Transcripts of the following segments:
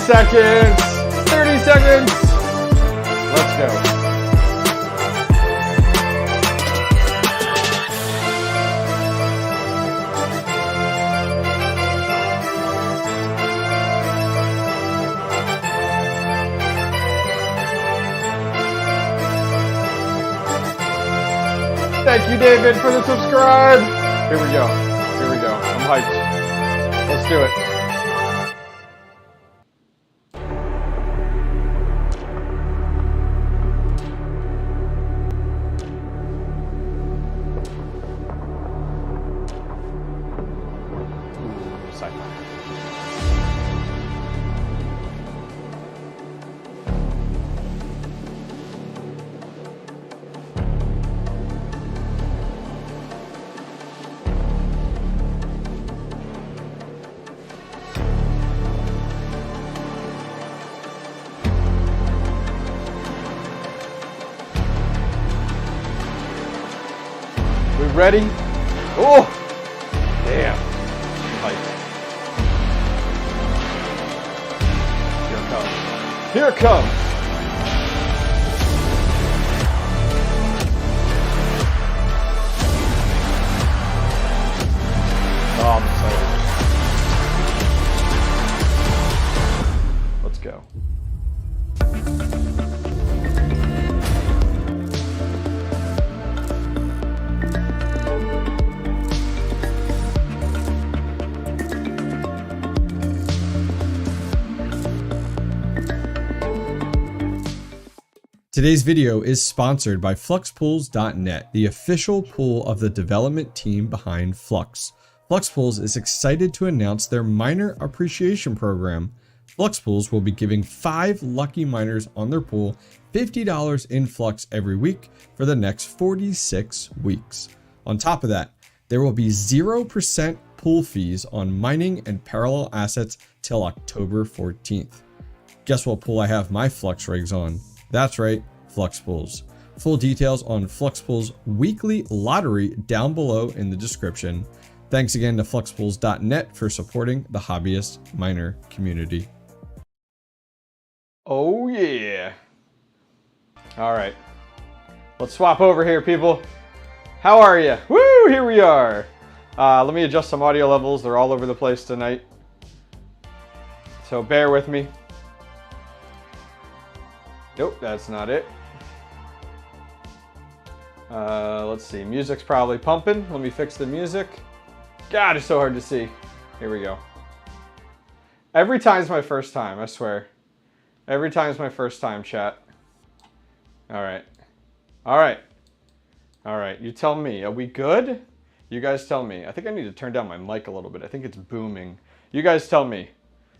seconds. 30 seconds. Let's go. Thank you, David, for the subscribe. Here we go. Here we go. I'm hyped. Let's do it. Ready? Oh! Damn. Fight. Here it comes. Here it comes. Oh, I'm excited. Let's go. Today's video is sponsored by FluxPools.net, the official pool of the development team behind Flux. FluxPools is excited to announce their miner appreciation program. FluxPools will be giving 5 lucky miners on their pool $50 in Flux every week for the next 46 weeks. On top of that, there will be 0% pool fees on mining and parallel assets till October 14th. Guess what pool I have my Flux rigs on? That's right, FluxPools. Full details on FluxPools weekly lottery down below in the description. Thanks again to FluxPools.net for supporting the hobbyist miner community. Oh yeah. All right. Let's swap over here, people. How are you? Woo, here we are. Let me adjust some audio levels. They're all over the place tonight. So bear with me. Nope, that's not it. Let's see. Music's probably pumping. Let me fix the music. God, it's so hard to see. Here we go. Every time's my first time, I swear. Every time's my first time, chat. All right. All right. All right. You tell me. Are we good? You guys tell me. I think I need to turn down my mic a little bit. I think it's booming. You guys tell me.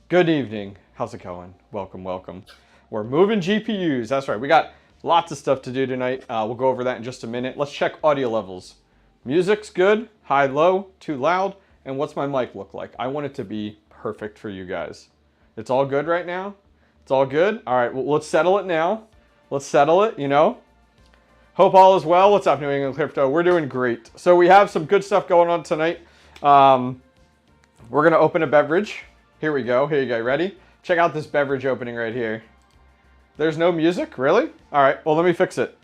Good evening. How's it going? Welcome, welcome. We're moving GPUs. That's right. We got lots of stuff to do tonight. We'll go over that in just a minute. Let's check audio levels. Music's good. High, low, too loud. And what's my mic look like? I want it to be perfect for you guys. It's all good right now? It's all good? All right. Well, let's settle it now. Let's settle it, you know. Hope all is well. What's up, New England Crypto? We're doing great. So we have some good stuff going on tonight. We're going to open a beverage. Here we go. Here you go. Ready? Check out this beverage opening right here. There's no music? Really? All right. Well, let me fix it.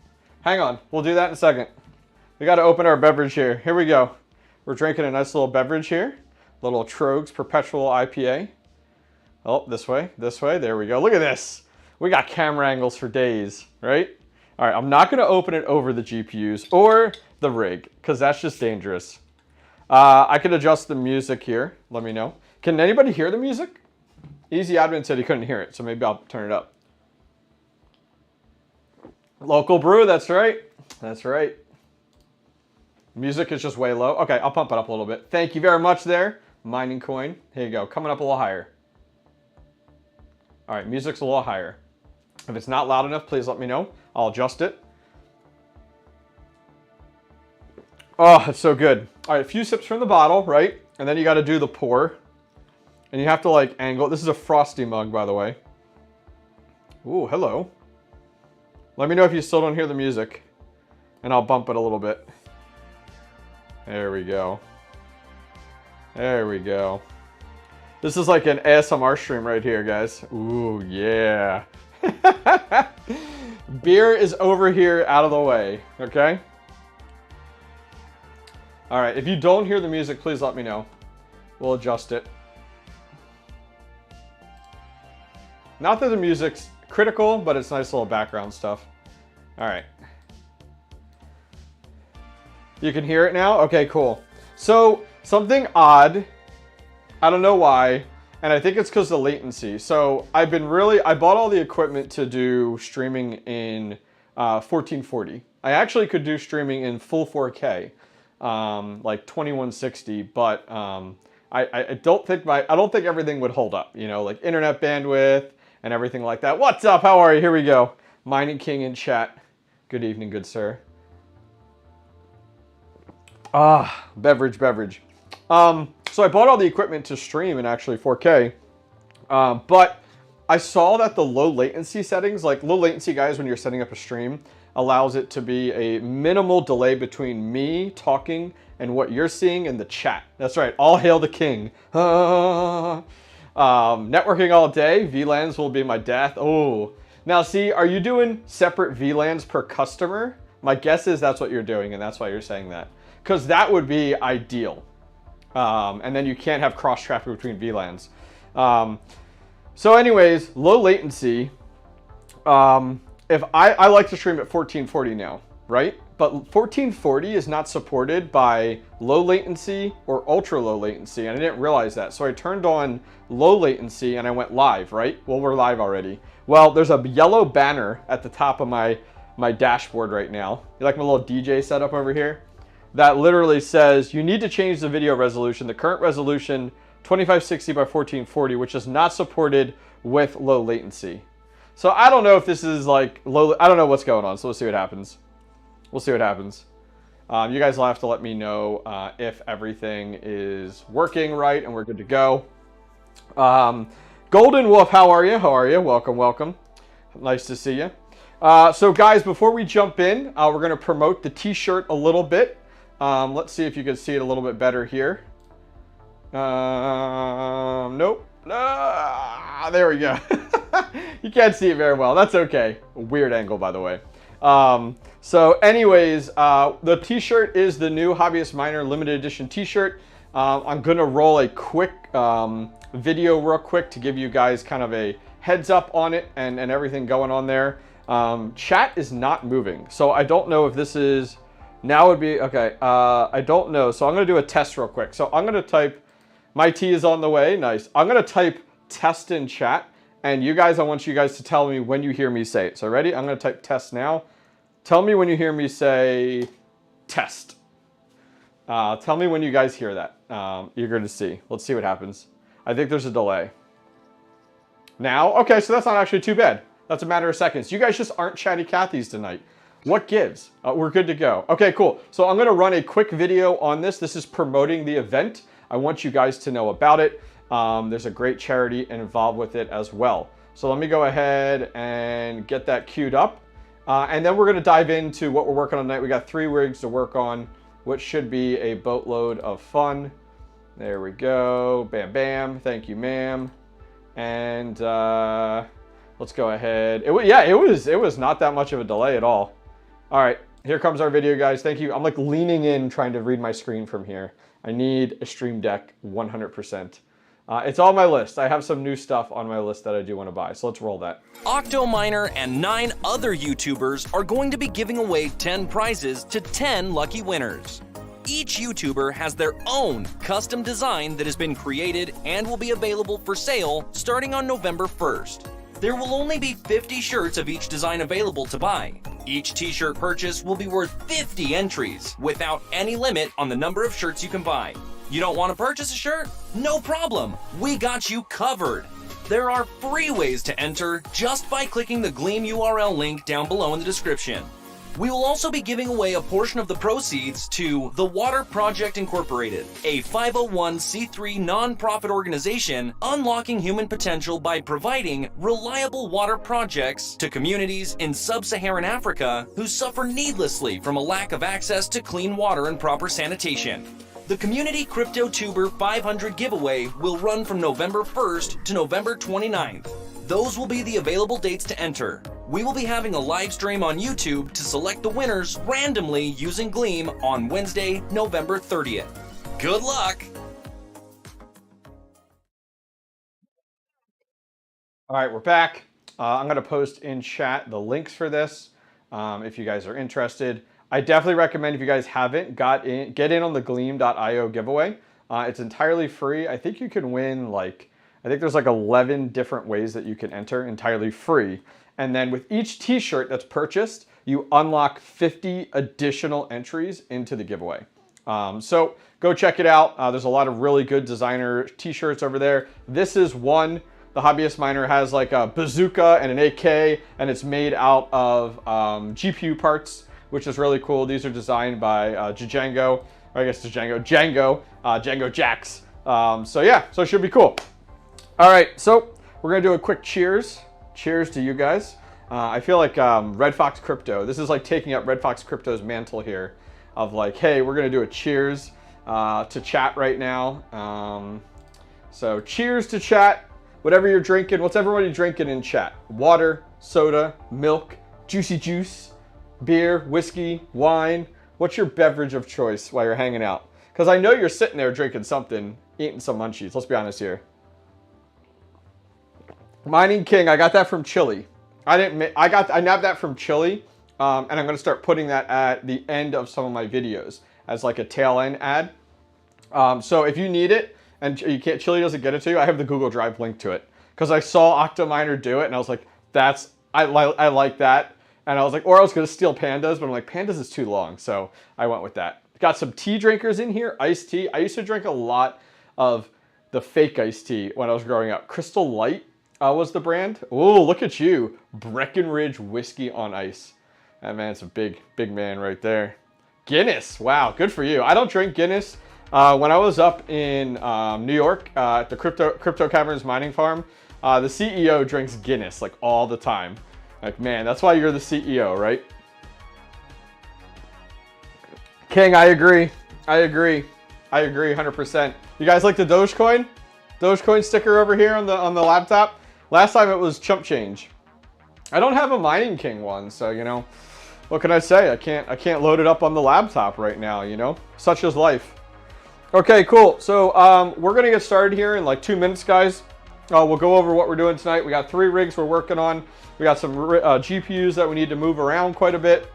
Hang on. We'll do that in a second. We got to open our beverage here. Here we go. We're drinking a nice little beverage here. Little 𝐂𝐫𝐲𝐩𝐭𝐨 Perpetual IPA. Oh, this way. This way. There we go. Look at this. We got camera angles for days, right? All right. I'm not going to open it over the GPUs or the rig because that's just dangerous. I could adjust the music here. Let me know. Can anybody hear the music? Easy Admin said he couldn't hear it, so maybe I'll turn it up. Local brew, that's right. That's right. Music is just way low. Okay, I'll pump it up a little bit. Thank you very much there, Mining Coin. Here you go, coming up a little higher. All right, music's a little higher. If it's not loud enough, please let me know. I'll adjust it. Oh, it's so good. All right, a few sips from the bottle, right? And then you got to do the pour. And you have to like angle. This is a frosty mug, by the way. Ooh, hello. Let me know if you still don't hear the music. And I'll bump it a little bit. There we go. There we go. This is like an ASMR stream right here, guys. Ooh, yeah. Beer is over here out of the way, okay? All right, if you don't hear the music, please let me know. We'll adjust it. Not that the music's critical, but it's nice little background stuff. All right. You can hear it now? Okay, cool. So, something odd. I don't know why, and I think it's because of the latency. So I bought all the equipment to do streaming in 1440. I actually could do streaming in full 4K, like 2160, but I don't think everything would hold up, you know, like internet bandwidth and everything like that. What's up? How are you? Here we go. Mining King in chat. Good evening, good sir. Beverage. So I bought all the equipment to stream in actually 4K, but I saw that the low latency settings, like low latency, guys, when you're setting up a stream, allows it to be a minimal delay between me talking and what you're seeing in the chat. That's right, all hail the king. Networking all day, VLANs will be my death. Oh, now see, are you doing separate VLANs per customer? My guess is that's what you're doing, and that's why you're saying that, because that would be ideal. And then you can't have cross traffic between VLANs. So anyways, low latency. If I like to stream at 1440 now, right? But 1440 is not supported by low latency or ultra low latency, and I didn't realize that. So I turned on low latency and I went live, right? Well, we're live already. Well, there's a yellow banner at the top of my dashboard right now. You like my little DJ setup over here? That literally says you need to change the video resolution. The current resolution 2560 by 1440, which is not supported with low latency. So I don't know if this is like low. I don't know what's going on. So we'll see what happens. We'll see what happens. You guys will have to let me know if everything is working right and we're good to go. Golden Wolf, how are you? How are you? Welcome, welcome. Nice to see you. So guys, before we jump in, we're going to promote the t-shirt a little bit. Let's see if you can see it a little bit better here. Nope. There we go. You can't see it very well. That's okay. Weird angle, by the way. So anyways, the t-shirt is the new Hobbyist Miner limited edition t-shirt. I'm going to roll a quick video real quick to give you guys kind of a heads up on it and everything going on there. Chat is not moving. So I don't know if this is... Now would be, okay, I don't know. So I'm going to do a test real quick. So I'm going to type, my tea is on the way. Nice. I'm going to type test in chat. And you guys, I want you guys to tell me when you hear me say it. So ready? I'm going to type test now. Tell me when you hear me say test. Tell me when you guys hear that. You're going to see. Let's see what happens. I think there's a delay. Now, okay, so that's not actually too bad. That's a matter of seconds. You guys just aren't chatty Cathy's tonight. What gives? We're good to go. Okay, cool. So I'm going to run a quick video on this. This is promoting the event. I want you guys to know about it. There's a great charity involved with it as well. So let me go ahead and get that queued up. And then we're going to dive into what we're working on tonight. We got 3 rigs to work on, which should be a boatload of fun. There we go. Bam, bam. Thank you, ma'am. And let's go ahead. It was not that much of a delay at all. All right, here comes our video, guys. Thank you. I'm like leaning in trying to read my screen from here. I need a stream deck 100%. It's on my list. I have some new stuff on my list that I do want to buy. So let's roll that. Octominer and 9 other YouTubers are going to be giving away 10 prizes to 10 lucky winners. Each YouTuber has their own custom design that has been created and will be available for sale starting on November 1st. There will only be 50 shirts of each design available to buy. Each t-shirt purchase will be worth 50 entries, without any limit on the number of shirts you can buy. You don't want to purchase a shirt? No problem, we got you covered. There are free ways to enter just by clicking the Gleam URL link down below in the description. We will also be giving away a portion of the proceeds to the Water Project Incorporated, a 501c3 nonprofit organization unlocking human potential by providing reliable water projects to communities in sub-Saharan Africa who suffer needlessly from a lack of access to clean water and proper sanitation. The Community Crypto Tuber 500 giveaway will run from November 1st to November 29th. Those will be the available dates to enter. We will be having a live stream on YouTube to select the winners randomly using Gleam on Wednesday, November 30th. Good luck! All right, we're back. I'm going to post in chat the links for this if you guys are interested. I definitely recommend, if you guys haven't get in on the Gleam.io giveaway. It's entirely free. I think you can win I think there's 11 different ways that you can enter entirely free. And then with each t-shirt that's purchased, you unlock 50 additional entries into the giveaway. So go check it out. There's a lot of really good designer t-shirts over there. This is one. The Hobbyist Miner has like a bazooka and an AK, and it's made out of GPU parts, which is really cool. These are designed by Django, or I guess it's Django Jax. So yeah, so it should be cool. All right, so we're gonna do a quick cheers. Cheers to you guys. I feel like Red Fox Crypto, this is like taking up Red Fox Crypto's mantle here of like, hey, we're gonna do a cheers to chat right now. So cheers to chat. Whatever you're drinking, what's everybody drinking in chat? Water, soda, milk, juicy juice, beer, whiskey, wine. What's your beverage of choice while you're hanging out? Because I know you're sitting there drinking something, eating some munchies. Let's be honest here. Mining King, I got that from Chili. I nabbed that from Chili, and I'm gonna start putting that at the end of some of my videos as like a tail end ad. So if you need it and Chili doesn't get it to you, I have the Google Drive link to it because I saw Octominer do it and I was like, I like that. And I was like, or I was gonna steal Pandas, but I'm like, Pandas is too long, so I went with that. Got some tea drinkers in here, iced tea. I used to drink a lot of the fake iced tea when I was growing up. Crystal Light was the brand. Oh, look at you. Breckenridge whiskey on ice. That man's a big man right there. Guinness, wow, good for you. I don't drink Guinness. When I was up in New York at the Crypto Caverns mining farm, the CEO drinks Guinness like all the time. Like, man, that's why you're the CEO, right? King, I agree. I agree 100%. You guys like the Dogecoin? Dogecoin sticker over here on the laptop? Last time it was chump change. I don't have a Mining King one, so you know, what can I say? I can't load it up on the laptop right now, you know? Such is life. Okay, cool. So we're gonna get started here in like 2 minutes, guys. We'll go over what we're doing tonight. We got 3 rigs we're working on. We got some GPUs that we need to move around quite a bit.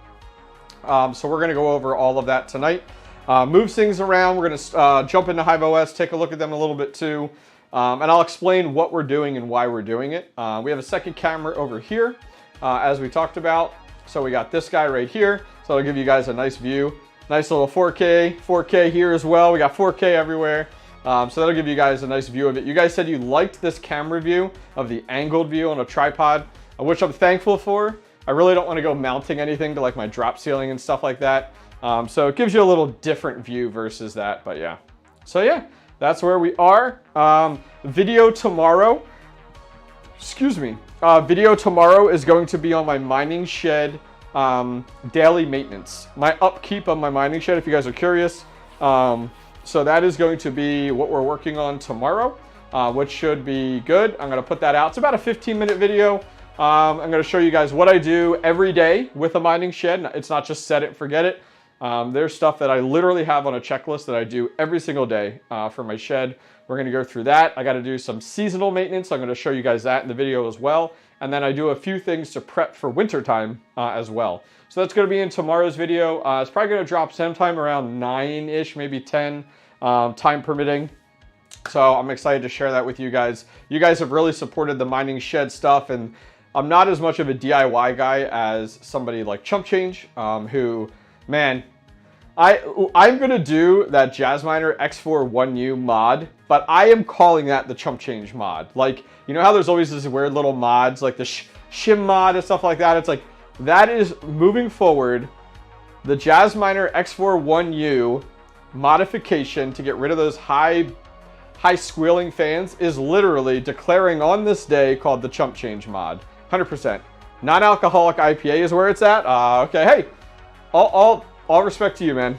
So we're gonna go over all of that tonight. Move things around. We're gonna jump into Hive OS, take a look at them a little bit too. And I'll explain what we're doing and why we're doing it. We have a second camera over here, as we talked about. So we got this guy right here. So I'll give you guys a nice view. Nice little 4K here as well. We got 4K everywhere. So that'll give you guys a nice view of it. You guys said you liked this camera view of the angled view on a tripod, which I'm thankful for. I really don't want to go mounting anything to like my drop ceiling and stuff like that. So it gives you a little different view versus that, but yeah. So yeah, that's where we are. Video tomorrow, excuse me. Video tomorrow is going to be on my mining shed daily maintenance. My upkeep of my mining shed, if you guys are curious. So that is going to be what we're working on tomorrow, which should be good. I'm gonna put that out. It's about a 15-minute video. I'm gonna show you guys what I do every day with a mining shed. It's not just set it and forget it. There's stuff that I literally have on a checklist that I do every single day for my shed. We're gonna go through that. I gotta do some seasonal maintenance. I'm gonna show you guys that in the video as well. And then I do a few things to prep for winter time as well. So that's gonna be in tomorrow's video. It's probably gonna drop sometime around 9-ish, maybe 10, time permitting. So I'm excited to share that with you guys. You guys have really supported the mining shed stuff, and I'm not as much of a DIY guy as somebody like Chump Change, who, man, I'm gonna do that Jazzminer X4 1U mod, but I am calling that the Chump Change mod. Like, you know how there's always these weird little mods, like the shim mod and stuff like that? It's like, that is moving forward, the Jazzminer X4 1U modification to get rid of those high squealing fans is literally declaring on this day called the Chump Change mod. 100%. Non-alcoholic IPA is where it's at. Okay, hey, all respect to you, man.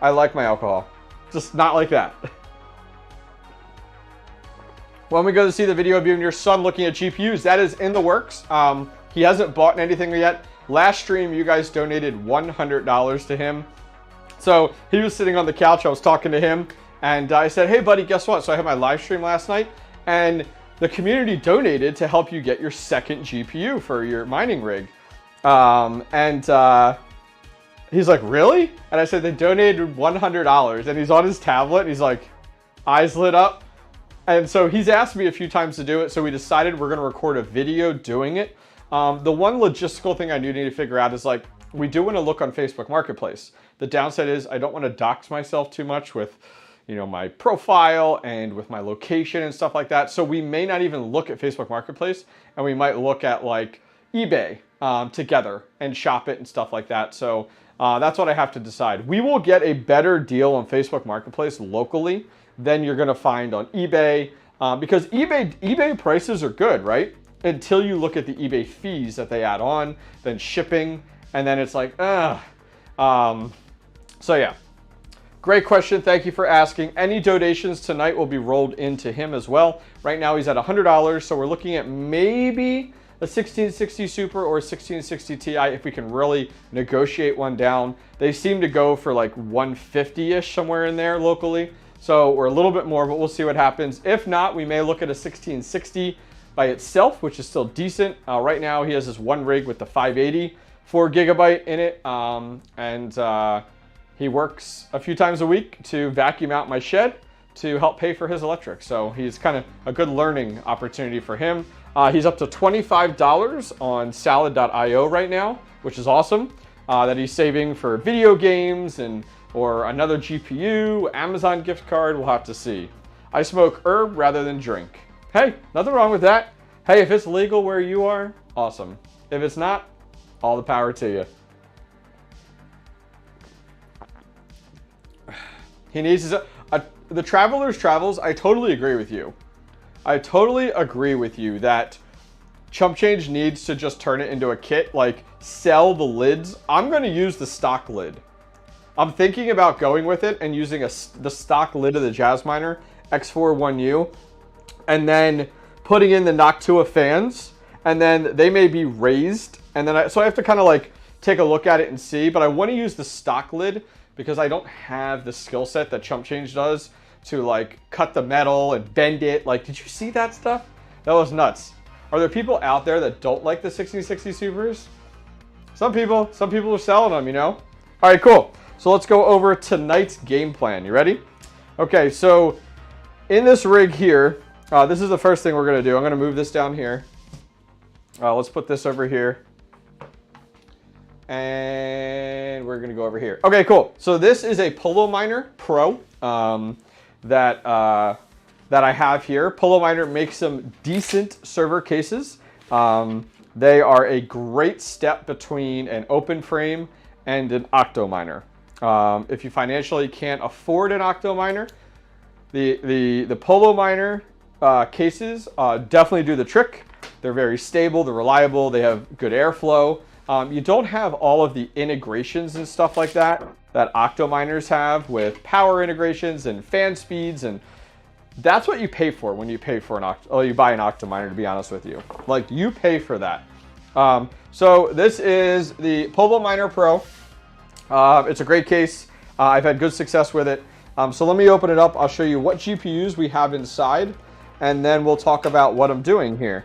I like my alcohol. Just not like that. When we go to see the video of you and your son looking at GPUs, that is in the works. He hasn't bought anything yet. Last stream, you guys donated $100 to him. So he was sitting on the couch. I was talking to him and I said, hey buddy, guess what? So I had my live stream last night and the community donated to help you get your second GPU for your mining rig. He's like, really? And I said, they donated $100 and he's on his tablet and he's like, eyes lit up. And so he's asked me a few times to do it. So we decided we're going to record a video doing it. The one logistical thing I do need to figure out is like, we do want to look on Facebook Marketplace. The downside is I don't want to dox myself too much with, you know, my profile and with my location and stuff like that. So we may not even look at Facebook Marketplace and we might look at like eBay together and shop it and stuff like that. So that's what I have to decide. We will get a better deal on Facebook Marketplace locally than you're going to find on eBay because eBay prices are good, right? Until you look at the eBay fees that they add on, then shipping, and then it's like, ugh. So yeah, great question. Thank you for asking. Any donations tonight will be rolled into him as well. Right now he's at $100, so we're looking at maybe a 1660 Super or a 1660 Ti if we can really negotiate one down. They seem to go for like 150-ish somewhere in there locally. So we're a little bit more, but we'll see what happens. If not, we may look at a 1660 by itself, which is still decent. Right now he has this one rig with the 580, 4GB in it. He works a few times a week to vacuum out my shed to help pay for his electric. So he's kind of a good learning opportunity for him. He's up to $25 on salad.io right now, which is awesome. That he's saving for video games or another GPU, Amazon gift card, we'll have to see. I smoke herb rather than drink. Hey, nothing wrong with that. Hey, if it's legal where you are, awesome. If it's not, all the power to you. He needs his, the Traveler's Travels, I totally agree with you. I totally agree with you that Chump Change needs to just turn it into a kit, like sell the lids. I'm going to use the stock lid. I'm thinking about going with it and using the stock lid of the Jazz Miner X41U and then putting in the Noctua fans, and then they may be raised. And then so I have to kind of like take a look at it and see, but I want to use the stock lid because I don't have the skill set that Chump Change does to like cut the metal and bend it. Like, did you see that stuff? That was nuts. Are there people out there that don't like the 1660 Supers? Some people are selling them, you know? All right, cool. So let's go over tonight's game plan. You ready? Okay, so in this rig here, this is the first thing we're gonna do. I'm gonna move this down here. Let's put this over here. And we're gonna go over here. Okay, cool. So this is a Polo Miner Pro that I have here. Polo Miner makes some decent server cases. They are a great step between an open frame and an Octo Miner. If you financially can't afford an Octo Miner, the Polo Miner cases definitely do the trick. They're very stable, they're reliable, they have good airflow. You don't have all of the integrations and stuff like that Octo Miners have with power integrations and fan speeds, and that's what you pay for when you pay for you buy an Octo Miner, to be honest with you. Like, you pay for that. So this is the Polo Miner Pro. It's a great case. I've had good success with it. So let me open it up. I'll show you what GPUs we have inside, and then we'll talk about what I'm doing here.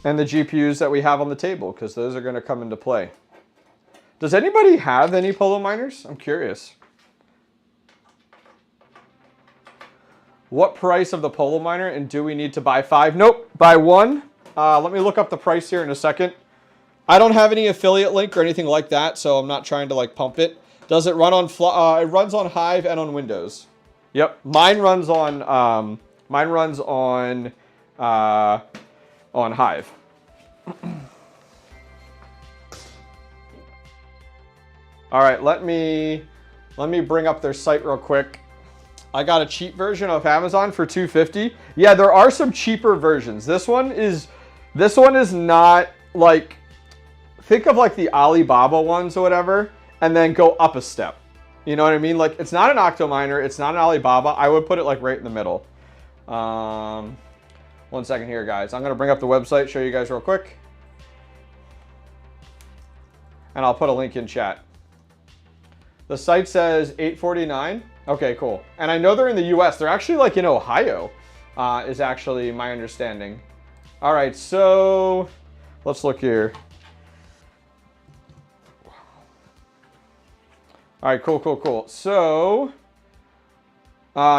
And the GPUs that we have on the table, because those are going to come into play. Does anybody have any Polo Miners? I'm curious. What price of the Polo Miner, and do we need to buy 5? Nope, buy 1. Let me look up the price here in a second. I don't have any affiliate link or anything like that, so I'm not trying to like pump it. Does it run on it runs on Hive and on Windows. Yep, mine runs on Hive. All right, let me bring up their site real quick. I got a cheap version of Amazon for $250. Yeah, there are some cheaper versions. This one is not like, think of like the Alibaba ones or whatever, and then go up a step. You know what I mean? Like, it's not an Octominer, it's not an Alibaba. I would put it like right in the middle. 1 second here, guys. I'm gonna bring up the website, show you guys real quick. And I'll put a link in chat. The site says $849. Okay, cool. And I know they're in the US. They're actually like in Ohio, is actually my understanding. All right, so let's look here. All right, cool. So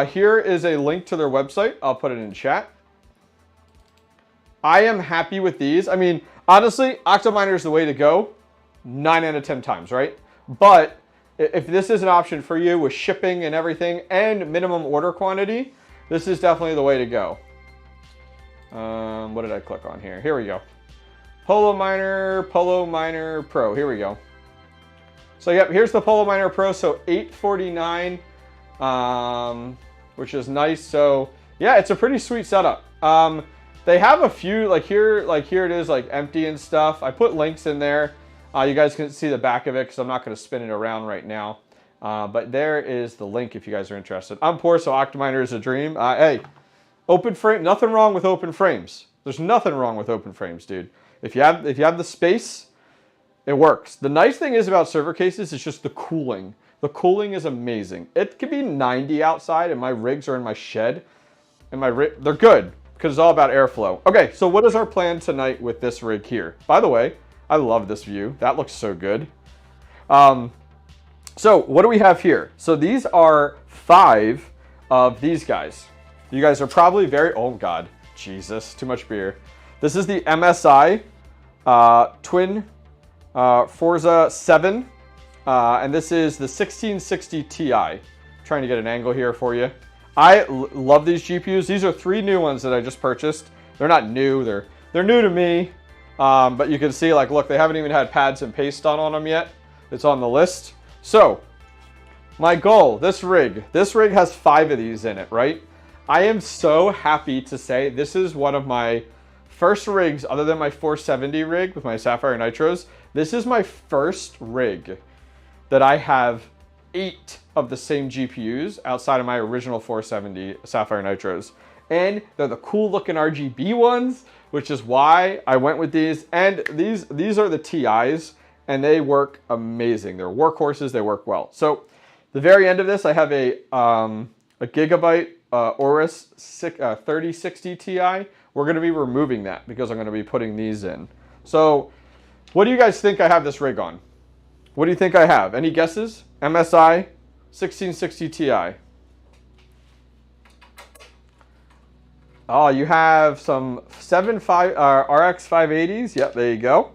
here is a link to their website. I'll put it in chat. I am happy with these. I mean, honestly, Octominer is the way to go 9 out of 10 times, right? But if this is an option for you with shipping and everything and minimum order quantity, this is definitely the way to go. What did I click on here? Here we go. Polo Miner Pro. Here we go. So yep, here's the Polo Miner Pro. So $849, which is nice. So yeah, it's a pretty sweet setup. They have a few, like here it is like empty and stuff. I put links in there. You guys can see the back of it because I'm not going to spin it around right now. But there is the link if you guys are interested. I'm poor, so Octominer is a dream. Hey, open frame, nothing wrong with open frames. There's nothing wrong with open frames, dude. If you have the space, it works. The nice thing is about server cases is just the cooling. The cooling is amazing. It could be 90 outside and my rigs are in my shed. And they're good because it's all about airflow. Okay, so what is our plan tonight with this rig here? By the way, I love this view. That looks so good. So what do we have here? So these are 5 of these guys. You guys are probably oh God, Jesus, too much beer. This is the MSI Twin Forza 7. And this is the 1660 Ti. Trying to get an angle here for you. I love these GPUs. These are 3 new ones that I just purchased. They're not new, they're new to me. But you can see, like, look, they haven't even had pads and paste on them yet. It's on the list. So, my goal, this rig has 5 of these in it, right? I am so happy to say this is one of my first rigs, other than my 470 rig with my Sapphire Nitros. This is my first rig that I have 8 of the same GPUs outside of my original 470 Sapphire Nitros. And they're the cool looking RGB ones, which is why I went with these. And these are the TIs, and they work amazing. They're workhorses, they work well. So the very end of this, I have a Gigabyte Aorus 3060 Ti. We're gonna be removing that because I'm gonna be putting these in. So what do you guys think I have this rig on? What do you think I have? Any guesses? MSI 1660 Ti. Oh, you have some RX 580s. Yep, there you go.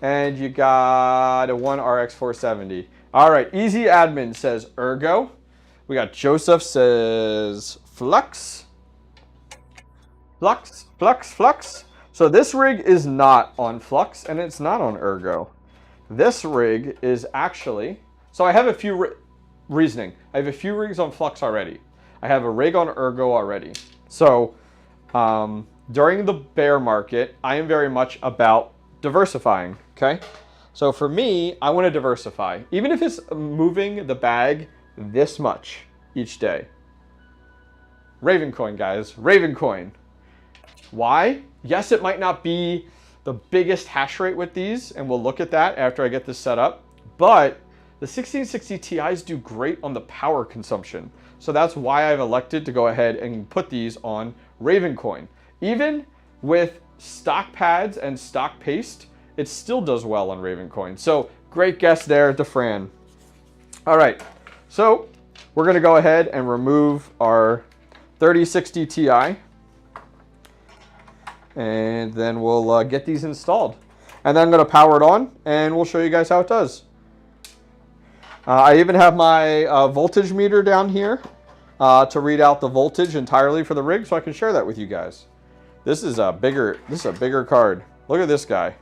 And you got a 1 RX 470. All right, Easy Admin says Ergo. We got Joseph says Flux. Flux. So this rig is not on Flux and it's not on Ergo. This rig is actually, so I have a few reasoning. I have a few rigs on Flux already. I have a rig on Ergo already. So during the bear market, I am very much about diversifying, okay? So for me, I want to diversify. Even if it's moving the bag this much each day. Ravencoin, guys, Ravencoin. Why? Yes, it might not be the biggest hash rate with these, and we'll look at that after I get this set up, but the 1660 Ti's do great on the power consumption. So that's why I've elected to go ahead and put these on Ravencoin. Even with stock pads and stock paste, it still does well on Ravencoin. So great guess there, DeFran. All right, so we're gonna go ahead and remove our 3060 Ti. And then we'll get these installed. And then I'm gonna power it on and we'll show you guys how it does. I even have my voltage meter down here to read out the voltage entirely for the rig, so I can share that with you guys. This is a bigger card. Look at this guy.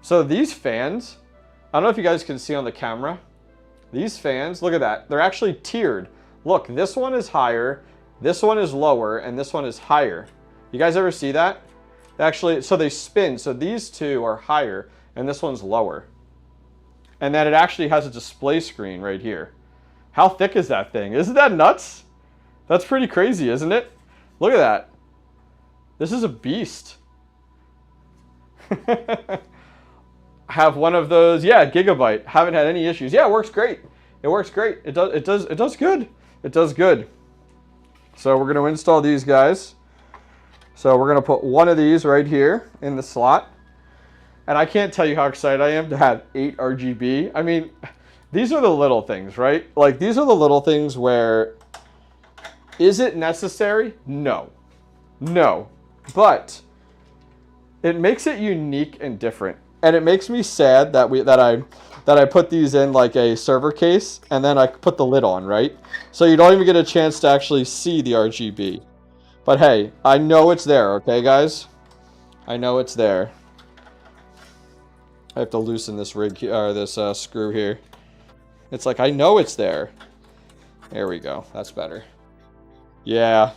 So these fans, I don't know if you guys can see on the camera. These fans, look at that. They're actually tiered. Look, this one is higher, this one is lower, and this one is higher. You guys ever see that? Actually, so they spin. So these two are higher, and this one's lower. and then it actually has a display screen right here. How thick is that thing? Isn't that nuts? That's pretty crazy, isn't it? Look at that. This is a beast. Have one of those. Yeah, Gigabyte. Haven't had any issues. Yeah, it works great. It works great. It does good. It does good. So we're going to install these guys. So we're going to put one of these right here in the slot. And I can't tell you how excited I am to have 8 RGB. I mean, these are the little things, right? Like, these are the little things where, is it necessary? No. No. But it makes it unique and different. And it makes me sad that I put these in like a server case and then I put the lid on, right? So you don't even get a chance to actually see the RGB. But hey, I know it's there, okay guys? I know it's there. I have to loosen this screw here. It's like, I know it's there. There we go. That's better. Yeah.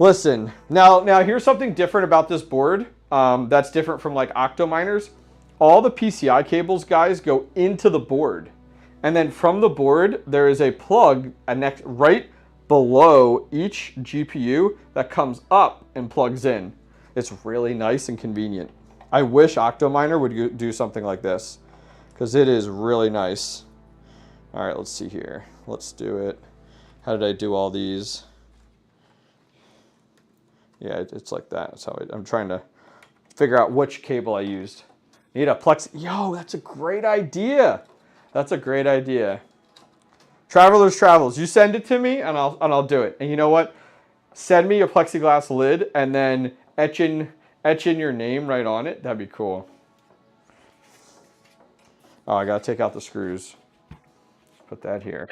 Listen, now here's something different about this board. That's different from like Octominers. All the PCI cables, guys, go into the board. And then from the board, there is a plug right below each GPU that comes up and plugs in. It's really nice and convenient. I wish Octominer would do something like this because it is really nice. All right, let's see here. Let's do it. How did I do all these? Yeah, it's like that. That's how I'm trying to figure out which cable I used. Need a Plex. Yo, that's a great idea. That's a great idea. Travelers Travels. You send it to me and I'll do it. And you know what? Send me your plexiglass lid and then etch in your name right on it. That'd be cool. Oh, I gotta take out the screws. Put that here.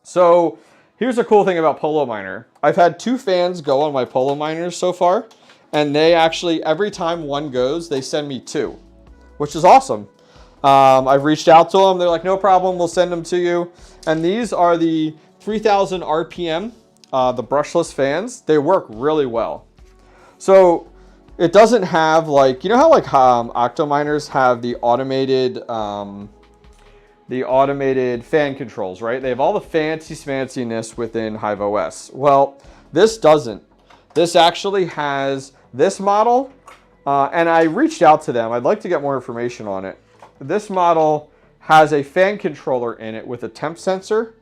So here's a cool thing about Polo Miner. I've had 2 fans go on my Polo Miners so far, and they actually, every time one goes, they send me 2, which is awesome. I've reached out to them. They're like, no problem, we'll send them to you. And these are the 3000 RPM, the brushless fans. They work really well. So it doesn't have like, you know how like Octominers have the automated fan controls, right? They have all the fancy smanciness within Hive OS. Well, this doesn't. This actually has this model, and I reached out to them. I'd like to get more information on it. This model has a fan controller in it with a temp sensor,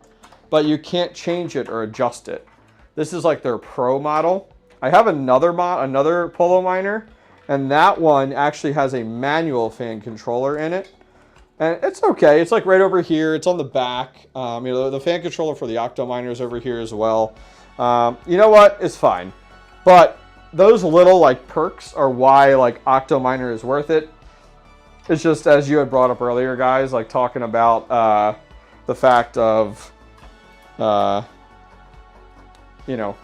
but you can't change it or adjust it. This is like their Pro model. I have another Polo Miner, and that one actually has a manual fan controller in it. And it's okay. It's like right over here. It's on the back. You know, the fan controller for the Octominer is over here as well. You know what? It's fine. But those little like perks are why like Octominer is worth it. It's just as you had brought up earlier, guys, like talking about the fact of, you know,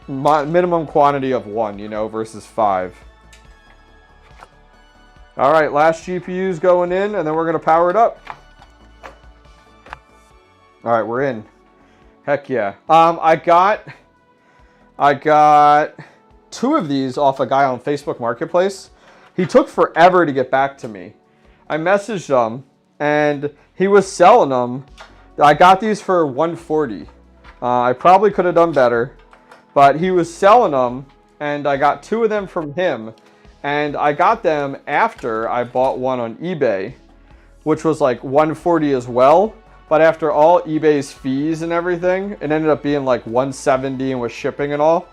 minimum quantity of 1, you know, versus 5. All right, last GPU's going in, and then we're going to power it up. All right, we're in. Heck yeah. I got 2 of these off a guy on Facebook Marketplace. He took forever to get back to me. I messaged him, and he was selling them. I got these for $140. I probably could have done better, but he was selling them, and I got 2 of them from him. And I got them after I bought one on eBay, which was like $140 as well. But after all eBay's fees and everything, it ended up being like $170 and with shipping and all.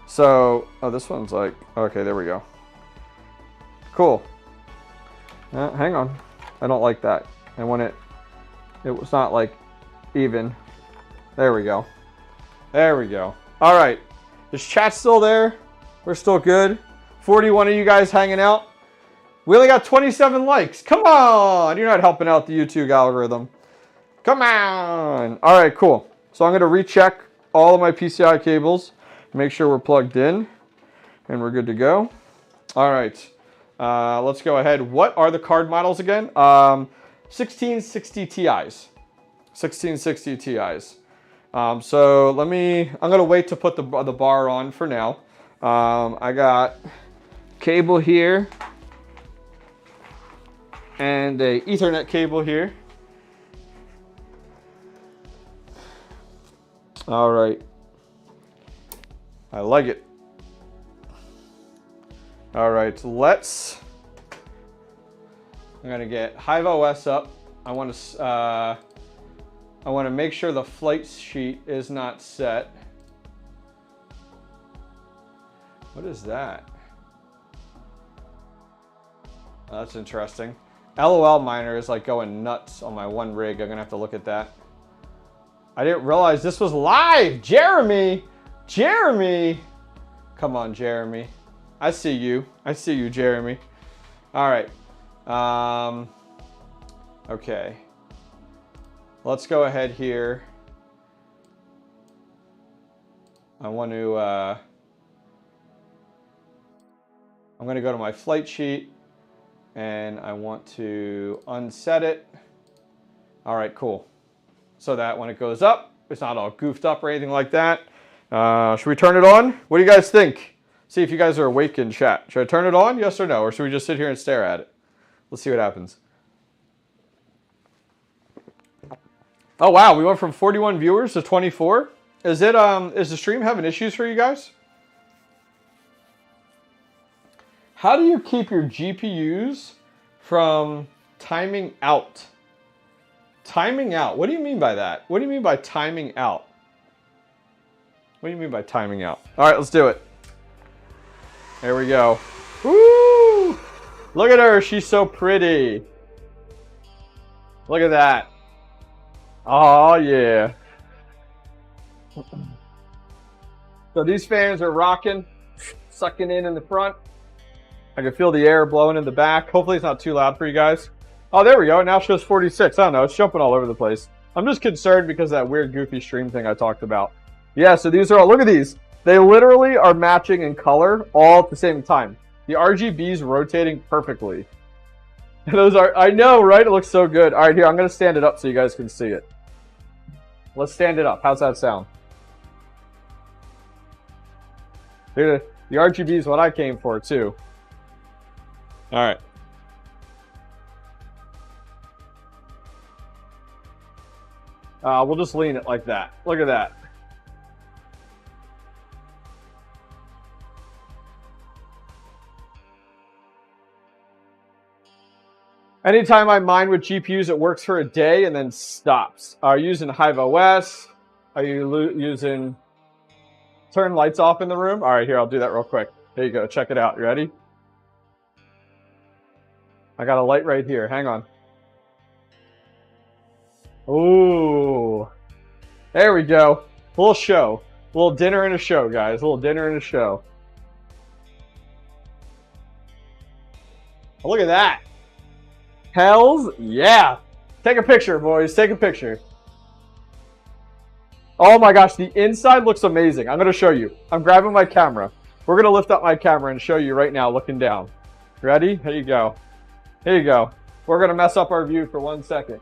So, oh, this one's like, okay, there we go. Cool. Hang on. I don't like that. I want it was not like even. There we go. There we go. All right. Is chat still there? We're still good. 41 of you guys hanging out. We only got 27 likes. Come on. You're not helping out the YouTube algorithm. Come on. All right, cool. So I'm going to recheck all of my PCI cables. Make sure we're plugged in. And we're good to go. All right. Let's go ahead. What are the card models again? 1660 Ti's. 1660 Ti's. So I'm going to wait to put the bar on for now. I got cable here. and a Ethernet cable here. All right. I like it. All right, so I'm gonna get Hive OS up. I want to make sure the flight sheet is not set. What is that? Oh, that's interesting. LOL miner is like going nuts on my one rig. I'm gonna have to look at that. I didn't realize this was live. Jeremy! Jeremy! Come on, Jeremy. I see you. I see you, Jeremy. All right. Okay. Let's go ahead here. I want to, I'm going to go to my flight sheet and I want to unset it. All right, cool. So that when it goes up, it's not all goofed up or anything like that. Should we turn it on? What do you guys think? See if you guys are awake in chat. Should I turn it on? Yes or no? Or should we just sit here and stare at it? Let's see what happens. Oh wow, we went from 41 viewers to 24. Is the stream having issues for you guys? How do you keep your GPUs from timing out? Timing out. What do you mean by that? What do you mean by timing out? What do you mean by timing out? All right, let's do it. There we go. Woo! Look at her. She's so pretty. Look at that. Oh, yeah. So these fans are rocking, sucking in the front. I can feel the air blowing in the back. Hopefully it's not too loud for you guys. Oh, there we go. It now shows 46. I don't know. It's jumping all over the place. I'm just concerned because of that weird goofy stream thing I talked about. Yeah, so these are all, look at these. They literally are matching in color all at the same time. The RGB's rotating perfectly. Those are, I know, right? It looks so good. All right, here, I'm going to stand it up so you guys can see it. Let's stand it up. How's that sound? The RGB is what I came for, too. All right. We'll just lean it like that. Look at that. Anytime I mine with GPUs, it works for a day and then stops. Are you using Hive OS? Are you using... Turn lights off in the room? All right, here, I'll do that real quick. There you go. Check it out. You ready? I got a light right here. Hang on. Ooh. There we go. A little show. A little dinner and a show, guys. A little dinner and a show. Oh, look at that. Hells yeah. Take a picture, boys. Take a picture. Oh my gosh, the inside looks amazing. I'm going to show you. I'm grabbing my camera. We're going to lift up my camera and show you right now looking down. Ready? Here you go. Here you go. We're going to mess up our view for 1 second.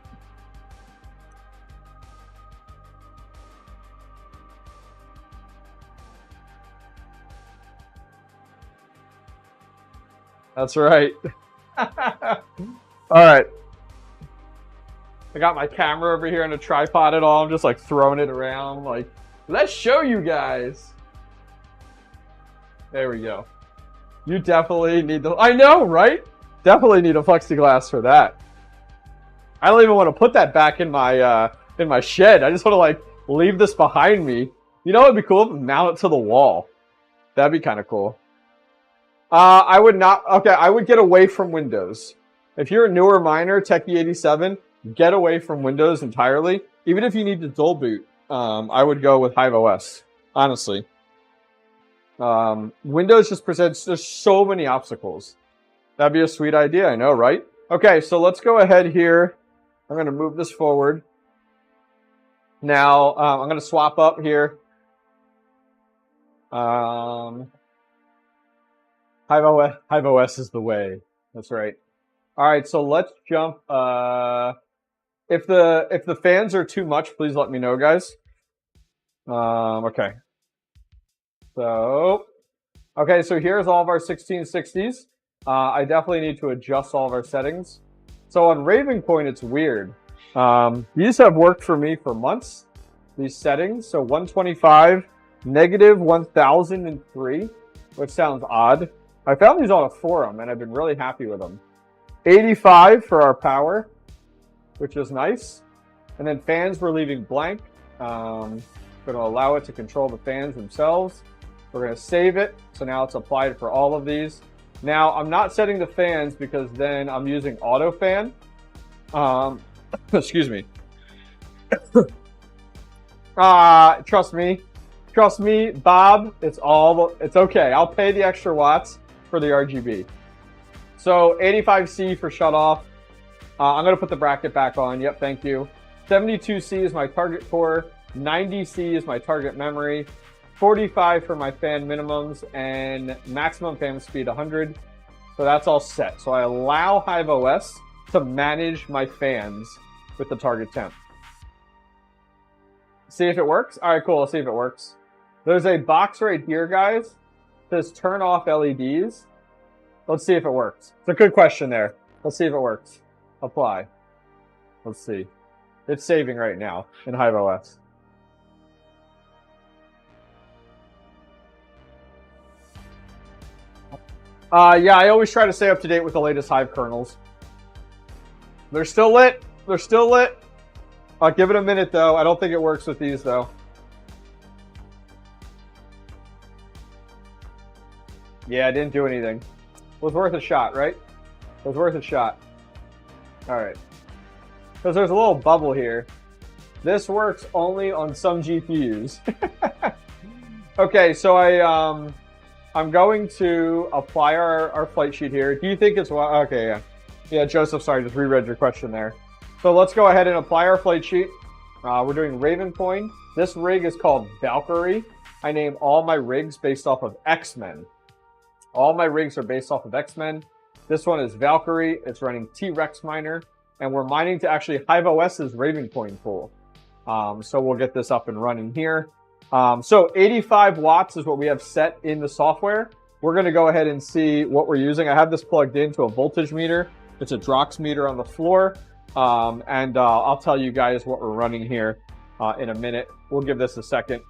That's right. All right. I got my camera over here on a tripod and all. I'm just like throwing it around. Like, let's show you guys. There we go. You definitely need the... I know, right? Definitely need a plexiglass for that. I don't even want to put that back in my shed. I just want to like leave this behind me. You know what would be cool? Mount it to the wall. That'd be kind of cool. I would not... Okay, I would get away from Windows. If you're a newer miner, Techie87, get away from Windows entirely. Even if you need to dual boot, I would go with Hive OS, honestly. Windows just presents, there's so many obstacles. That'd be a sweet idea, I know, right? Okay, so let's go ahead here. I'm going to move this forward. Now, I'm going to swap up here. Hive OS is the way. That's right. All right, so let's jump. If the fans are too much, please let me know, guys. Okay. So here's all of our 1660s. I definitely need to adjust all of our settings. So on Ravencoin, it's weird. These have worked for me for months, these settings. So 125, negative 1003, which sounds odd. I found these on a forum, and I've been really happy with them. 85 for our power, which is nice. And then fans we're leaving blank. Going to allow it to control the fans themselves. We're going to save it. So now it's applied for all of these. Now, I'm not setting the fans because then I'm using auto fan. Excuse me. Trust me, Bob, it's okay. I'll pay the extra watts for the RGB. So 85C for shut off. I'm going to put the bracket back on. Yep, thank you. 72C is my target core. 90C is my target memory. 45 for my fan minimums, and maximum fan speed 100. So that's all set. So I allow Hive OS to manage my fans with the target temp. See if it works? All right, cool. Let's see if it works. There's a box right here, guys. It says turn off LEDs. Let's see if it works. It's a good question there. Let's see if it works. Apply. Let's see. It's saving right now in Hive OS. Yeah, I always try to stay up to date with the latest Hive kernels. They're still lit. They're still lit. I'll give it a minute, though. I don't think it works with these, though. Yeah, it didn't do anything. It was worth a shot, right? It was worth a shot. All right. Because there's a little bubble here. This works only on some GPUs. Okay, so I'm going to apply our flight sheet here. Do you think it's... Okay, yeah. Yeah, Joseph, sorry, just reread your question there. So let's go ahead and apply our flight sheet. We're doing Ravencoin. This rig is called Valkyrie. I name all my rigs based off of X-Men. All my rigs are based off of X-Men. This one is Valkyrie. It's running T-Rex miner. And we're mining to actually Hive OS's Ravencoin pool. So we'll get this up and running here. So 85 watts is what we have set in the software. We're going to go ahead and see what we're using. I have this plugged into a voltage meter. It's a Drox meter on the floor. And I'll tell you guys what we're running here in a minute. We'll give this a second.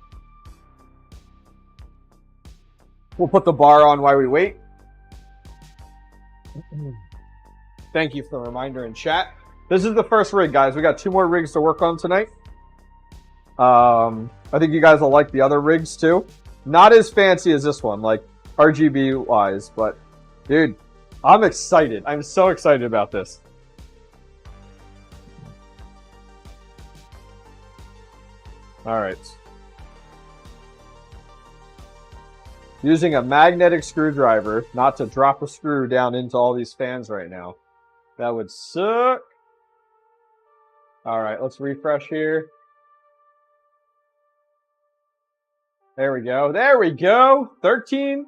We'll put the bar on while we wait. Thank you for the reminder in chat. This is the first rig, guys. We got 2 more rigs to work on tonight. I think you guys will like the other rigs too. Not as fancy as this one, like RGB wise, but dude, I'm excited. I'm so excited about this. All right. Using a magnetic screwdriver, not to drop a screw down into all these fans right now. That would suck. All right, let's refresh here. There we go. There we go. 13,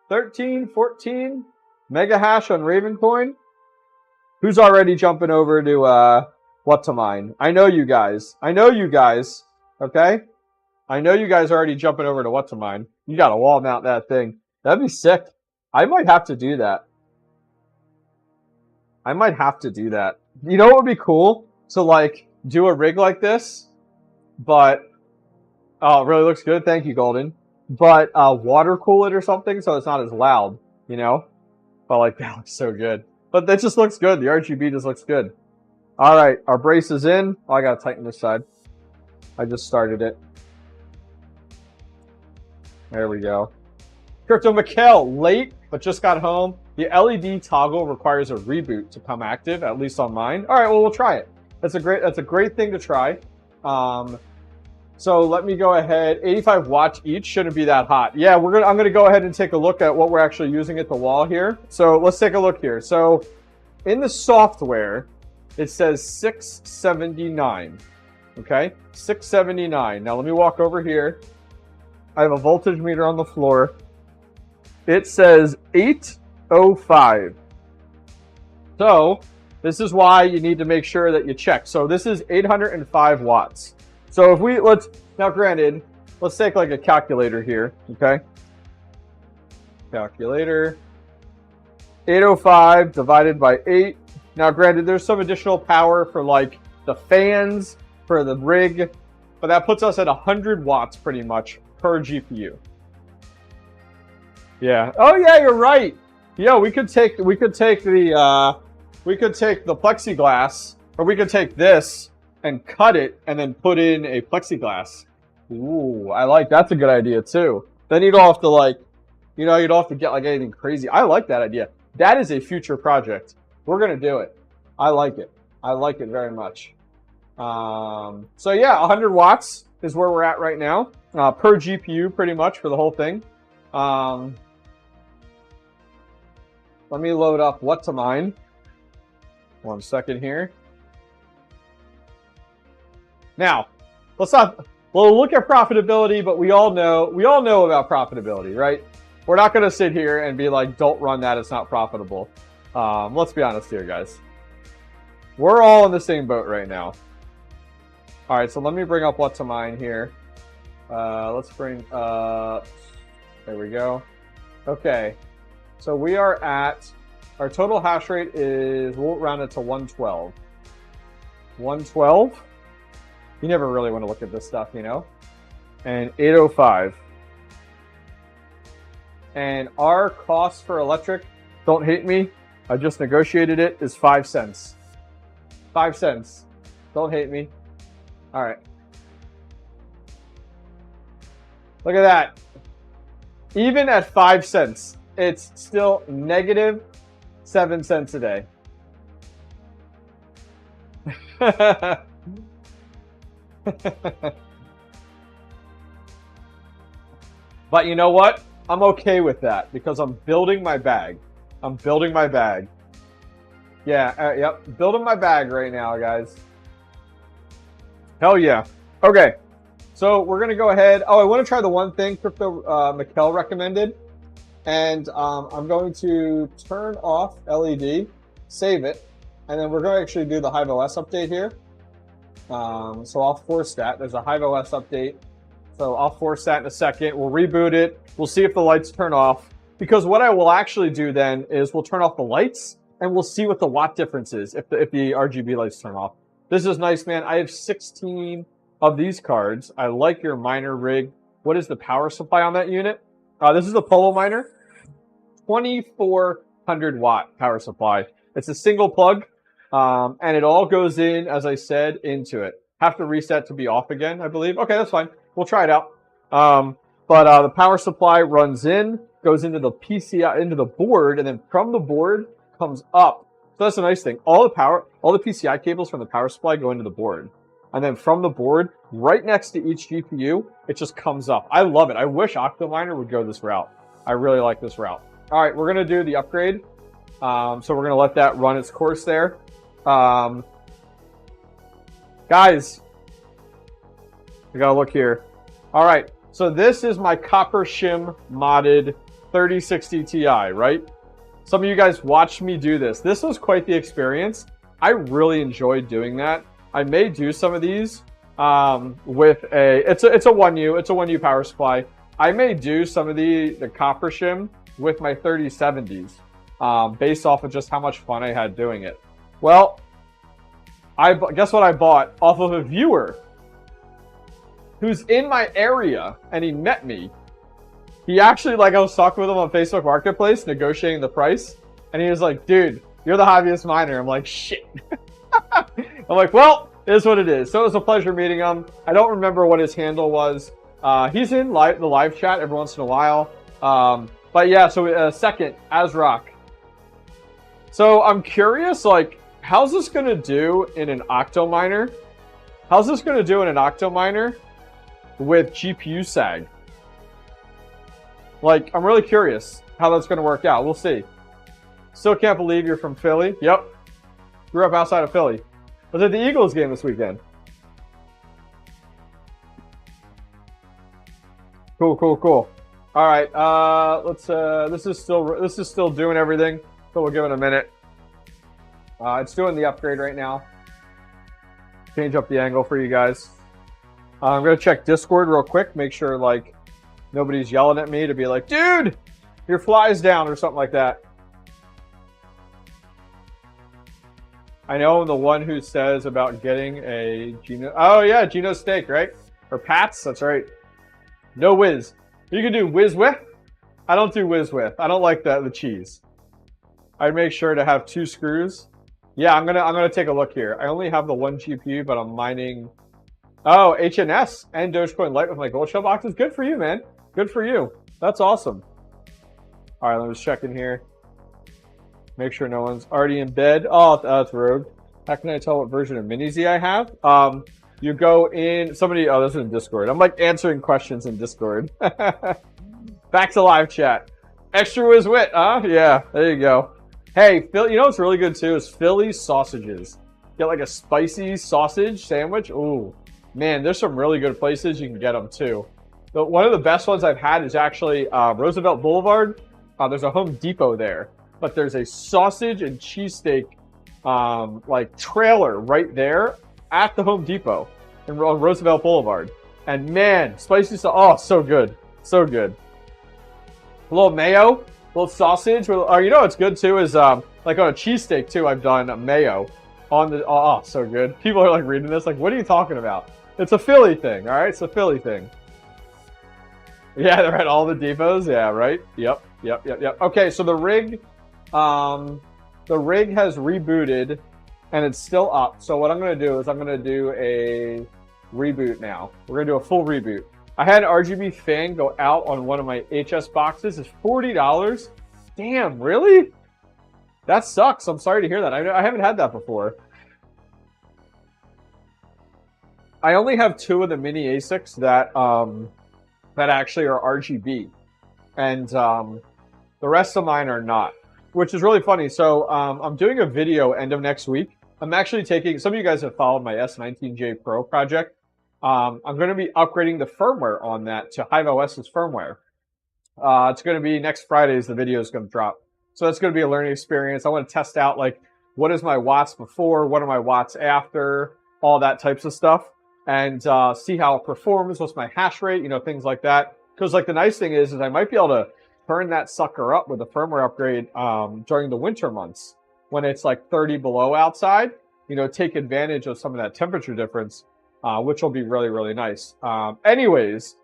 14 mega hash on Ravencoin. Who's already jumping over to what to mine? I know you guys. I know you guys. Okay? I know you guys are already jumping over to what to mine. You got to wall mount that thing. That'd be sick. I might have to do that. I might have to do that. You know what would be cool? To like do a rig like this, but oh, it really looks good. Thank you, Golden. But water cool it or something so it's not as loud, you know? But like that looks so good. But that just looks good. The RGB just looks good. All right, our brace is in. Oh, I gotta tighten this side. I just started it. There we go. Crypto Mikkel, late, but just got home. The LED toggle requires a reboot to come active, at least on mine. All right, well, we'll try it. That's a great thing to try. So let me go ahead. 85 watts each shouldn't be that hot. Yeah, I'm gonna go ahead and take a look at what we're actually using at the wall here. So let's take a look here. So in the software, it says 679. Okay, 679. Now let me walk over here. I have a voltage meter on the floor. It says 805. So this is why you need to make sure that you check. So this is 805 watts. So if now granted, let's take like a calculator here, okay? Calculator. 805 divided by 8 Now, granted, there's some additional power for like the fans, for the rig, but that puts us at 100 watts pretty much per GPU. Yeah. Oh yeah, you're right. Yeah, we could take the plexiglass, or we could take this and cut it and then put in a plexiglass. Ooh, I like that's a good idea too. Then you don't have to like, you don't have to get like anything crazy. I like that idea. That is a future project. We're gonna do it. I like it. I like it very much. So yeah, 100 watts is where we're at right now, per GPU pretty much for the whole thing. Let me load up what to mine. 1 second here. Now, we'll look at profitability, but we all know about profitability, right? We're not going to sit here and be like, don't run that, it's not profitable. Let's be honest here, guys. We're all in the same boat right now. All right, so let me bring up what to mine here. Let's bring, there we go. Okay, so we are at, our total hash rate is, we'll round it to 112. 112? You never really want to look at this stuff, you know? And 805. And our cost for electric, don't hate me, I just negotiated it, is 5 cents. 5 cents. Don't hate me. All right. Look at that. Even at 5 cents, it's still negative 7 cents a day. But you know what? I'm okay with that because I'm building my bag. I'm building my bag. Yeah, yep. Building my bag right now, guys. Hell yeah. Okay. So we're going to go ahead. Oh, I want to try the one thing 𝐂𝐫𝐲𝐩𝐭 recommended. And I'm going to turn off LED, save it, and then we're going to actually do the Hive OS update here. So I'll force that. There's a Hive OS update. So I'll force that in a second. We'll reboot it. We'll see if the lights turn off. Because what I will actually do then is we'll turn off the lights and we'll see what the watt difference is if the RGB lights turn off. This is nice, man. I have 16 of these cards. I like your miner rig. What is the power supply on that unit? This is the Polo miner. 2400 watt power supply. It's a single plug. And it all goes in, as I said, into it. Have to reset to be off again, I believe. Okay, that's fine. We'll try it out. But the power supply runs in, goes into the PCI, into the board, and then from the board comes up. So that's a nice thing. All the PCI cables from the power supply go into the board. And then from the board, right next to each GPU, it just comes up. I love it. I wish Octominer would go this route. I really like this route. All right, we're going to do the upgrade. So we're going to let that run its course there. Guys, we got to look here. All right, so this is my copper shim modded 3060 Ti, right? Some of you guys watched me do this. This was quite the experience. I really enjoyed doing that. I may do some of these with it's a 1U power supply. I may do some of the copper shim with my 3070s based off of just how much fun I had doing it. Well, guess what I bought off of a viewer who's in my area, and he met me. He actually, like, I was talking with him on Facebook Marketplace, negotiating the price, and he was like, dude, you're the hobbyist miner. I'm like, shit. I'm like, well, it is what it is. So it was a pleasure meeting him. I don't remember what his handle was. He's in the live chat every once in a while. But yeah, so second, ASRock. So I'm curious, like, how's this going to do in an Octominer? How's this going to do in an Octominer with GPU sag? Like, I'm really curious how that's going to work out. We'll see. Still can't believe you're from Philly. Yep. Grew up outside of Philly. Was at the Eagles game this weekend. Cool, cool, cool. All right, let's. This is still doing everything. So we'll give it a minute. It's doing the upgrade right now. Change up the angle for you guys. I'm gonna check Discord real quick, make sure like nobody's yelling at me to be like, dude, your fly's down or something like that. I know I'm the one who says about getting a Geno. Oh yeah, Geno steak, right? Or Pats. That's right. No whiz. You can do whiz with. I don't do whiz with. I don't like the cheese. I make sure to have 2 screws. Yeah, I'm gonna take a look here. I only have the 1 GPU, but I'm mining. Oh, HNS and Dogecoin Lite with my gold shell boxes. Good for you, man. Good for you. That's awesome. All right, let me just check in here. Make sure no one's already in bed. Oh, that's rogue. How can I tell what version of Mini-Z I have? You go in. Somebody. Oh, this is in Discord. I'm like answering questions in Discord. Back to live chat. Extra whiz wit, huh? Yeah, there you go. Hey, Phil, you know what's really good too is Philly sausages. Get like a spicy sausage sandwich. Ooh, man, there's some really good places you can get them too. But one of the best ones I've had is actually Roosevelt Boulevard. There's a Home Depot there, but there's a sausage and cheesesteak like trailer right there at the Home Depot in Roosevelt Boulevard. And man, spicy sauce. Oh, so good, so good. A little mayo, a little sausage. Or you know what's good too is like on a cheesesteak too. I've done a mayo on the. Oh, so good. People are like reading this, like, what are you talking about? It's a Philly thing, all right? It's a Philly thing. Yeah, they're at all the depots. Yeah, right. Yep. Okay, so the rig has rebooted, and it's still up. So what I'm gonna do is I'm gonna do a reboot now. We're gonna do a full reboot. I had an RGB fan go out on one of my HS boxes. It's $40. Damn, really? That sucks. I'm sorry to hear that. I haven't had that before. I only have 2 of the mini ASICs that that actually are RGB, and the rest of mine are not, which is really funny. So I'm doing a video end of next week. I'm actually taking, some of you guys have followed my S19J Pro project. I'm going to be upgrading the firmware on that to Hive OS's firmware. It's going to be next Friday the video is going to drop. So that's going to be a learning experience. I want to test out like what is my watts before, what are my watts after, all that types of stuff, and see how it performs, what's my hash rate, you know, things like that. Because like the nice thing is I might be able to turn that sucker up with a firmware upgrade during the winter months when it's like 30 below outside, you know, take advantage of some of that temperature difference, which will be really, really nice. Anyways,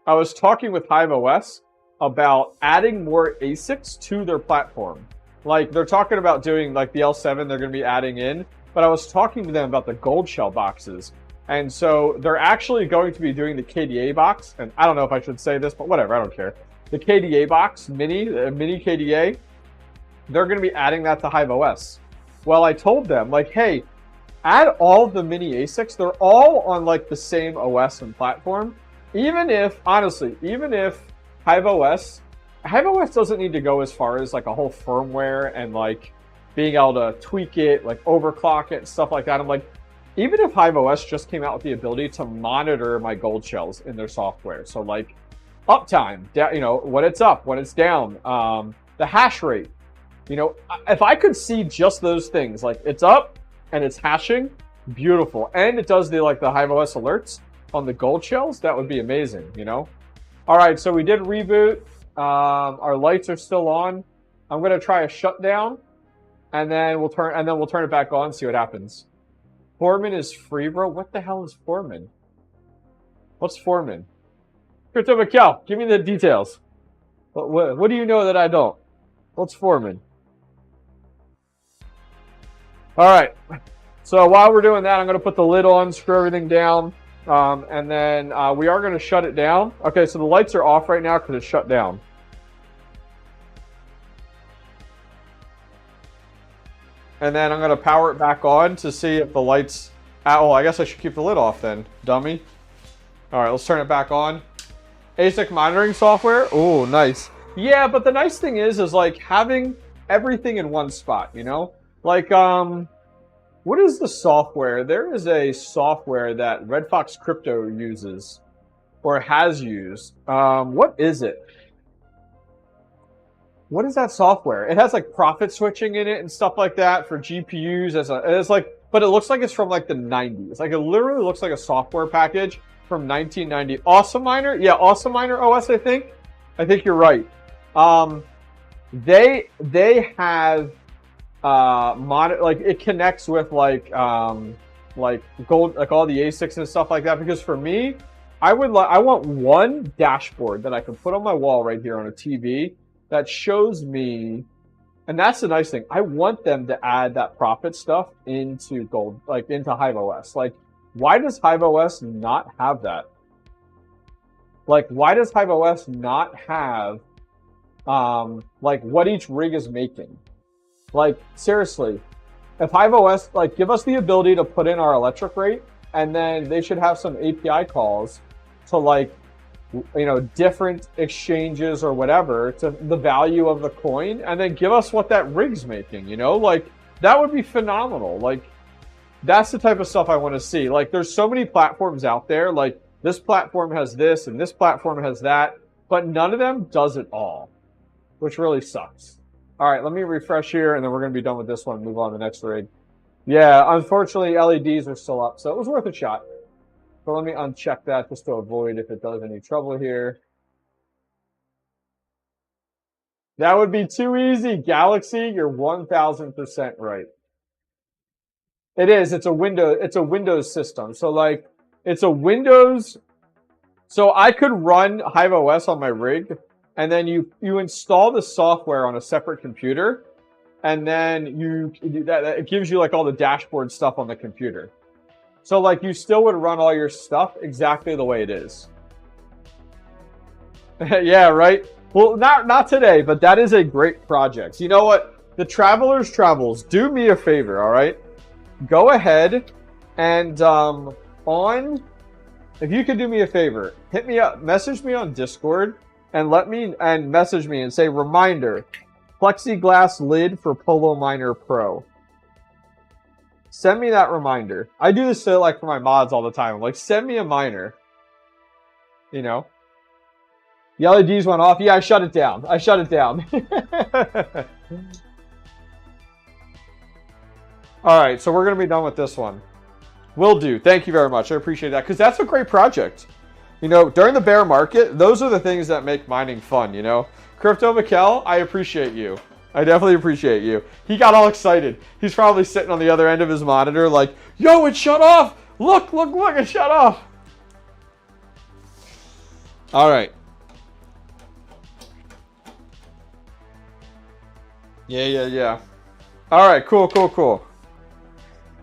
I was talking with Hive OS about adding more ASICs to their platform. Like they're talking about doing like the L7 they're going to be adding in, but I was talking to them about the gold shell boxes. And so they're actually going to be doing the KDA box. And I don't know if I should say this, but whatever, I don't care. The KDA box, mini KDA, they're going to be adding that to Hive OS. Well, I told them, like, hey, add all the mini ASICs. They're all on, like, the same OS and platform. Even if, honestly, even if Hive OS doesn't need to go as far as, like, a whole firmware and, like, being able to tweak it, like, overclock it and stuff like that. I'm like, even if Hive OS just came out with the ability to monitor my gold shells in their software. So, like, uptime, you know, when it's up, when it's down, the hash rate. You know, if I could see just those things, like it's up and it's hashing, beautiful. And it does the Hive OS alerts on the gold shells, that would be amazing, you know? All right, so we did reboot. Our lights are still on. I'm gonna try a shutdown and then we'll turn it back on, see what happens. Foreman is free, bro. What the hell is Foreman? What's Foreman? Crypto Mikkel, give me the details. What do you know that I don't? What's Foreman? All right. So while we're doing that, I'm going to put the lid on, screw everything down, and then we are going to shut it down. Okay, so the lights are off right now because it's shut down. And then I'm going to power it back on to see if the lights... Oh, I guess I should keep the lid off then, dummy. All right, let's turn it back on. ASIC monitoring software. Oh, nice. Yeah, but the nice thing is like having everything in one spot, you know? Like, what is the software? There is a software that Red Fox Crypto uses or has used. What is it? What is that software? It has like profit switching in it and stuff like that for GPUs. It's like, but it looks like it's from like the 90s. Like it literally looks like a software package from 1990. Awesome Miner? Yeah, Awesome Miner OS, I think. I think you're right. They have like it connects with like gold, like all the ASICs and stuff like that. Because for me, I want one dashboard that I can put on my wall right here on a TV that shows me. And that's the nice thing. I want them to add that profit stuff into gold, like into Hive OS. Like, why does Hive OS not have that? Like, why does Hive OS not have, like, what each rig is making? Like, seriously, if Hive OS, like, give us the ability to put in our electric rate, and then they should have some API calls to, like, you know, different exchanges or whatever to the value of the coin, and then give us what that rig's making, you know? Like, that would be phenomenal. Like, that's the type of stuff I want to see. Like, there's so many platforms out there. Like, this platform has this, and this platform has that, but none of them does it all, which really sucks. All right, let me refresh here, and then we're going to be done with this one and move on to the next rig. Yeah, unfortunately, LEDs are still up, so it was worth a shot. So let me uncheck that just to avoid if it does any trouble here. That would be too easy, Galaxy. You're 1000% right. It is. It's a Windows system. So like, it's a Windows. So I could run Hive OS on my rig, and then you install the software on a separate computer, and then it gives you like all the dashboard stuff on the computer. So, like, you still would run all your stuff exactly the way it is. Yeah, right? Well, not today, but that is a great project. You know what? The Traveler's Travels, do me a favor, all right? Go ahead and, if you could do me a favor, hit me up, message me on Discord, and message me and say, reminder, plexiglass lid for Polo Miner Pro. Send me that reminder. I do this to, like, for my mods all the time. Like, send me a miner. You know? The LEDs went off. Yeah, I shut it down. I shut it down. All right, so we're going to be done with this one. Will do. Thank you very much. I appreciate that, because that's a great project. You know, during the bear market, those are the things that make mining fun, you know? 𝐿𝐷𝐿, I appreciate you. I definitely appreciate you. He got all excited. He's probably sitting on the other end of his monitor like, yo, it shut off. Look, look, look, it shut off. All right. Yeah. All right, cool.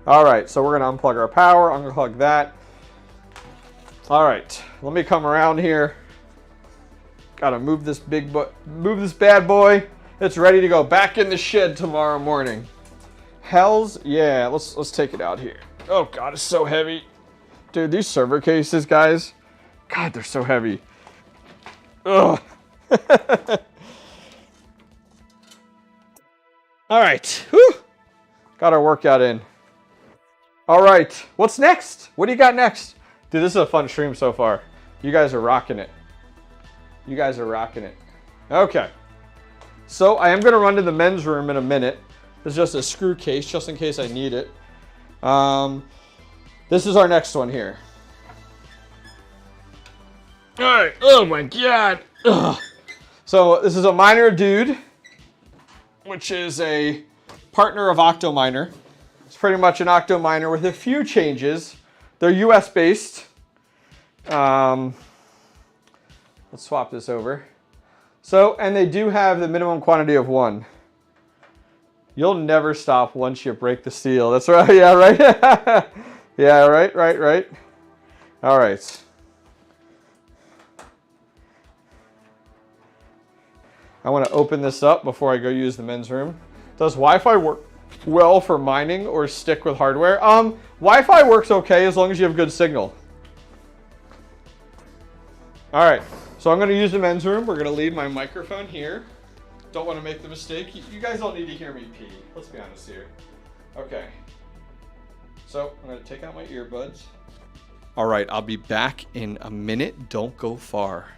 All right, so we're going to unplug our power, unplug that. All right, let me come around here. Got to move this bad boy. It's ready to go back in the shed tomorrow morning. Yeah, let's take it out here. Oh God, it's so heavy. Dude, these server cases, guys. God, they're so heavy. Ugh. All right, whew. Got our workout in. All right, what's next? What do you got next? Dude, this is a fun stream so far. You guys are rocking it. Okay. So I am going to run to the men's room in a minute. There's just a screw case, just in case I need it. This is our next one here. All right. Oh my God. Ugh. So this is a miner dude, which is a partner of Octominer. It's pretty much an Octominer with a few changes. They're US based. Let's swap this over. So, and they do have the minimum quantity of 1. You'll never stop once you break the seal. That's right. Yeah, right. Yeah, right. All right. I want to open this up before I go use the men's room. Does Wi-Fi work well for mining or stick with hardware? Wi-Fi works okay as long as you have good signal. All right. So I'm going to use the men's room. We're going to leave my microphone here. Don't want to make the mistake. You guys don't need to hear me pee. Let's be honest here. Okay. So I'm going to take out my earbuds. All right, I'll be back in a minute. Don't go far.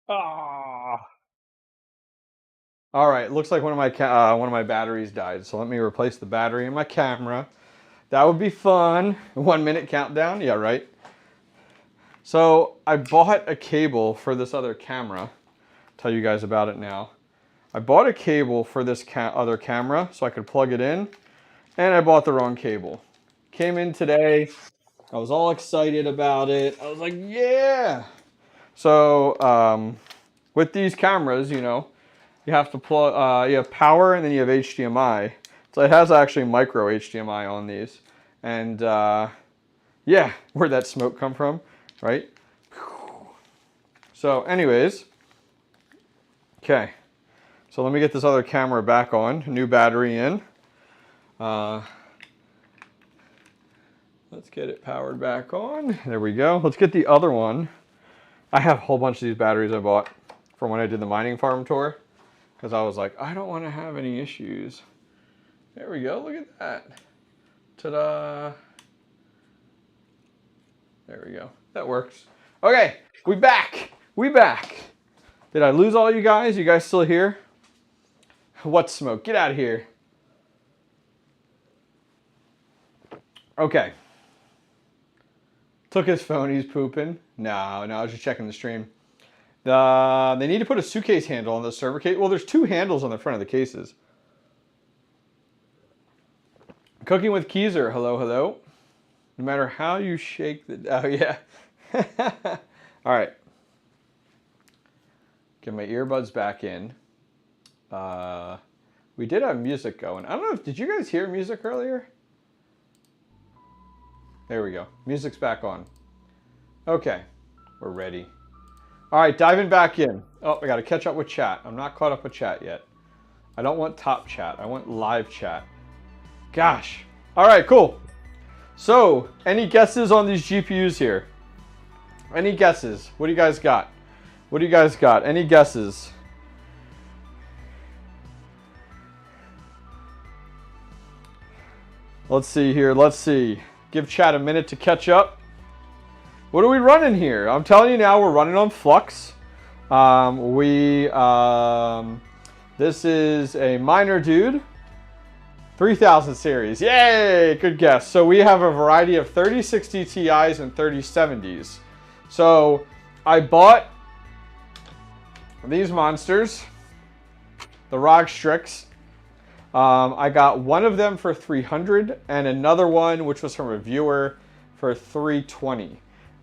Ah. All right, looks like one of my batteries died. So let me replace the battery in my camera. That would be fun. 1 minute countdown. Yeah, right. So I bought a cable for this other camera. I'll tell you guys about it now. I bought a cable for this other camera so I could plug it in, and I bought the wrong cable. Came in today. I was all excited about it. I was like, yeah. So with these cameras, you know, you have to plug, you have power and then you have HDMI. So it has actually micro HDMI on these. And yeah, where'd that smoke come from, right? So anyways, okay. So let me get this other camera back on, new battery in. Let's get it powered back on. There we go. Let's get the other one. I have a whole bunch of these batteries I bought from when I did the mining farm tour, because I was like, I don't want to have any issues. There we go. Look at that. Ta-da. There we go. That works. Okay, we back. We back. Did I lose all you guys? You guys still here? What smoke? Get out of here. Okay. Took his phone. He's pooping. No, I was just checking the stream. They need to put a suitcase handle on the server case. Well, there's two handles on the front of the cases. Cooking with 𝐂𝐫𝐲. Hello, hello. No matter how you shake the... Oh, yeah. All right. Get my earbuds back in. We did have music going. I don't know if... Did you guys hear music earlier? There we go. Music's back on. Okay. We're ready. All right, diving back in. Oh, I got to catch up with chat. I'm not caught up with chat yet. I don't want top chat. I want live chat. Gosh. All right, cool. So, any guesses on these GPUs here? Any guesses? What do you guys got? What do you guys got? Any guesses? Let's see here. Let's see. Give chat a minute to catch up. What are we running here? I'm telling you now, we're running on Flux. This is a miner dude. 3000 series. Yay! Good guess. So we have a variety of 3060 Ti's and 3070s. So I bought these monsters, the 𝐍𝐸. I got one of them for 300 and another one, which was from a viewer, for 320.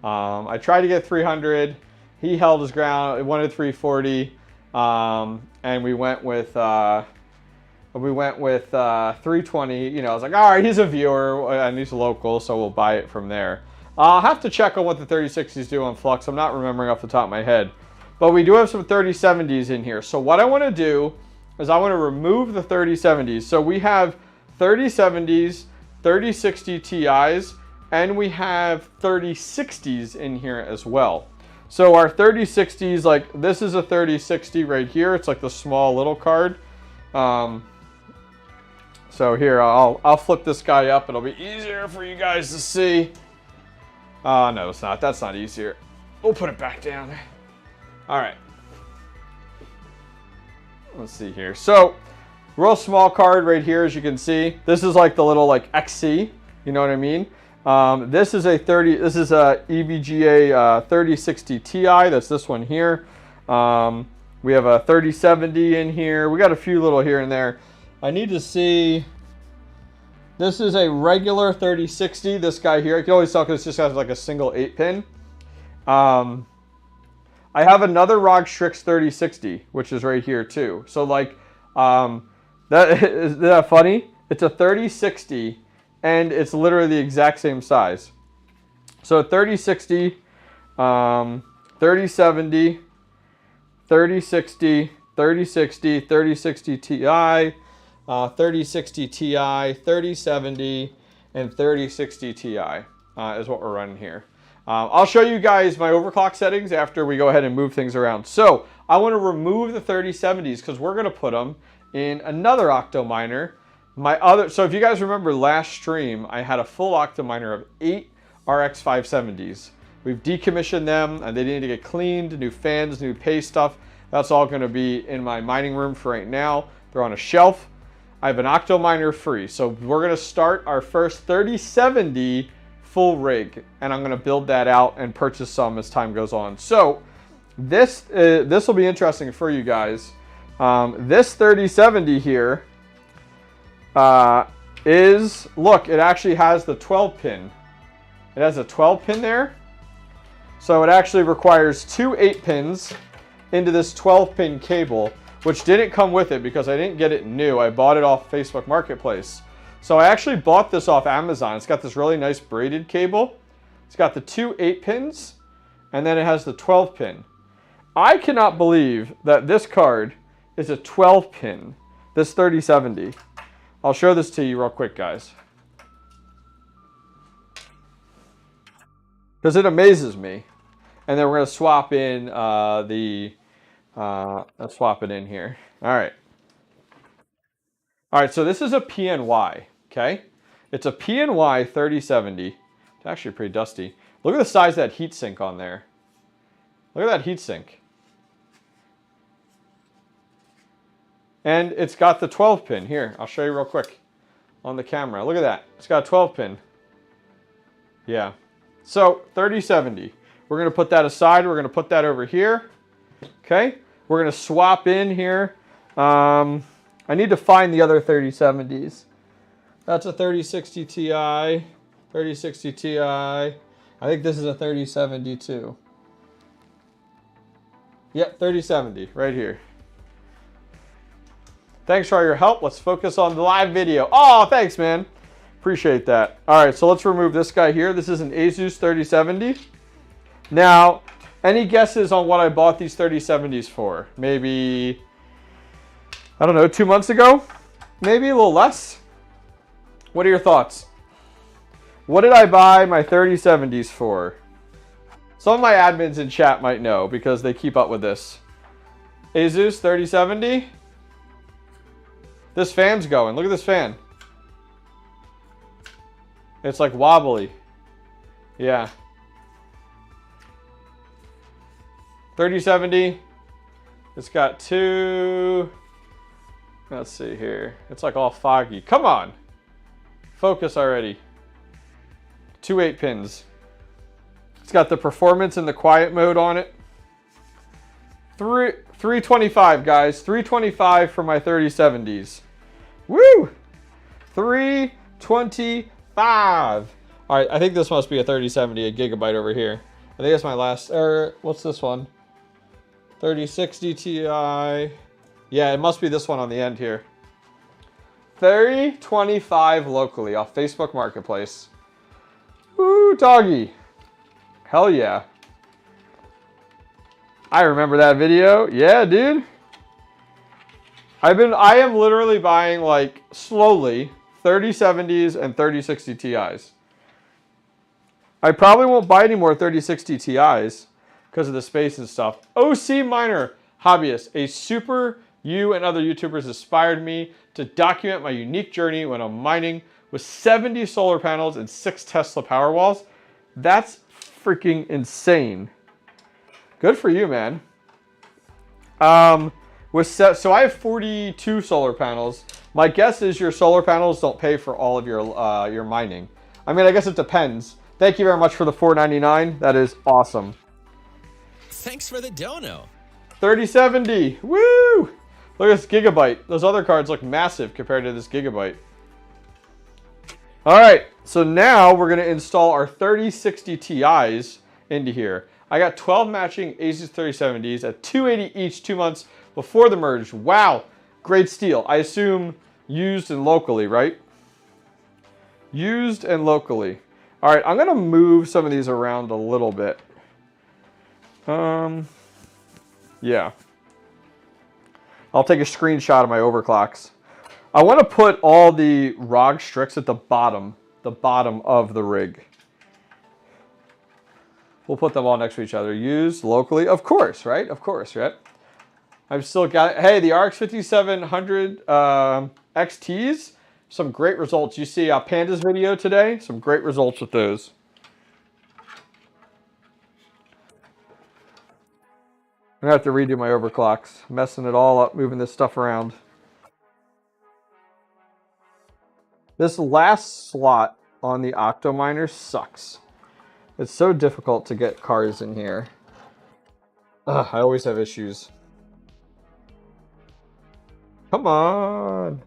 I tried to get 300. He held his ground. It wanted 340, and we went with 320. You know, I was like, all right, he's a viewer and he's local, so we'll buy it from there. I'll have to check on what the 3060s do on Flux. I'm not remembering off the top of my head, but we do have some 3070s in here. So what I want to do is I want to remove the 3070s. So we have 3070s, 3060 Ti's, and we have 3060s in here as well. So our 3060s, like this is a 3060 right here. It's like the small little card. So here, I'll flip this guy up. It'll be easier for you guys to see. No, it's not. That's not easier. We'll put it back down. All right. Let's see here. So, real small card right here, as you can see. This is like the little like XC. You know what I mean? This is a 𝐸VGA 3060 Ti. That's this one here. We have a 3070 in here. We got a few little here and there. I need to see. This is a regular 3060. This guy here. I can always tell because it just has like a single 8-pin. I have another 𝐍𝐸 3060, which is right here too. So like, isn't that funny? It's a 3060, and it's literally the exact same size. So 3060, 3070, 3060, 3060, 3060 Ti, 3060 Ti, 3070, and 3060 Ti is what we're running here. I'll show you guys my overclock settings after we go ahead and move things around. So I want to remove the 3070s because we're going to put them in another octo miner So if you guys remember last stream, I had a full octa miner of 8 RX 570s. We've decommissioned them and they need to get cleaned, new fans, new pay stuff. That's all going to be in my mining room for right now. They're on a shelf. I have an octo miner free. So we're going to start our first 3070 full rig, and I'm going to build that out and purchase some as time goes on. So this will be interesting for you guys. This 3070 here look, it actually has the 12 pin. It has a 12 pin there. So it actually requires 2 8 pins into this 12 pin cable, which didn't come with it because I didn't get it new. I bought it off Facebook Marketplace. So I actually bought this off Amazon. It's got this really nice braided cable. It's got the 2 8 pins, and then it has the 12 pin. I cannot believe that this card is a 12 pin, this 3070. I'll show this to you real quick, guys, because it amazes me. And then we're going to swap in let's swap it in here. All right. All right, so this is a PNY, okay? It's a PNY 3070. It's actually pretty dusty. Look at the size of that heatsink on there. Look at that heatsink. And it's got the 12 pin. Here, I'll show you real quick on the camera. Look at that. It's got a 12 pin. Yeah. So 3070. We're going to put that aside. We're going to put that over here. Okay. We're going to swap in here. I need to find the other 3070s. That's a 3060 Ti. 3060 Ti. I think this is a 3070 too. Yep, 3070 right here. Thanks for all your help. Let's focus on the live video. Oh, thanks, man. Appreciate that. All right, so let's remove this guy here. This is an Asus 3070. Now, any guesses on what I bought these 3070s for? Maybe, I don't know, 2 months ago? Maybe a little less? What are your thoughts? What did I buy my 3070s for? Some of my admins in chat might know because they keep up with this. Asus 3070. This fan's going. Look at this fan. It's like wobbly. Yeah. 3070. It's got 2. Let's see here. It's like all foggy. Come on. Focus already. 2 8 pins. It's got the performance and the quiet mode on it. 325, guys. 325 for my 3070s. Woo! 325. All right, I think this must be a 3070, a gigabyte over here. I think that's my last, what's this one? 3060 Ti. Yeah, it must be this one on the end here. 3025 locally off Facebook Marketplace. Woo, doggy. Hell yeah. I remember that video. Yeah, dude. I am literally buying, like, slowly 3070s and 3060 Ti's. I probably won't buy any more 3060 Ti's because of the space and stuff. OC Miner Hobbyist, a super you and other YouTubers inspired me to document my unique journey when I'm mining with 70 solar panels and 6 Tesla Powerwalls. That's freaking insane. Good for you, man. So I have 42 solar panels. My guess is your solar panels don't pay for all of your mining. I mean, I guess it depends. Thank you very much for the $4.99. That is awesome. Thanks for the dono. 3070. Woo! Look at this gigabyte. Those other cards look massive compared to this gigabyte. All right, so now we're going to install our 3060 Ti's into here. I got 12 matching Asus 3070s at $280 each 2 months before the merge. Wow, great steal. I assume used and locally, right? Used and locally. All right, I'm going to move some of these around a little bit. Yeah. I'll take a screenshot of my overclocks. I want to put all the ROG Strix at the bottom of the rig. We'll put them all next to each other. Used locally, of course, right? Of course, right? I've still got, hey, the RX 5700 XTs Some great results. You see Panda's video today? Some great results with those. I'm going to have to redo my overclocks. Messing it all up, moving this stuff around. This last slot on the Octominer sucks. It's so difficult to get cards in here. Ugh, I always have issues. Come on.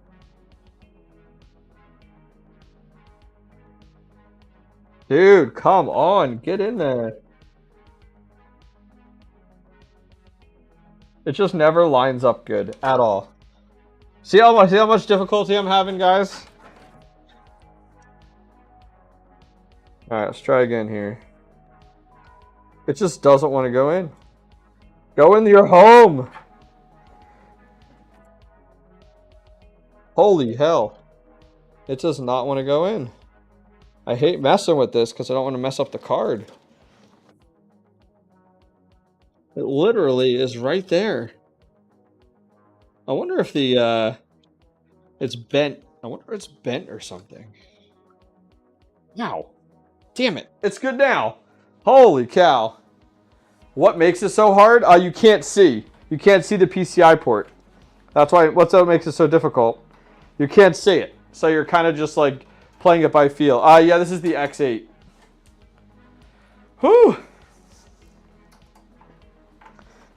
Dude, come on. Get in there. It just never lines up good at all. See how much difficulty I'm having, guys? Alright, let's try again here. It just doesn't want to go in. Go into your home! Holy hell. It does not want to go in. I hate messing with this because I don't want to mess up the card. It literally is right there. I wonder if the it's bent. I wonder if it's bent or something. Wow. Damn it. It's good now. Holy cow. What makes it so hard? You can't see. You can't see the PCI port. That's what makes it so difficult. You can't see it. So you're kind of just like playing it by feel. Yeah, this is the X8. Whew.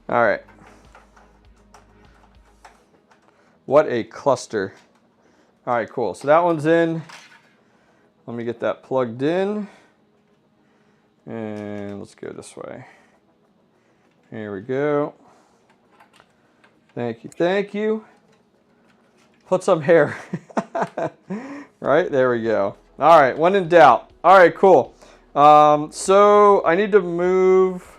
All right. What a cluster. All right, cool. So that one's in. Let me get that plugged in. And let's go this way. Here we go. Thank you, thank you. Put some hair. Right, there we go. All right, when in doubt. All right, cool. So I need to move.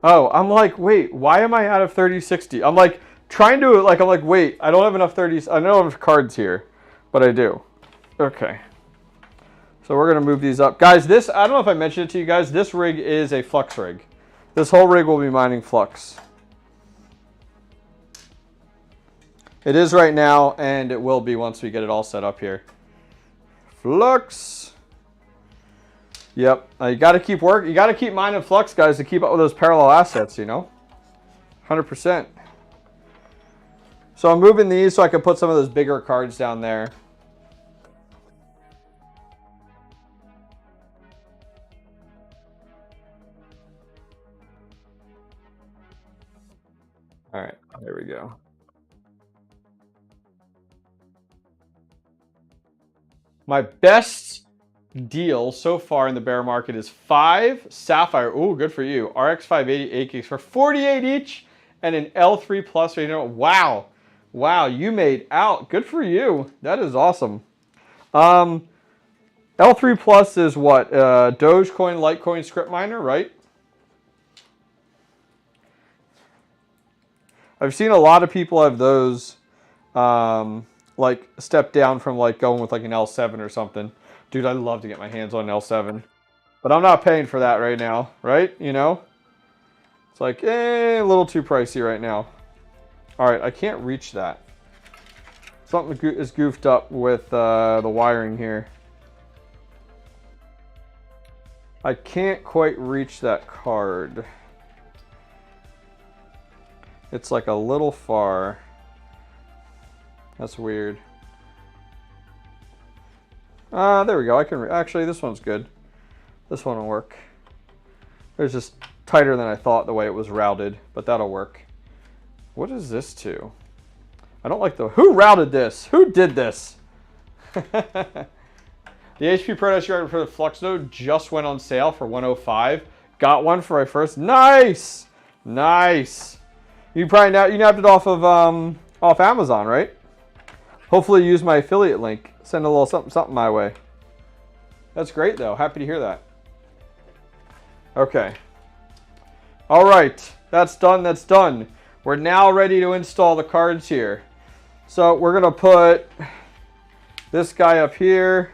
Oh, I'm like, wait, why am I out of 3060? I'm like trying to, I'm like, wait, I don't have enough 30s. I don't have cards here, but I do. Okay. So we're going to move these up. Guys, this, I don't know if I mentioned it to you guys, this rig is a flux rig. This whole rig will be mining flux. It is right now, and it will be once we get it all set up here. Flux. Yep. You got to keep working. You got to keep mining flux, guys, to keep up with those parallel assets, you know? 100%. So I'm moving these so I can put some of those bigger cards down there. All right, there we go. My best deal so far in the bear market is 5 Sapphire. Ooh, good for you. RX 580 8 gigs for 48 each and an L3 Plus. You know, wow. Wow, you made out. Good for you. That is awesome. L3 Plus is what? Dogecoin, Litecoin script miner, right? I've seen a lot of people have those like step down from like going with like an L7 or something. Dude, I'd love to get my hands on an L7. But I'm not paying for that right now, right? You know? It's like, a little too pricey right now. Alright, I can't reach that. Something is goofed up with the wiring here. I can't quite reach that card. It's like a little far. That's weird. There we go. I can actually, this one's good. This one will work. It was just tighter than I thought the way it was routed, but that'll work. What is this to? I don't like the... Who routed this? Who did this? The HP Pro SUR for the Flux node just went on sale for $105. Got one for my first. Nice! Nice! You probably you nabbed it off of off Amazon, right? Hopefully use my affiliate link. Send a little something my way. That's great though. Happy to hear that. Okay. All right. That's done. That's done. We're now ready to install the cards here. So we're going to put this guy up here.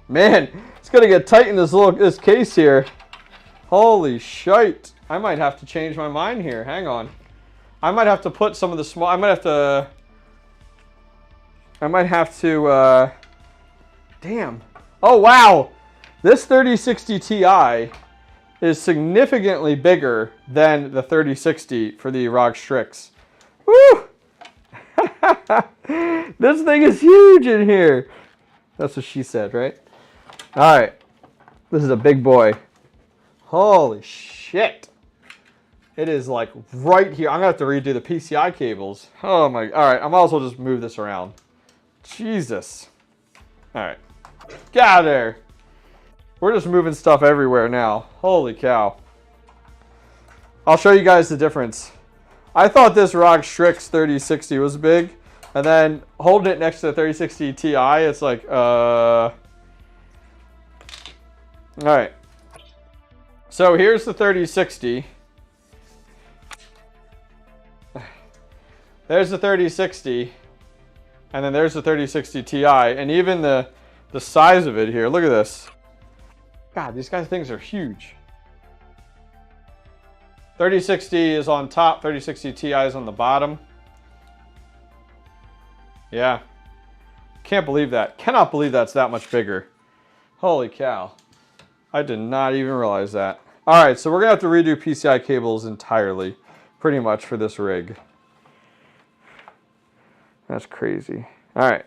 Man, it's going to get tight in this case here. Holy shite. I might have to change my mind here. Hang on. I might have to put some of the small, I might have to, damn. Oh, wow. This 3060 Ti is significantly bigger than the 3060 for the ROG Strix. Woo! This thing is huge in here. That's what she said, right? All right. This is a big boy. Holy shit. It is like right here. I'm going to have to redo the PCI cables. Oh my. All right. I might as well just move this around. Jesus. All right. Get out of there. We're just moving stuff everywhere now. Holy cow. I'll show you guys the difference. I thought this ROG Strix 3060 was big. And then holding it next to the 3060 Ti, it's like, all right. So here's the 3060. There's the 3060. And then there's the 3060 Ti. And even the size of it here, look at this. God, these things are huge. 3060 is on top, 3060 Ti is on the bottom. Yeah. Can't believe that. Cannot believe that's that much bigger. Holy cow. I did not even realize that. All right, so we're going to have to redo PCI cables entirely, pretty much, for this rig. That's crazy. All right.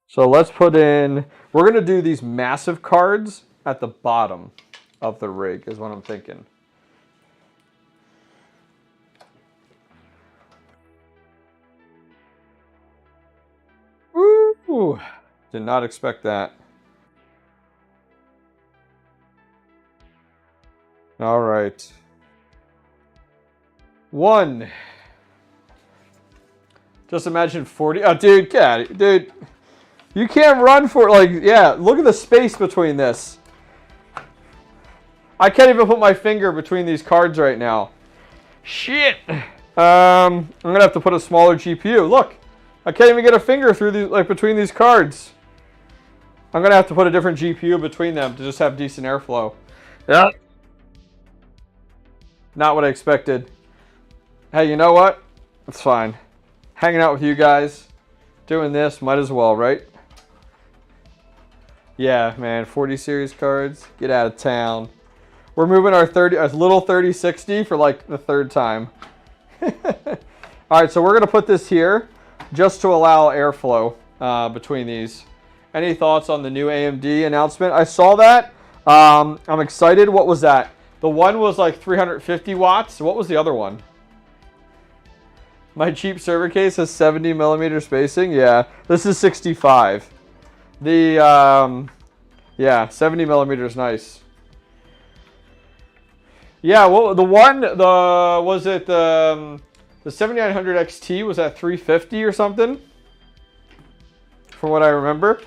So let's put in, we're going to do these massive cards at the bottom of the rig is what I'm thinking. Ooh, did not expect that. All right. 1. Just imagine 40. Oh, dude, get out of here. Dude, you can't run for it. Like, yeah, look at the space between this. I can't even put my finger between these cards right now. Shit. I'm going to have to put a smaller GPU. Look. I can't even get a finger through these, like, between these cards. I'm going to have to put a different GPU between them to just have decent airflow. Yeah. Not what I expected. Hey, you know what? It's fine. Hanging out with you guys. Doing this. Might as well, right? Yeah, man. 40 series cards. Get out of town. We're moving our little 3060 for like the 3rd time. All right, so we're going to put this here just to allow airflow between these. Any thoughts on the new AMD announcement? I saw that. I'm excited. What was that? The one was like 350 watts. What was the other one? My cheap server case has 70 millimeter spacing. Yeah, this is 65. The, yeah, 70 millimeters, nice. Yeah, well, was it the 7900 XT was at 350 or something? From what I remember.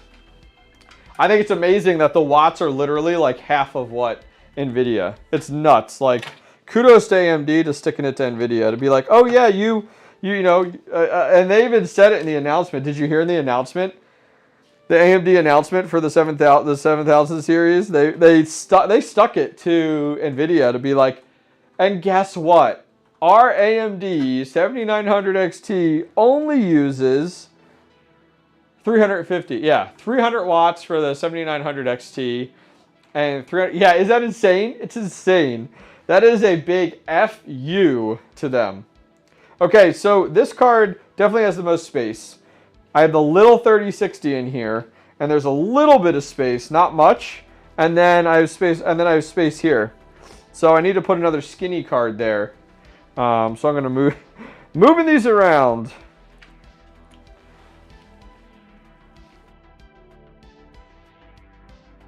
I think it's amazing that the watts are literally like half of what NVIDIA. It's nuts. Like, kudos to AMD to sticking it to NVIDIA. To be like, oh yeah, you know, and they even said it in the announcement. Did you hear in the announcement? The AMD announcement for the 7000 series, they stuck it to NVIDIA to be like, and guess what? Our AMD 7900 XT only uses 350. Yeah, 300 watts for the 7900 XT, and 300. Yeah, is that insane? It's insane. That is a big FU to them. Okay, so this card definitely has the most space. I have the little 3060 in here, and there's a little bit of space, not much, and then I have space, here. So I need to put another skinny card there. So I'm gonna moving these around.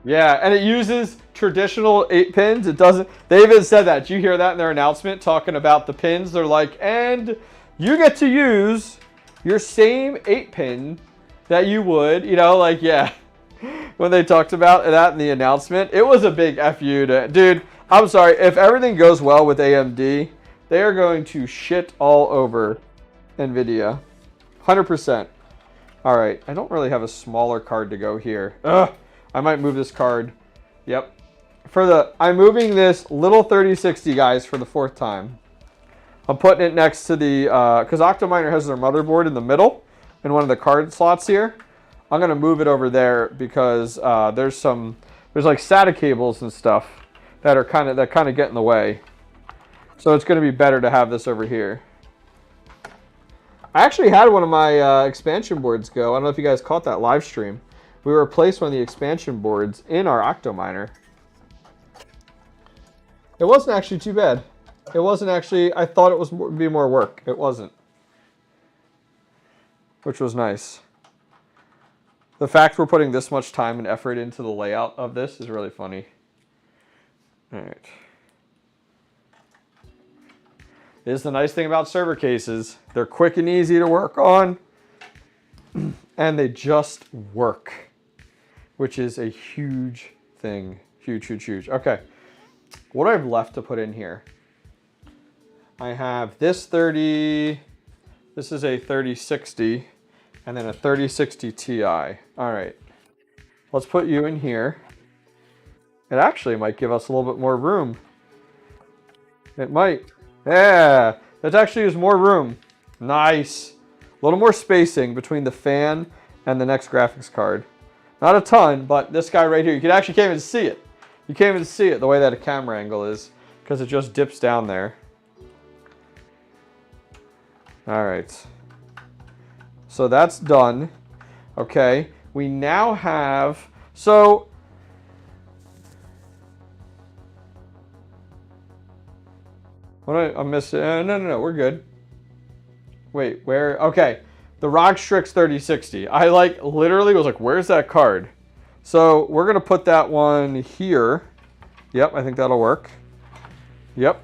Yeah, and it uses traditional 8 pins. It doesn't. They even said that. Did you hear that in their announcement talking about the pins? They're like, and you get to use your same 8 pin that you would, you know, like, yeah. When they talked about that in the announcement, it was a big FU to, dude, I'm sorry. If everything goes well with AMD, they are going to shit all over NVIDIA. 100%. All right. I don't really have a smaller card to go here. Ugh. I might move this card. Yep. I'm moving this little 3060, guys, for the 4th time. I'm putting it next to the, because Octominer has their motherboard in the middle in one of the card slots here. I'm going to move it over there because there's like SATA cables and stuff that kind of get in the way. So it's going to be better to have this over here. I actually had one of my expansion boards go. I don't know if you guys caught that live stream. We replaced one of the expansion boards in our Octominer. It wasn't actually too bad. It wasn't actually, I thought it would be more work. It wasn't. Which was nice. The fact we're putting this much time and effort into the layout of this is really funny. All right. This is the nice thing about server cases. They're quick and easy to work on. And they just work. Which is a huge thing. Huge, huge, huge. Okay. What do I have left to put in here? I have this 30. This is a 3060. And then a 3060 Ti. All right. Let's put you in here. It actually might give us a little bit more room. It might. Yeah, that actually is more room. Nice. A little more spacing between the fan and the next graphics card. Not a ton, but this guy right here, you can't even see it. You can't even see it the way that a camera angle is because it just dips down there. All right. So that's done. Okay, we now have, so I'm missing, no, we're good. Wait, where, okay. The ROG Strix 3060. I literally was like, where's that card? So we're gonna put that one here. Yep, I think that'll work. Yep.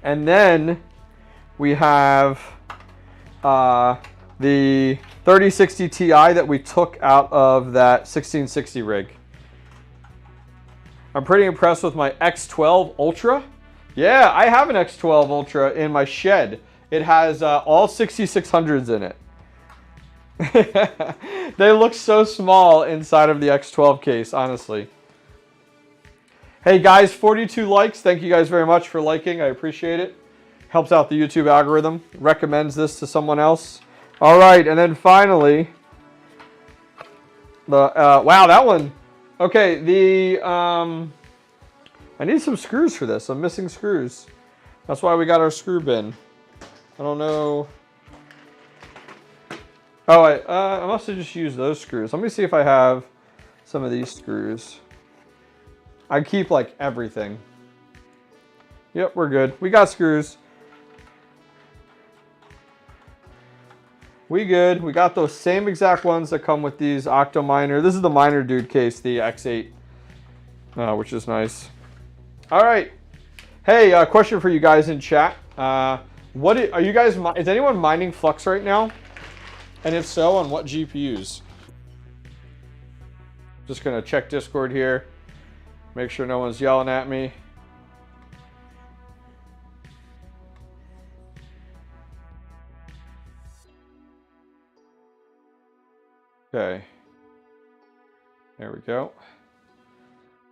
And then we have the 3060 Ti that we took out of that 1660 rig. I'm pretty impressed with my X12 Ultra. Yeah, I have an X12 Ultra in my shed. It has all 6600s in it. They look so small inside of the X12 case, honestly. Hey guys, 42 likes. Thank you guys very much for liking. I appreciate it. Helps out the YouTube algorithm. Recommends this to someone else. All right, and then finally, the wow, that one. Okay, I need some screws for this. I'm missing screws. That's why we got our screw bin. I don't know. Oh, I must have just used those screws. Let me see if I have some of these screws. I keep like everything. Yep, we're good. We got screws. We good. We got those same exact ones that come with these Octominer. This is the Miner Dude case, the X8, which is nice. All right. Hey, question for you guys in chat. What are you guys? Is anyone mining Flux right now? And if so, on what GPUs? Just gonna check Discord here. Make sure no one's yelling at me. Okay. There we go.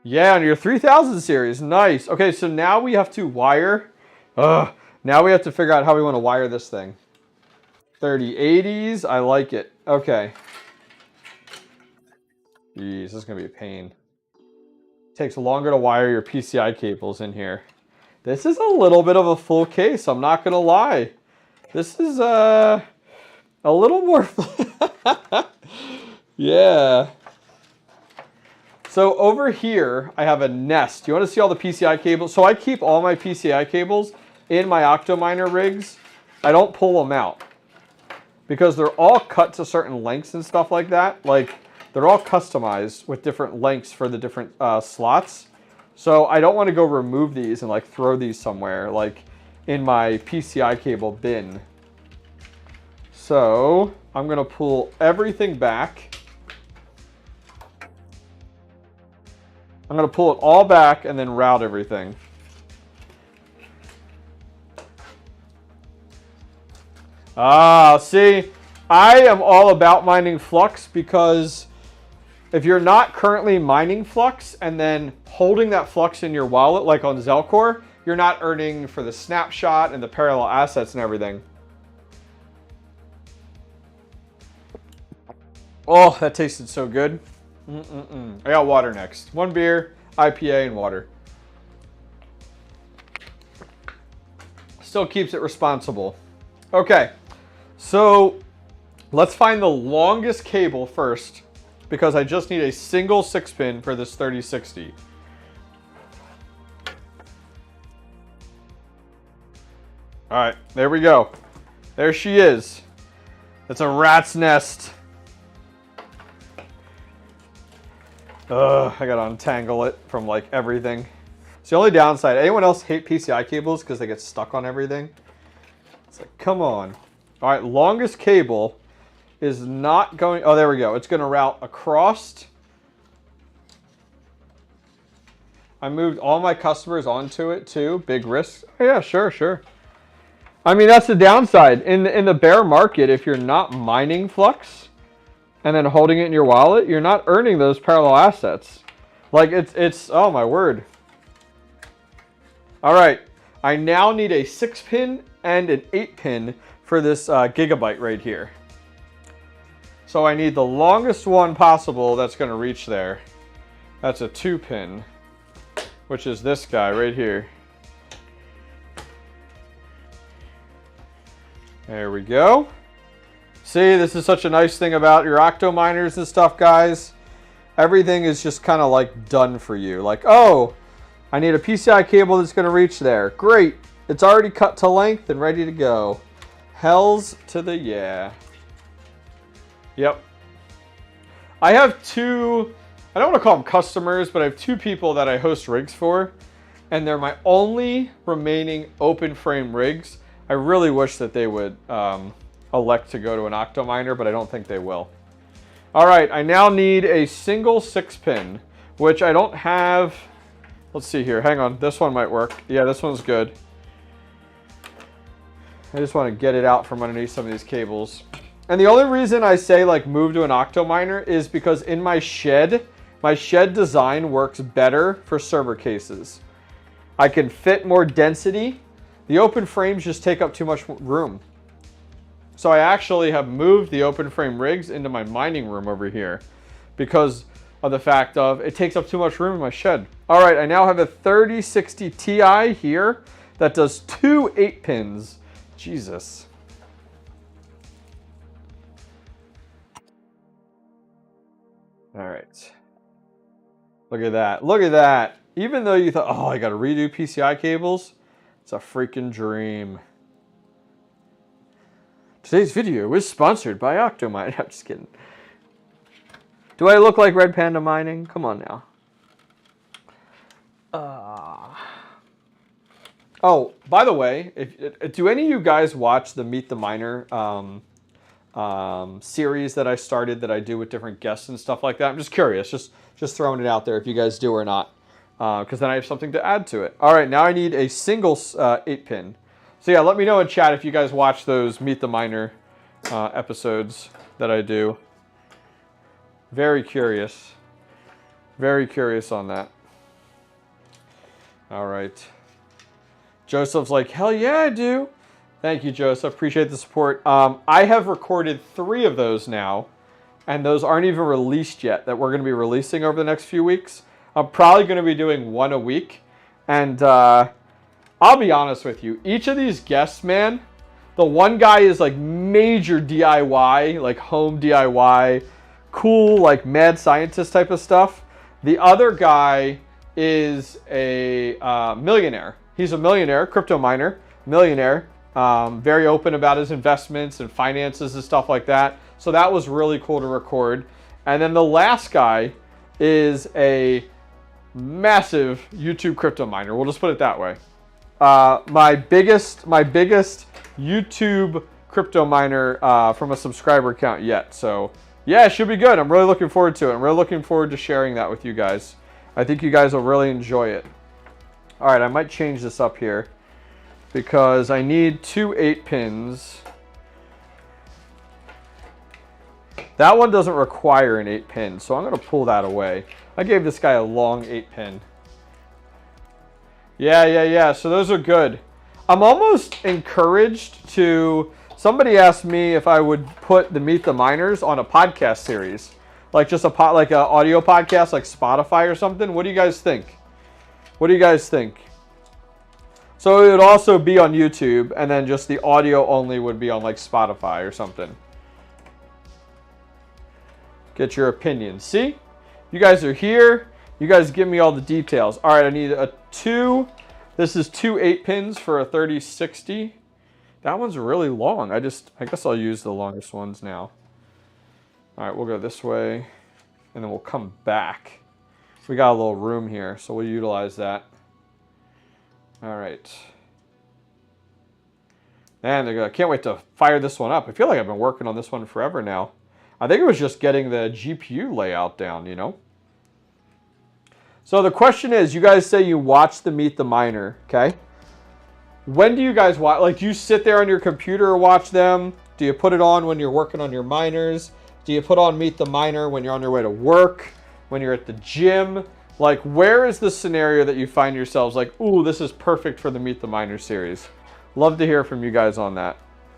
Yeah, on your 3000 series. Nice. Okay, so now we have to wire. Now we have to figure out how we want to wire this thing. 3080s. I like it. Okay. Jeez, this is going to be a pain. It takes longer to wire your PCI cables in here. This is a little bit of a full case. I'm not going to lie. This is a little more... Yeah. So over here, I have a nest. You want to see all the PCI cables? So I keep all my PCI cables in my Octominer rigs. I don't pull them out because they're all cut to certain lengths and stuff like that. Like they're all customized with different lengths for the different slots. So I don't want to go remove these and like throw these somewhere like in my PCI cable bin. So I'm going to pull everything back. I'm going to pull it all back and then route everything. Ah, see, I am all about mining Flux because if you're not currently mining Flux and then holding that Flux in your wallet, like on Zelcore, you're not earning for the snapshot and the parallel assets and everything. Oh, that tasted so good. I got water next. 1 beer, IPA, and water. Still keeps it responsible. Okay, so let's find the longest cable first, because I just need a single 6-pin for this 3060. All right, there we go. There she is. It's a rat's nest. I gotta untangle it from like everything. It's the only downside. Anyone else hate PCI cables because they get stuck on everything? It's like, come on. All right, longest cable is not going, oh, there we go. It's gonna route across. I moved all my customers onto it too. Big risk. Oh, yeah, sure. I mean, that's the downside. In the bear market, if you're not mining Flux and then holding it in your wallet, you're not earning those parallel assets. Like, it's oh my word. All right, I now need a 6-pin and an 8-pin for this gigabyte right here. So I need the longest one possible that's gonna reach there. That's a 2-pin, which is this guy right here. There we go. See, this is such a nice thing about your octo miners and stuff, guys. Everything is just kind of like done for you. Like, oh, I need a PCI cable that's going to reach there. Great. It's already cut to length and ready to go. Hells to the yeah. Yep. I have two, I don't want to call them customers, but I have 2 people that I host rigs for, and they're my only remaining open frame rigs. I really wish that they would elect to go to an octo miner, but I don't think they will. All right, I now need a single 6-pin, which I don't have. Let's see here. Hang on. This one might work. Yeah, this one's good. I just want to get it out from underneath some of these cables. And the only reason I say like move to an octo miner is because in my shed design works better for server cases. I can fit more density. The open frames just take up too much room. So I actually have moved the open frame rigs into my mining room over here because of the fact of it takes up too much room in my shed. All right, I now have a 3060 Ti here that does 2 8-pins. Jesus. All right. Look at that. Look at that. Even though you thought, oh, I got to redo PCI cables, it's a freaking dream. Today's video is sponsored by Octomine. I'm just kidding. Do I look like Red Panda Mining? Come on now. Oh, by the way, do any of you guys watch the Meet the Miner series that I started that I do with different guests and stuff like that? I'm just curious, just throwing it out there if you guys do or not, because then I have something to add to it. All right, now I need a single 8-pin. So yeah, let me know in chat if you guys watch those Meet the Miner episodes that I do. Very curious on that. All right. Joseph's like, hell yeah, I do. Thank you, Joseph. Appreciate the support. I have recorded 3 of those now, and those aren't even released yet, that we're going to be releasing over the next few weeks. I'm probably going to be doing 1 a week. And I'll be honest with you. Each of these guests, man, the one guy is like major DIY, like home DIY, cool, like mad scientist type of stuff. The other guy is a millionaire. He's a millionaire, crypto miner, millionaire, very open about his investments and finances and stuff like that. So that was really cool to record. And then the last guy is a massive YouTube crypto miner. We'll just put it that way. My biggest YouTube crypto miner from a subscriber count yet. So yeah, it should be good. I'm really looking forward to it. I'm really looking forward to sharing that with you guys. I think you guys will really enjoy it. All right, I might change this up here because I need 2 8-pins. That one doesn't require an 8-pin, so I'm going to pull that away. I gave this guy a long 8-pin. Yeah. So those are good. I'm almost encouraged to... Somebody asked me if I would put the Meet the Miners on a podcast series. Like just an audio podcast like Spotify or something. What do you guys think? What do you guys think? So it would also be on YouTube, and then just the audio only would be on like Spotify or something. Get your opinion. See? You guys are here. You guys give me all the details. All right, I need a 2. This is 2 8-pins for a 3060. That one's really long. I guess I'll use the longest ones now. All right, we'll go this way, and then we'll come back. We got a little room here, so we'll utilize that. All right. And I can't wait to fire this one up. I feel like I've been working on this one forever now. I think it was just getting the GPU layout down, you know? So the question is, you guys say you watch the Meet the Miner, okay? When do you guys watch? Like, do you sit there on your computer or watch them? Do you put it on when you're working on your miners? Do you put on Meet the Miner when you're on your way to work? When you're at the gym? Like, where is the scenario that you find yourselves like, ooh, this is perfect for the Meet the Miner series? Love to hear from you guys on that.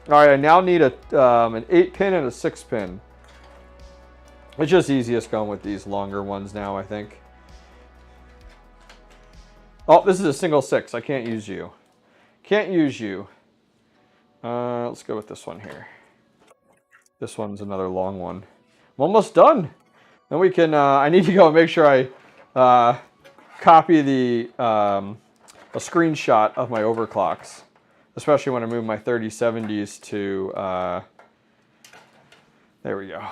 All right, I now need an 8-pin and a 6-pin. It's just easiest going with these longer ones now, I think. Oh, this is a single 6. I can't use you. Can't use you. Let's go with this one here. This one's another long one. I'm almost done. Then we can, I need to go and make sure I copy a screenshot of my overclocks. Especially when I move my 3070s to, there we go.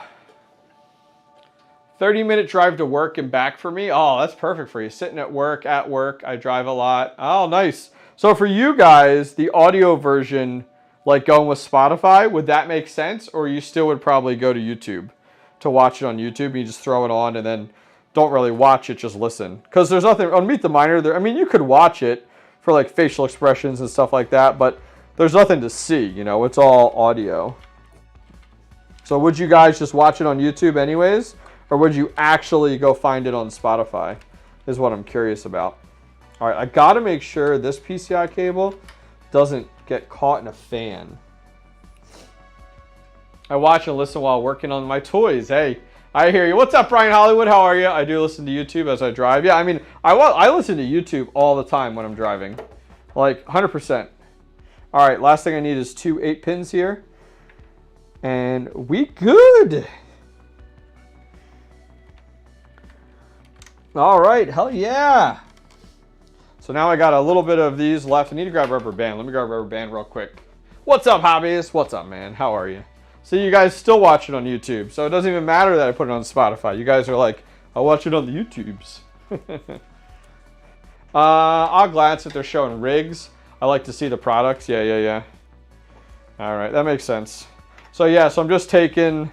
30-minute drive to work and back for me. Oh, that's perfect for you. Sitting at work, I drive a lot. Oh, nice. So for you guys, the audio version, like going with Spotify, would that make sense? Or you still would probably go to YouTube to watch it on YouTube. You just throw it on and then don't really watch it, just listen. Because there's nothing, on Meet the Miner, I mean, you could watch it for like facial expressions and stuff like that, but there's nothing to see, you know, it's all audio. So would you guys just watch it on YouTube anyways? Or would you actually go find it on Spotify? Is what I'm curious about. All right, I gotta make sure this PCI cable doesn't get caught in a fan. I watch and listen while working on my toys. Hey, I hear you. What's up, Brian Hollywood? How are you? I do listen to YouTube as I drive. Yeah, I mean, I listen to YouTube all the time when I'm driving. Like, 100%. All right, last thing I need is 2 8-pins here. And we good. All right, hell yeah. So now I got a little bit of these left. I need to grab a rubber band. Let me grab a rubber band real quick. What's up, hobbyist? What's up, man? How are you? So you guys still watch it on YouTube. So it doesn't even matter that I put it on Spotify. You guys are like, I'll watch it on the YouTubes. I'll glance if they're showing rigs. I like to see the products. Yeah. All right, that makes sense. So yeah, so I'm just taking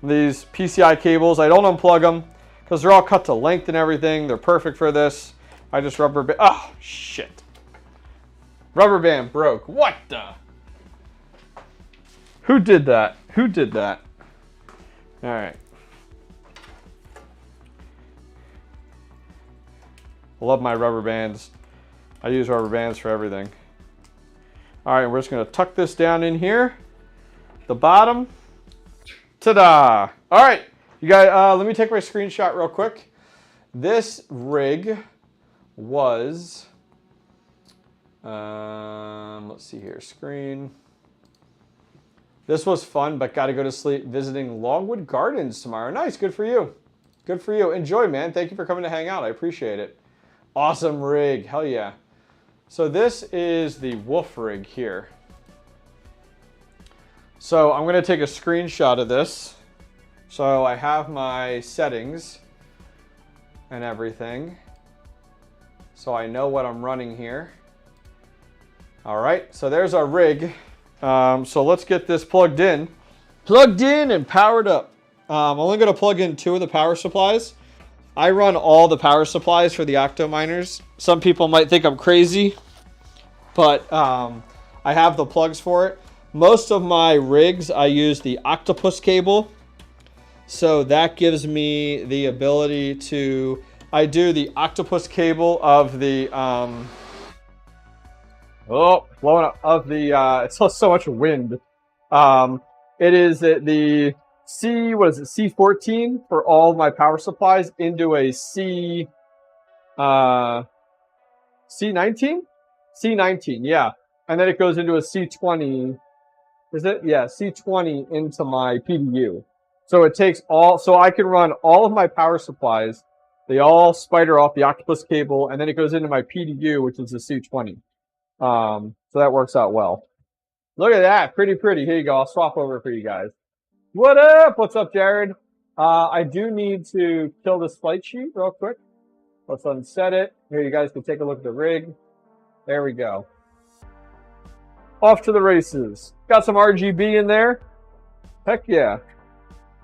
these PCI cables. I don't unplug them because they're all cut to length and everything. They're perfect for this. I just rubber band. Oh, shit. Rubber band broke. What the? Who did that? Who did that? All right. I love my rubber bands. I use rubber bands for everything. All right, we're just going to tuck this down in here. The bottom. Ta-da. All right. You guys, let me take my screenshot real quick. This rig was, let's see here, screen. This was fun, but got to go to sleep visiting Longwood Gardens tomorrow. Nice, good for you. Good for you. Enjoy, man. Thank you for coming to hang out. I appreciate it. Awesome rig, hell yeah. So this is the Wolf rig here. So I'm gonna take a screenshot of this. So I have my settings and everything. So I know what I'm running here. All right, so there's our rig. So let's get this plugged in. Plugged in and powered up. I'm only gonna plug in 2 of the power supplies. I run all the power supplies for the Octo miners. Some people might think I'm crazy, but I have the plugs for it. Most of my rigs, I use the Octopus cable. So that gives me the ability to, I do the Octopus cable of the Oh, blowing up of the, it's so much wind. It is the what is it, C14 for all my power supplies into a C19? C19, yeah. And then it goes into a C20. Is it? Yeah, C20 into my PDU. So it takes so I can run all of my power supplies. They all spider off the octopus cable, and then it goes into my PDU, which is the C20. So that works out well. Look at that. Pretty. Here you go. I'll swap over for you guys. What up? What's up, Jared? I do need to kill this flight sheet real quick. Let's unset it. Here, you guys can take a look at the rig. There we go. Off to the races. Got some RGB in there. Heck yeah.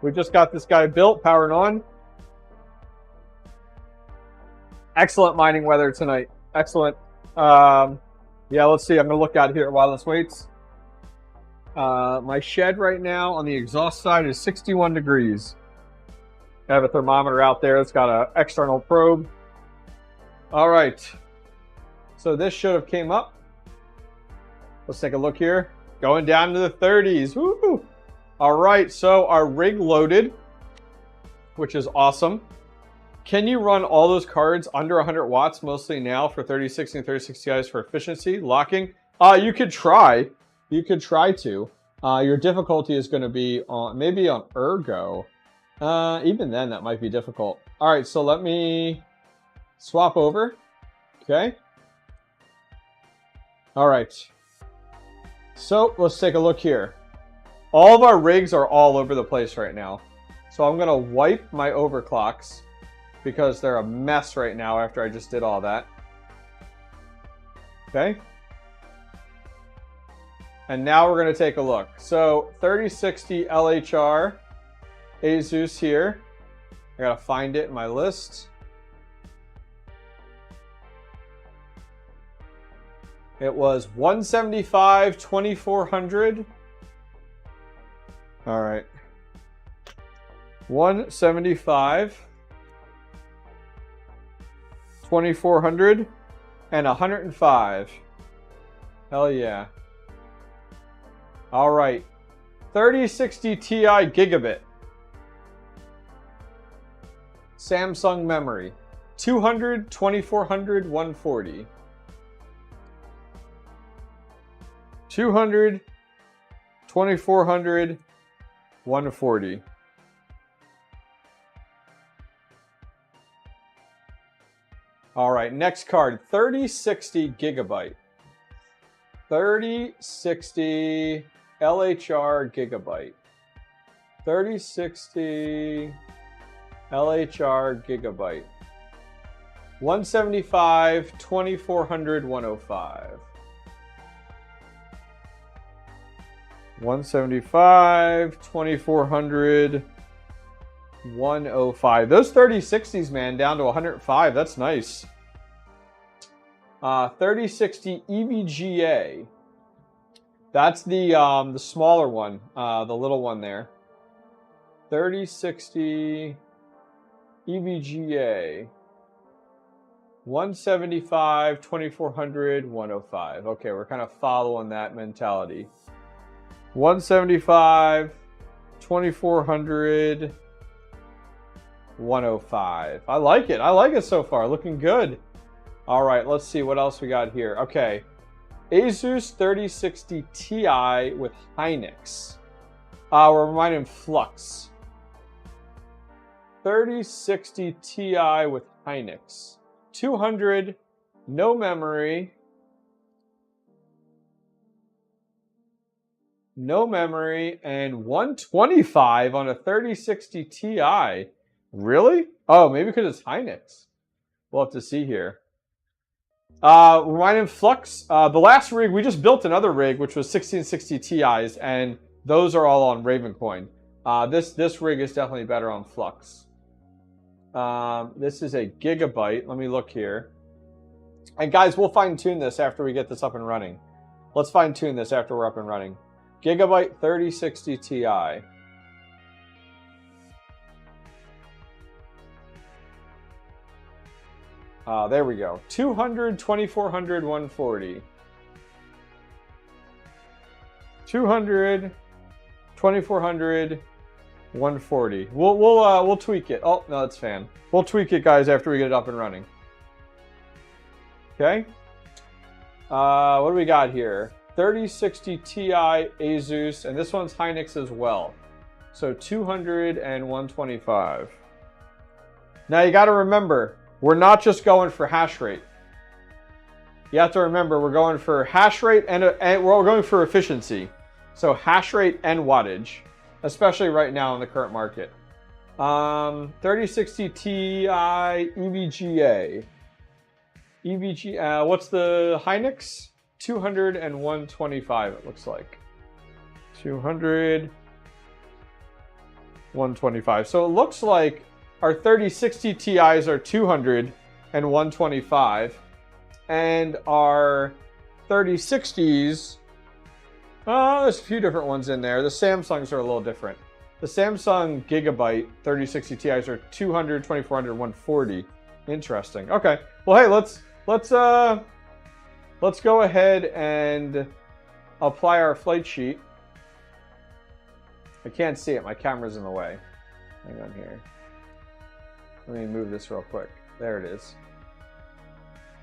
We just got this guy built, powering on. Excellent mining weather tonight. Excellent. Yeah, let's see. I'm going to look out here while this waits. My shed right now on the exhaust side is 61 degrees. I have a thermometer out there. It's got an external probe. All right. So this should have came up. Let's take a look here. Going down to the 30s. Woo! All right. So our rig loaded, which is awesome. Can you run all those cards under 100 watts mostly now for 3060 and 3060 Ti's for efficiency? Locking? You could try. You could try to. Your difficulty is going to be on maybe on Ergo. Even then, that might be difficult. All right, so let me swap over. Okay. All right. So let's take a look here. All of our rigs are all over the place right now. So I'm going to wipe my overclocks because they're a mess right now after I just did all that. Okay. And now we're going to take a look. So 3060 LHR 𝐂𝐫 here. I got to find it in my list. It was 175, 2400. All right. 175, 2400, and 105. Hell yeah. All right. 3060 Ti gigabit. Samsung memory. 200, 2400, 140. 200, 2400, 140. All right, next card, 3060 gigabyte. 3060 LHR gigabyte. 3060 LHR gigabyte. 175, 2400, 105. 175, 2400, 105. Those 3060s, man, down to 105. That's nice. 3060 EVGA. That's the smaller one, the little one there. 3060 EVGA. 175, 2400, 105. Okay, we're kind of following that mentality. 175, 2400, 105. I like it. I like it so far. Looking good. All right, let's see what else we got here. Okay. ASUS 3060 Ti with Hynix. We're reminding Flux. 3060 Ti with Hynix. 200, no memory. No memory, and 125 on a 3060 Ti. Really? Oh, maybe because it's Hynix. We'll have to see here. Reminding Flux, the last rig, we just built another rig, which was 1660 Ti's, and those are all on Ravencoin. This rig is definitely better on Flux. This is a gigabyte. Let me look here. And guys, we'll fine-tune this after we get this up and running. Let's fine-tune this after we're up and running. Gigabyte 3060 Ti. There we go. 200, 2400, 140. 200, 2400, 140. We'll tweak it. Oh, no, that's fan. We'll tweak it, guys, after we get it up and running. Okay. What do we got here? 3060 Ti Asus, and this one's Hynix as well. So 200 and 125. Now you got to remember, we're not just going for hash rate. You have to remember, we're going for hash rate and we're going for efficiency. So hash rate and wattage, especially right now in the current market. 3060 Ti EVGA. What's the Hynix? 200 and 125, it looks like. 200, 125. So it looks like our 3060 Ti's are 200 and 125. And our 3060s, there's a few different ones in there. The Samsungs are a little different. The Samsung Gigabyte 3060 Ti's are 200, 2400, 140. Interesting. Okay. Well, hey, let's go ahead and apply our flight sheet. I can't see it. My camera's in the way. Hang on here. Let me move this real quick. There it is.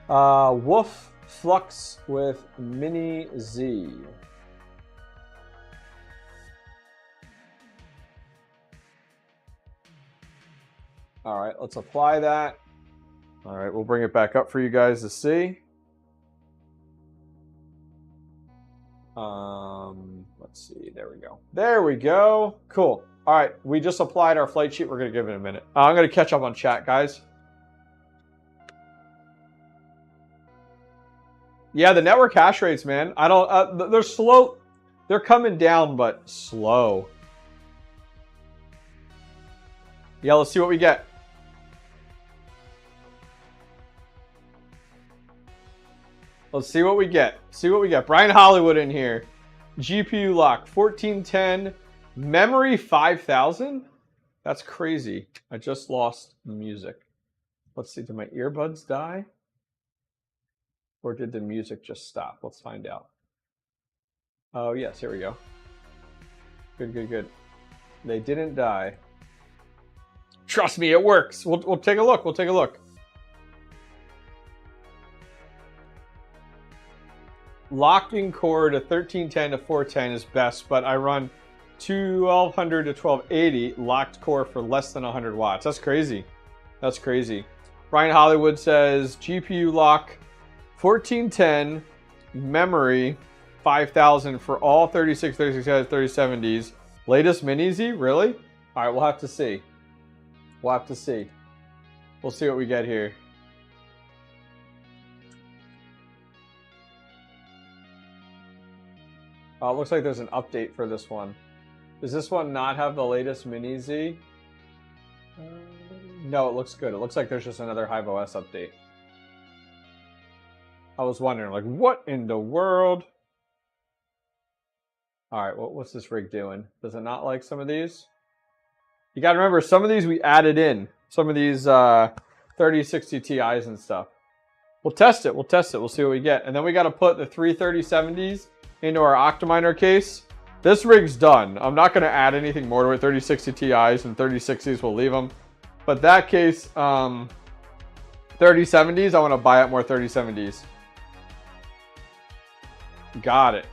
Wolf Flux with Mini Z. All right, let's apply that. All right, we'll bring it back up for you guys to see. Let's see. There we go. There we go. Cool. All right, we just applied our flight sheet. We're going to give it a minute. I'm going to catch up on chat, guys. Yeah, the network hash rates, man. I don't. They're slow. They're coming down, but slow. Yeah, let's see what we get. Let's see what we get. See what we get. Brian Hollywood in here. GPU lock 1410. Memory 5000. That's crazy. I just lost music. Let's see. Did my earbuds die? Or did the music just stop? Let's find out. Oh, yes. Here we go. Good, good, good. They didn't die. Trust me, it works. We'll take a look. We'll take a look. Locking core to 1310 to 410 is best, but I run 1200 to 1280 locked core for less than 100 watts. That's crazy. That's crazy. Brian Hollywood says GPU lock 1410, memory 5000 for all 36, 36, 3070s. Latest Mini Z? Really? All right, we'll have to see. We'll have to see. We'll see what we get here. It looks like there's an update for this one. Does this one not have the latest Mini Z? No, it looks good. It looks like there's just another Hive OS update. I was wondering, like, what in the world? All right, what's this rig doing? Does it not like some of these? You got to remember, some of these we added in. Some of these 3060 Ti's and stuff. We'll test it. We'll test it. We'll see what we get. And then we got to put the 3 3070s into our Octominer case. This rig's done. I'm not going to add anything more to it. 3060 Ti's and 3060s, we'll leave them. But that case, 3070s, I want to buy up more 3070s. Got it.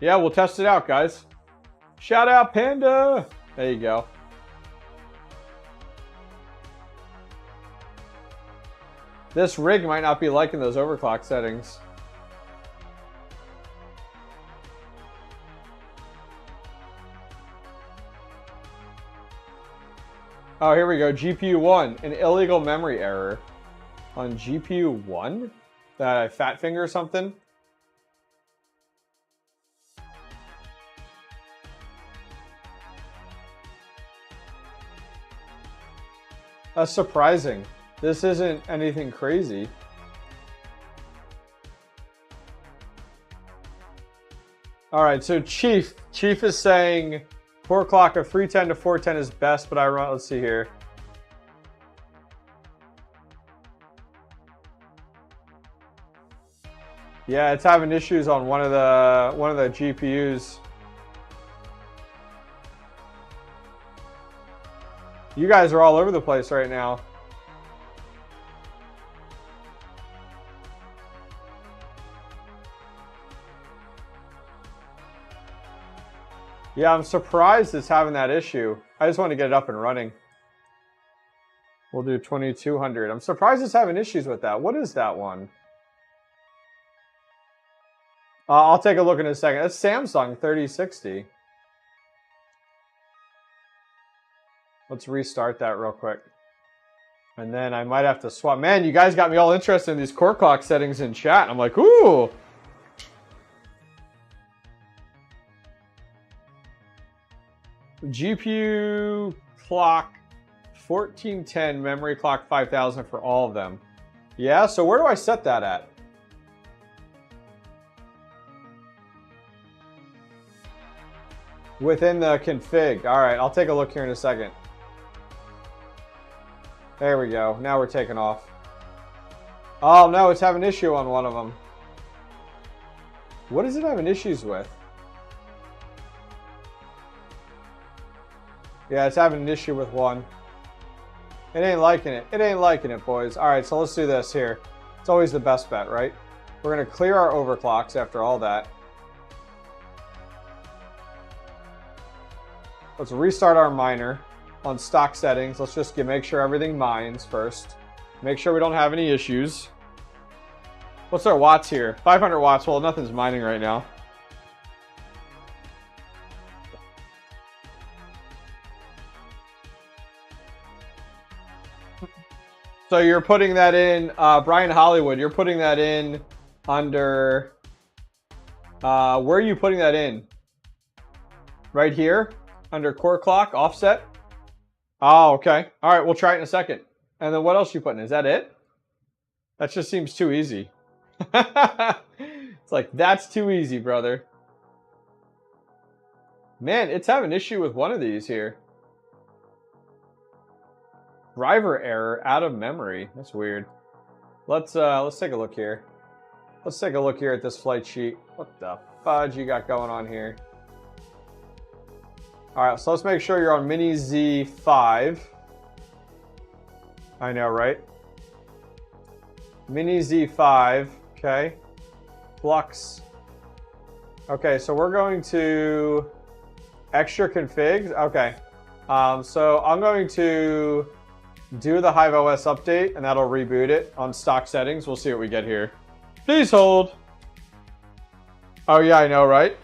Yeah, we'll test it out, guys. Shout out, Panda. There you go. This rig might not be liking those overclock settings. Oh, here we go. GPU 1, an illegal memory error on GPU 1? That I fat finger or something? That's surprising. This isn't anything crazy. All right, so Chief is saying core clock of 310 to 410 is best, but I run, let's see here. Yeah, it's having issues on one of the GPUs. You guys are all over the place right now. Yeah, I'm surprised it's having that issue. I just want to get it up and running. We'll do 2200. I'm surprised it's having issues with that. What is that one? I'll take a look in a second. That's Samsung 3060. Let's restart that real quick. And then I might have to swap. Man, you guys got me all interested in these core clock settings in chat. I'm like, ooh. GPU clock 1410, memory clock 5000 for all of them. Yeah, so where do I set that at? Within the config. All right, I'll take a look here in a second. There we go. Now we're taking off. Oh no, it's having an issue on one of them. What is it having issues with? Yeah, it's having an issue with one. It ain't liking it. It ain't liking it, boys. All right, so let's do this here. It's always the best bet, right? We're going to clear our overclocks after all that. Let's restart our miner on stock settings. Let's just make sure everything mines first. Make sure we don't have any issues. What's our watts here? 500 watts. Well, nothing's mining right now. So you're putting that in, Brian Hollywood, you're putting that in under, where are you putting that in? Right here, under core clock, offset? Oh, okay. All right, we'll try it in a second. And then what else you putting? Is that it? That just seems too easy. It's like, that's too easy, brother. Man, it's having an issue with one of these here. Driver error out of memory. That's weird. Let's take a look here. Let's take a look here at this flight sheet. What the fudge you got going on here? All right, so let's make sure you're on Mini Z5. I know, right? Mini Z5. Okay. Flux. Okay, so we're going to extra configs. Okay. So I'm going to do the Hive OS update, and that'll reboot it on stock settings. We'll see what we get here. Please hold. Oh, yeah, I know, right?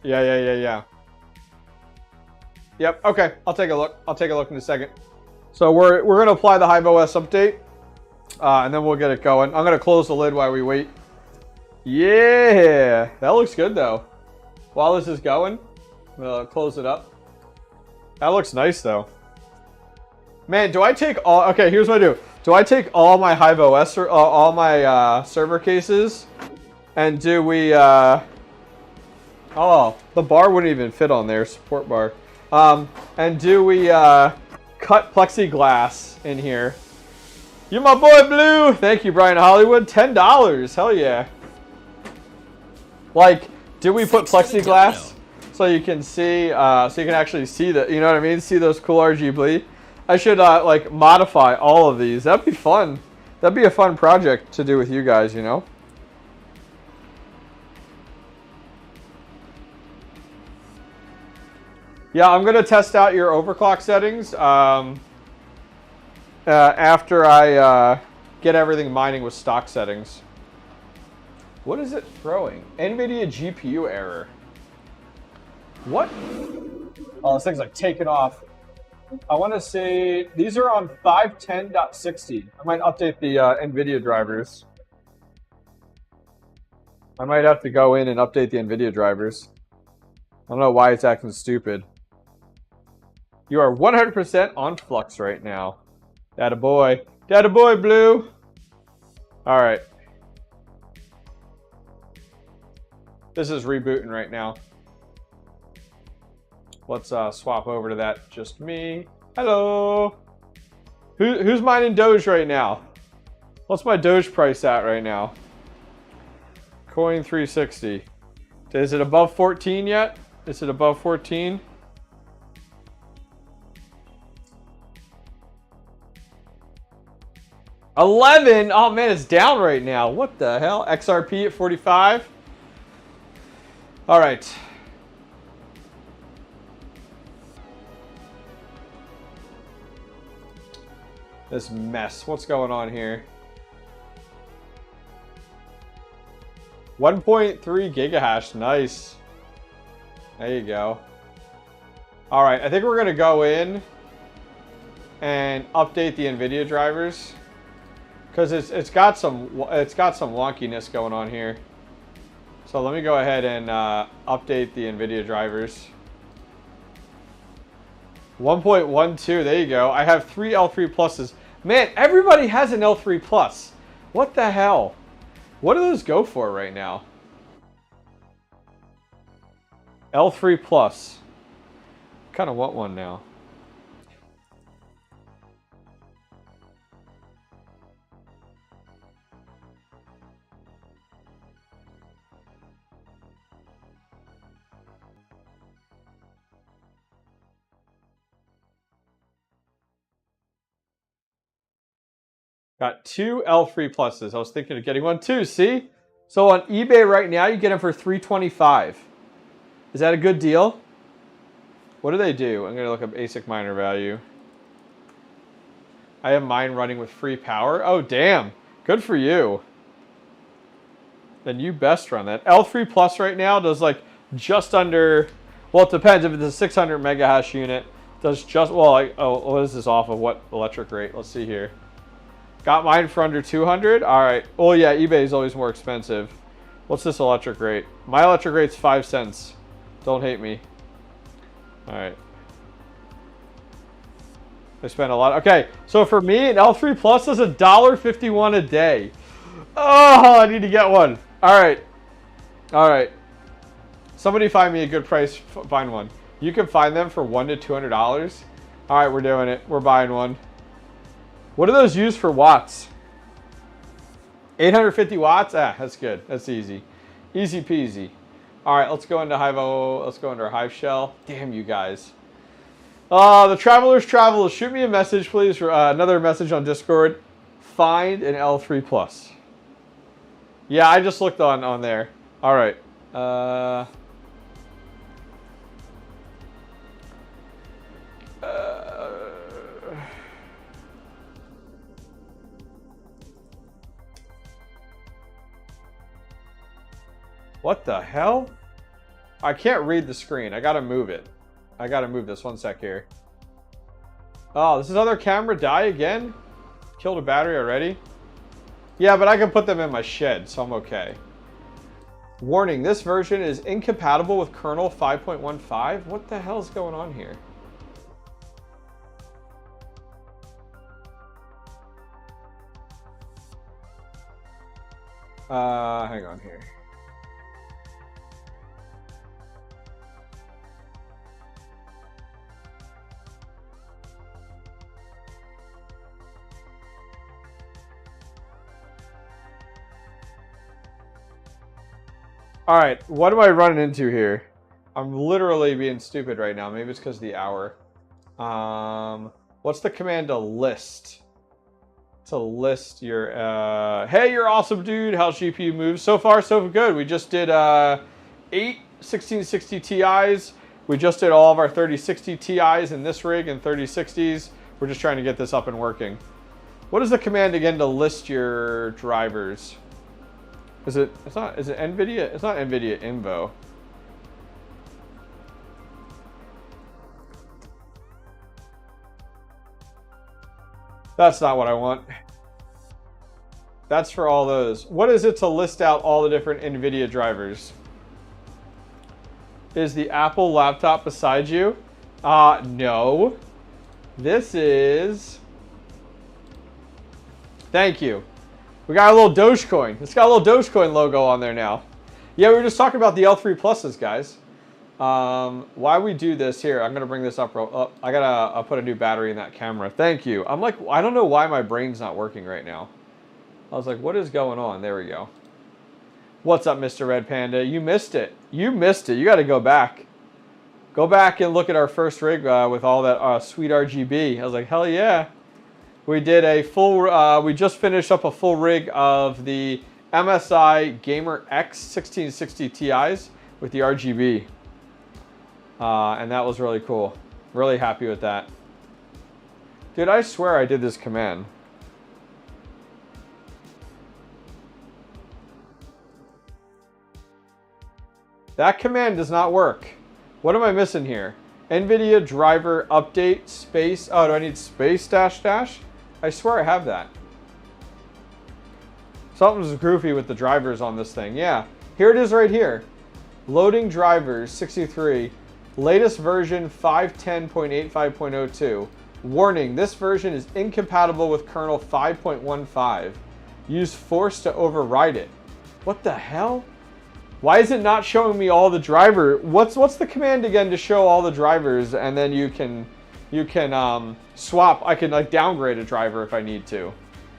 Yeah. Yep, okay. I'll take a look. I'll take a look in a second. So we're going to apply the Hive OS update, and then we'll get it going. I'm going to close the lid while we wait. Yeah, that looks good, though. While this is going, I'm going to close it up. That looks nice, though. Man, do I take all... Okay, here's what I do. Do I take all my Hive OS, or all my server cases, and do we... Oh, the bar wouldn't even fit on there, support bar. And do we cut plexiglass in here? You my boy, Blue! Thank you, Brian Hollywood. $10. Hell yeah. Like, do we put plexiglass so you can see, so you can actually see the, you know what I mean? See those cool RGB? I should, like, modify all of these. That'd be fun. That'd be a fun project to do with you guys, you know? Yeah, I'm going to test out your overclock settings after I get everything mining with stock settings. What is it throwing? NVIDIA GPU error. What? Oh, this thing's like taking off. I want to say these are on 510.60. I might update the NVIDIA drivers. I might have to go in and update the NVIDIA drivers. I don't know why it's acting stupid. You are 100% on Flux right now. Data boy. Data boy, Blue. All right. This is rebooting right now. Let's swap over to that. Just me. Hello. Who's mining Doge right now? What's my Doge price at right now? Coin 360. Is it above 14 yet? Is it above 14? $11. Oh man, it's down right now. What the hell? XRP at 45. All right. This mess. What's going on here? 1.3 gigahash. Nice. There you go. All right. I think we're gonna go in and update the NVIDIA drivers because it's got some wonkiness going on here. So let me go ahead and update the NVIDIA drivers. 1.12. There you go. I have 3 L3 pluses. Man, everybody has an L3 plus. What the hell? What do those go for right now? L3 plus. Kind of want one now. Got 2 L3 pluses. I was thinking of getting one too, see? So on eBay right now, you get them for $325. Is that a good deal? What do they do? I'm going to look up ASIC miner value. I have mine running with free power. Oh, damn. Good for you. Then you best run that. L3 plus right now does like just under, well, it depends. If it's a 600 megahash unit, does just, well, oh, what is this off of? What electric rate? Let's see here. Got mine for under 200. All right. Oh yeah, eBay is always more expensive. What's this electric rate? My electric rate's 5 cents. Don't hate me. All right. I spent a lot. Okay, so for me, an L3 Plus is $1.51 a day. Oh, I need to get one. All right. All right. Somebody find me a good price. Find one. You can find them for $100 to $200. All right, we're doing it. We're buying one. What are those used for watts? 850 watts? Ah, that's good. That's easy. Easy peasy. All right, let's go into Hive OS. Let's go into our Hive shell. Damn you guys. The Travelers. Shoot me a message, please. Another message on Discord. Find an L3 Plus. Yeah, I just looked on there. All right. What the hell? I can't read the screen. I gotta move it. I gotta move this. One sec here. Oh, this is other camera die again? Killed a battery already? Yeah, but I can put them in my shed, so I'm okay. Warning, this version is incompatible with kernel 5.15. What the hell is going on here? Hang on here. All right, what am I running into here? I'm literally being stupid right now. Maybe it's because of the hour. What's the command to list? To list your, hey, you're awesome, dude. How's GPU moves? So far, so good. We just did 8 1660 Ti's. We just did all of our 3060 Ti's in this rig and 3060s. We're just trying to get this up and working. What is the command again to list your drivers? Is it NVIDIA? It's not NVIDIA Invo. That's not what I want. That's for all those. What is it to list out all the different NVIDIA drivers? Is the Apple laptop beside you? No. This is... Thank you. We got a little Dogecoin. It's got a little Dogecoin logo on there now. Yeah, we were just talking about the L3 pluses, guys. Why we do this here, I'm going to bring this up. I'll put a new battery in that camera. Thank you. I'm like, I don't know why my brain's not working right now. I was like, what is going on? There we go. What's up, Mr. Red Panda? You missed it. You missed it. You got to go back. Go back and look at our first rig with all that sweet RGB. I was like, hell yeah. We did a full, we just finished up a full rig of the MSI Gamer X 1660 Ti's with the RGB. And that was really cool. Really happy with that. Dude, I swear I did this command. That command does not work. What am I missing here? NVIDIA driver update space. Oh, do I need space dash dash? I swear I have that. Something's goofy with the drivers on this thing. Yeah, here it is right here. Loading drivers 63. Latest version 510.85.02. Warning, this version is incompatible with kernel 5.15. Use force to override it. What the hell? Why is it not showing me all the driver? What's the command again to show all the drivers, and then you can swap. I can like downgrade a driver if I need to,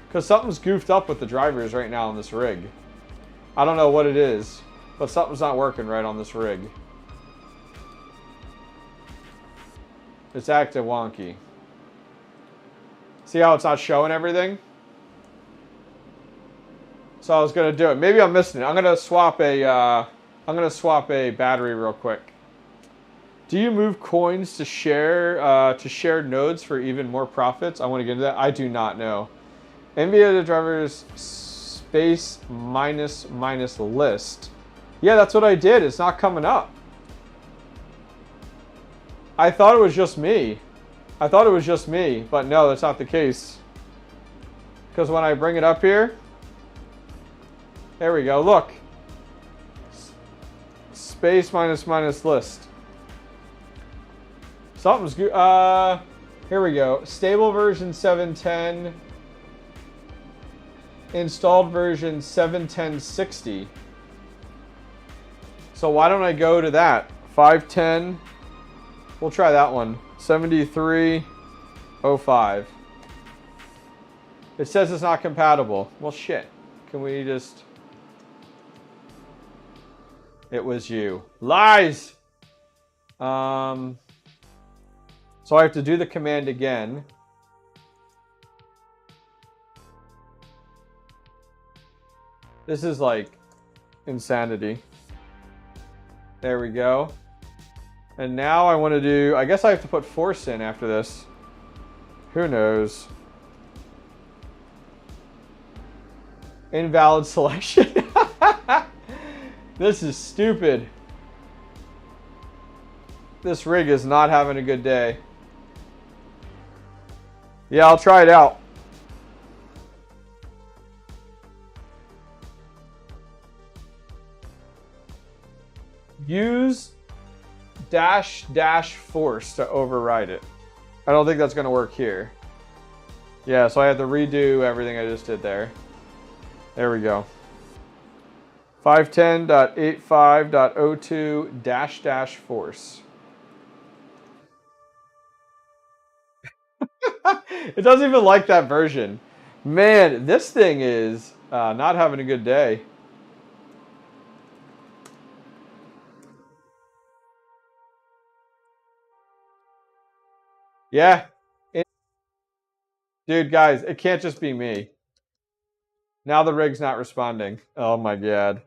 because something's goofed up with the drivers right now on this rig. I don't know what it is, but something's not working right on this rig. It's acting wonky. See how it's not showing everything? So I was gonna do it. Maybe I'm missing it. I'm gonna swap a battery real quick. Do you move coins to shared nodes for even more profits? I want to get into that. I do not know. NVIDIA drivers space minus list. Yeah, that's what I did. It's not coming up. I thought it was just me. But no, that's not the case. Because when I bring it up here, there we go. Look, space minus list. Something's good. Here we go. Stable version 710. Installed version 71060. So why don't I go to that? 510. We'll try that one. 7305. It says it's not compatible. Well, shit. Can we just... It was you. Lies! So I have to do the command again. This is like insanity. There we go. And now I want to do... I guess I have to put force in after this. Who knows? Invalid selection. This is stupid. This rig is not having a good day. Yeah, I'll try it out. Use dash force to override it. I don't think that's going to work here. Yeah, so I have to redo everything I just did there. There we go. 510.85.02 dash force. It doesn't even like that version. Man, this thing is not having a good day. Yeah. Dude, guys, it can't just be me. Now the rig's not responding. Oh my god.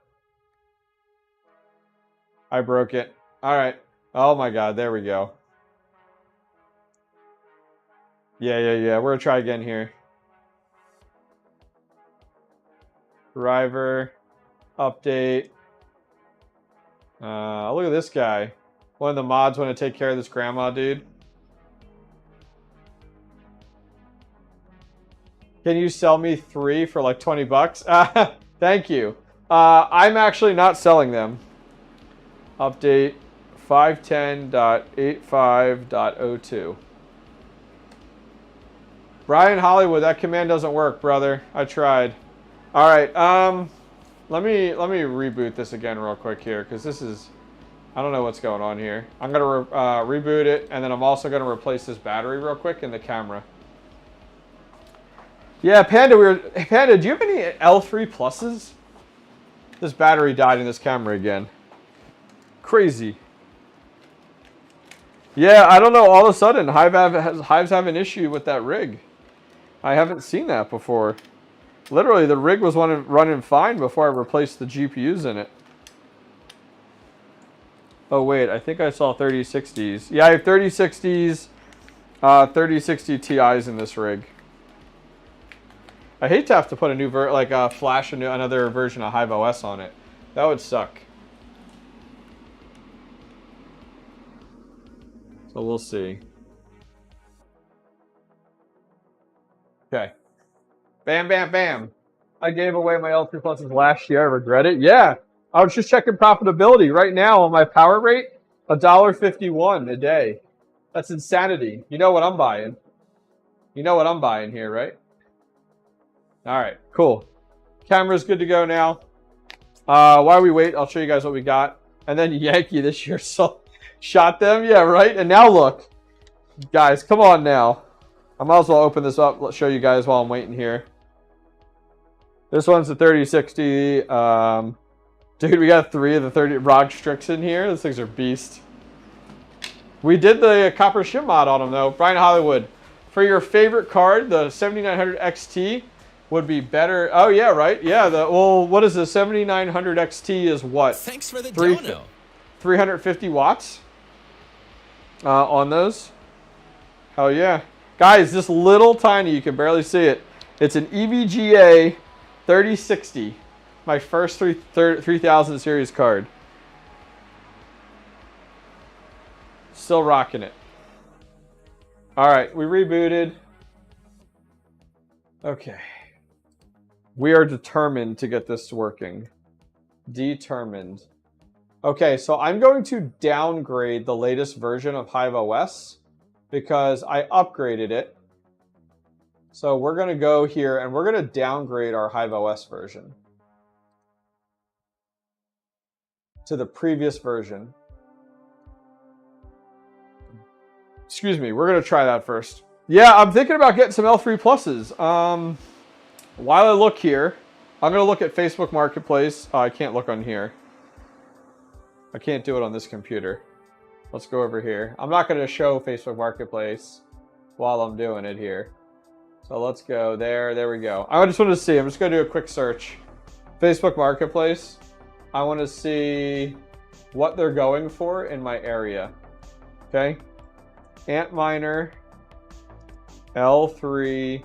I broke it. All right. Oh my god, there we go. Yeah. We're gonna try again here. Driver. Update. Look at this guy. One of the mods want to take care of this grandma, dude. Can you sell me 3 for like 20 bucks? Thank you. I'm actually not selling them. Update 510.85.02. Brian Hollywood, that command doesn't work, brother. I tried. All right. Let me reboot this again real quick here, because this is I don't know what's going on here. I'm going to reboot it, and then I'm also going to replace this battery real quick in the camera. Yeah, Panda, Panda, do you have any L3 pluses? This battery died in this camera again. Crazy. Yeah, I don't know. All of a sudden, Hive's have an issue with that rig. I haven't seen that before. Literally, the rig was running fine before I replaced the GPUs in it. Oh, wait. I think I saw 3060s. Yeah, I have 3060s, 3060 Ti's in this rig. I hate to have to put a new flash another version of Hive OS on it. That would suck. So we'll see. Okay. Bam, bam, bam. I gave away my L3 pluses last year. I regret it. Yeah. I was just checking profitability right now on my power rate. $1.51 a day. That's insanity. You know what I'm buying. You know what I'm buying here, right? All right, cool. Camera's good to go now. While we wait, I'll show you guys what we got. And then Yankee this year shot them. Yeah, right? And now look. Guys, come on now. I might as well open this up. Let's show you guys while I'm waiting here. This one's the 3060. Dude, we got 3 of the 30 ROG Strix in here. Those things are beast. We did the copper shim mod on them, though. Brian Hollywood, for your favorite card, the 7900 XT would be better. Oh, yeah, right? Yeah, well, what is the 7900 XT is what? Thanks for the dono. 350 watts on those. Hell yeah. Guys, this little tiny, you can barely see it. It's an EVGA 3060. My first 3000 series card. Still rocking it. All right, we rebooted. Okay. We are determined to get this working. Determined. Okay, so I'm going to downgrade the latest version of Hive OS because I upgraded it. So we're going to go here and we're going to downgrade our Hive OS version to the previous version. Excuse me, we're going to try that first. Yeah, I'm thinking about getting some L3 pluses. While I look here, I'm going to look at Facebook Marketplace. Oh, I can't look on here. I can't do it on this computer. Let's go over here. I'm not going to show Facebook Marketplace while I'm doing it here. So let's go there. There we go. I just want to see. I'm just going to do a quick search. Facebook Marketplace. I want to see what they're going for in my area. Okay. Antminer L3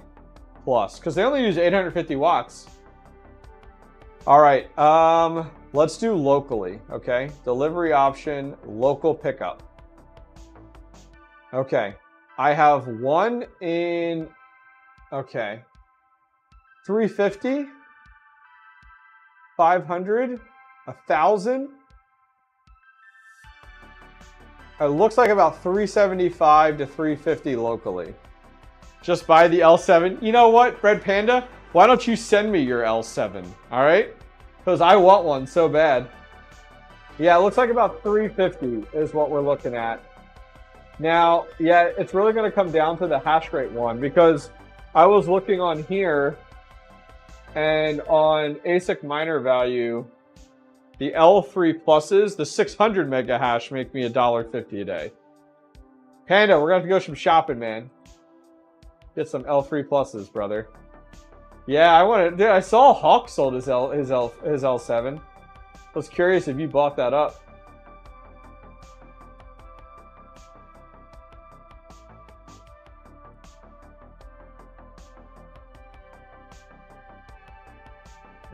Plus. Because they only use 850 watts. All right. Let's do locally. Okay. Delivery option. Local pickup. Okay. I have one in... Okay. 350? 500? 1,000? It looks like about 375 to 350 locally. Just buy the L7. You know what, Red Panda? Why don't you send me your L7? All right? Because I want one so bad. Yeah, it looks like about 350 is what we're looking at. Now, yeah, it's really going to come down to the hash rate one because I was looking on here and on ASIC miner value, the L3 pluses, the 600 mega hash make me $1.50 a day. Panda, we're going to have to go some shopping, man. Get some L3 pluses, brother. Yeah, I want to. Dude, I saw Hawk sold his L7. I was curious if you bought that up.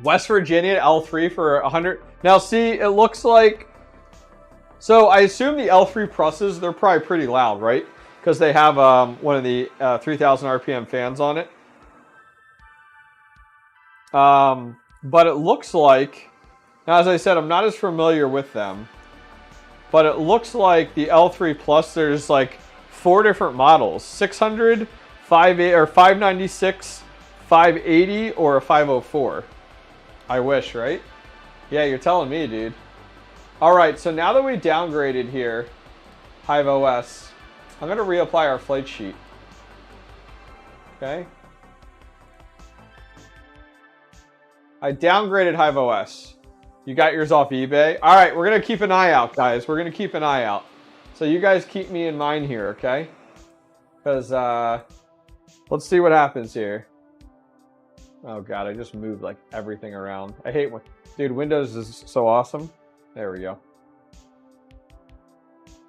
West Virginia L3 for 100. Now, see, it looks like. So I assume the L3 pluses, they're probably pretty loud, right? Because they have one of the 3000 RPM fans on it. But it looks like, now as I said, I'm not as familiar with them, but it looks like the L3 Plus, there's like 4 different models, 600, 596, 580, or a 504. I wish, right? Yeah, you're telling me, dude. All right, so now that we downgraded here, Hive OS, I'm going to reapply our flight sheet. Okay. I downgraded Hive OS. You got yours off eBay? All right, we're going to keep an eye out, guys. We're going to keep an eye out. So you guys keep me in mind here, okay? Because let's see what happens here. Oh, God, I just moved, like, everything around. I hate when... Dude, Windows is so awesome. There we go.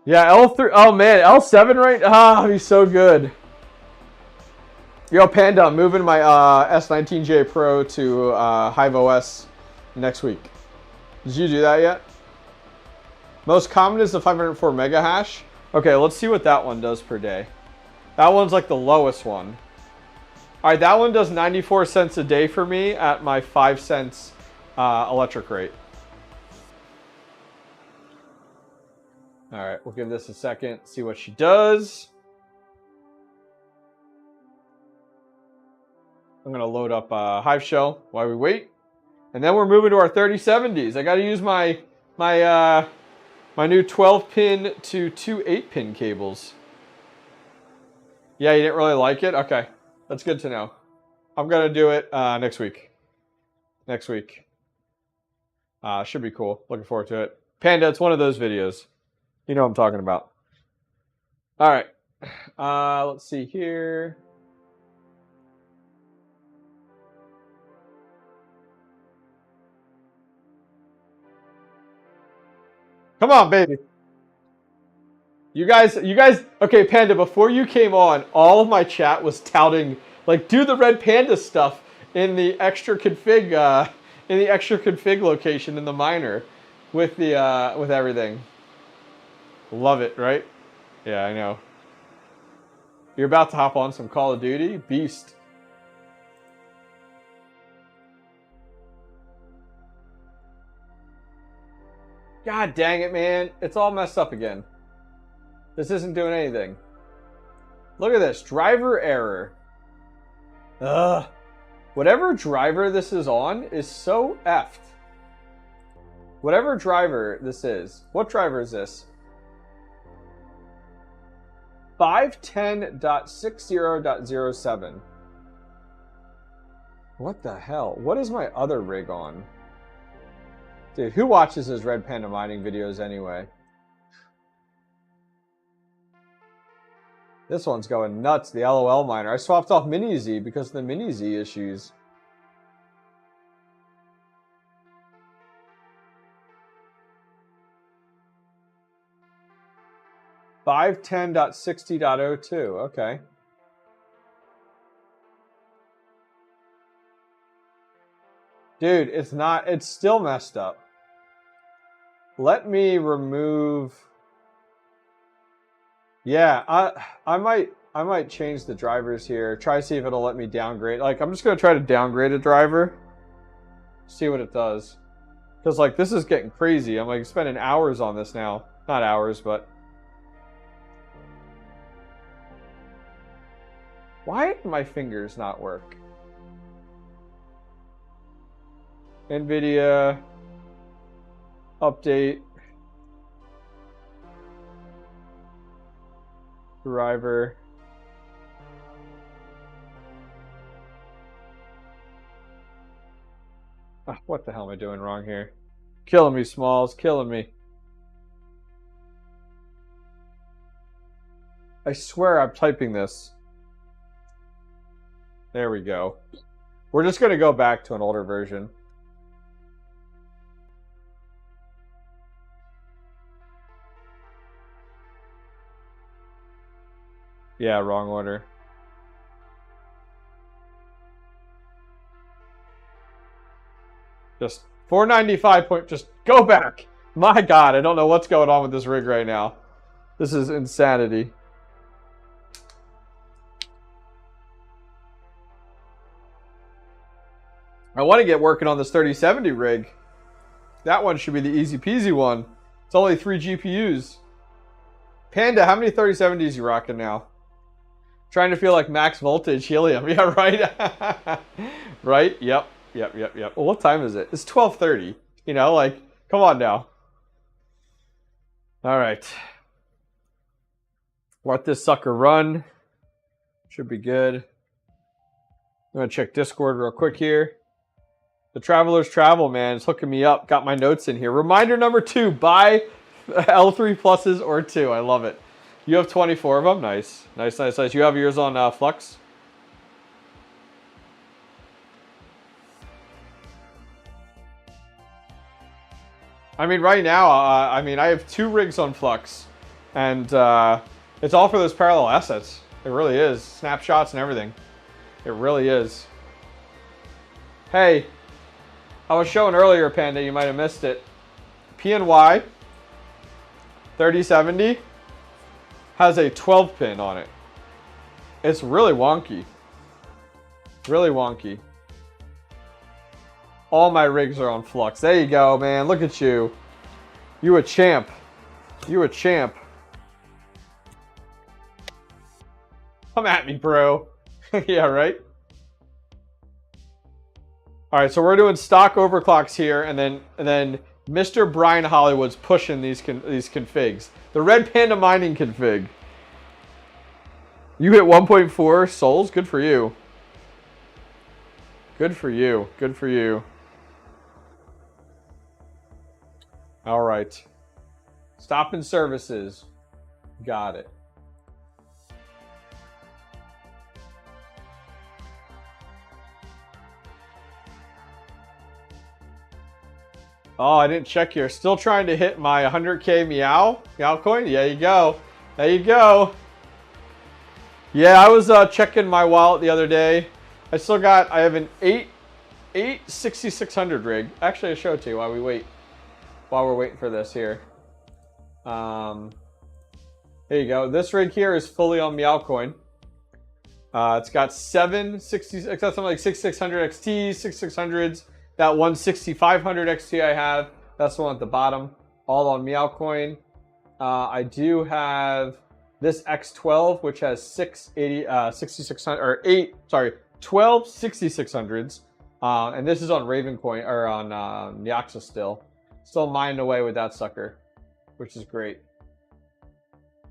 Yeah, L3... Oh, man, L7 right... Ah, he's so good. Yo, Panda, I'm moving my S19J Pro to Hive OS next week. Did you do that yet? Most common is the 504 mega hash. Okay, let's see what that one does per day. That one's like the lowest one. All right, that one does 94 cents a day for me at my 5 cents electric rate. All right, we'll give this a second, see what she does. I'm gonna load up Hive Shell while we wait. And then we're moving to our 3070s. I gotta use my new 12-pin to two 8-pin cables. Yeah, you didn't really like it? Okay, that's good to know. I'm gonna do it next week. Next week. Should be cool. Looking forward to it. Panda, it's one of those videos. You know what I'm talking about. All right. Let's see here. Come on, baby. You guys, okay, Panda, before you came on, all of my chat was touting, like, do the red panda stuff in the extra config, location in the miner with the, with everything. Love it, right? Yeah, I know. You're about to hop on some Call of Duty? Beast. God dang it, man. It's all messed up again. This isn't doing anything. Look at this. Driver error. Ugh. Whatever driver this is on is so effed. Whatever driver this is. What driver is this? 510.60.07. What the hell? What is my other rig on? Dude, who watches his Red Panda mining videos anyway? This one's going nuts, the LOL miner. I swapped off Mini-Z because of the Mini-Z issues. .60.02, okay. Dude, it's still messed up. Let me remove. Yeah, I might change the drivers here. Try to see if it'll let me downgrade. Like, I'm just gonna try to downgrade a driver. See what it does. Because, like, this is getting crazy. I'm like spending hours on this now. Not hours, but. Why did my fingers not work? NVIDIA update driver. What the hell am I doing wrong here? Killing me, Smalls, killing me. I swear I'm typing this. There we go. We're just going to go back to an older version. Yeah, wrong order. Just 495 point, just go back. My God, I don't know what's going on with this rig right now. This is insanity. I want to get working on this 3070 rig. That one should be the easy peasy one. It's only 3 GPUs. Panda, how many 3070s you rocking now? Trying to feel like max voltage helium. Yeah, right? Right? Yep. Well, what time is it? It's 12:30. You know, like, come on now. All right. Let this sucker run. Should be good. I'm going to check Discord real quick here. The Travelers Travel, man, is hooking me up. Got my notes in here. Reminder number 2, buy L3 pluses or 2. I love it. You have 24 of them. Nice. Nice, nice, nice. You have yours on Flux? I mean, right now, I have 2 rigs on Flux. And it's all for those parallel assets. It really is. Snapshots and everything. It really is. Hey. I was showing earlier, Panda, you might have missed it. PNY 3070 has a 12 pin on it. It's really wonky. Really wonky. All my rigs are on Flux. There you go, man. Look at you. You a champ. You a champ. Come at me, bro. Yeah, right? All right, so we're doing stock overclocks here, and then Mr. Brian Hollywood's pushing these configs. The Red Panda mining config. You hit 1.4 souls. Good for you. Good for you. Good for you. All right. Stopping services. Got it. Oh, I didn't check here. Still trying to hit my 100K 𝐂𝐤 coin. There you go. There you go. Yeah, I was checking my wallet the other day. I have an 6600 rig. Actually, I'll show it to you while we're waiting for this here. There you go. This rig here is fully on 𝐂𝐤 coin. It's got it's got something like 6600 XTs, 6600s. That 6500 XT I have, that's the one at the bottom, all on 𝐂𝐤 coin. I do have this X12, which has 12 6600s, and this is on Raven coin or on Nyxa still mining away with that sucker, which is great.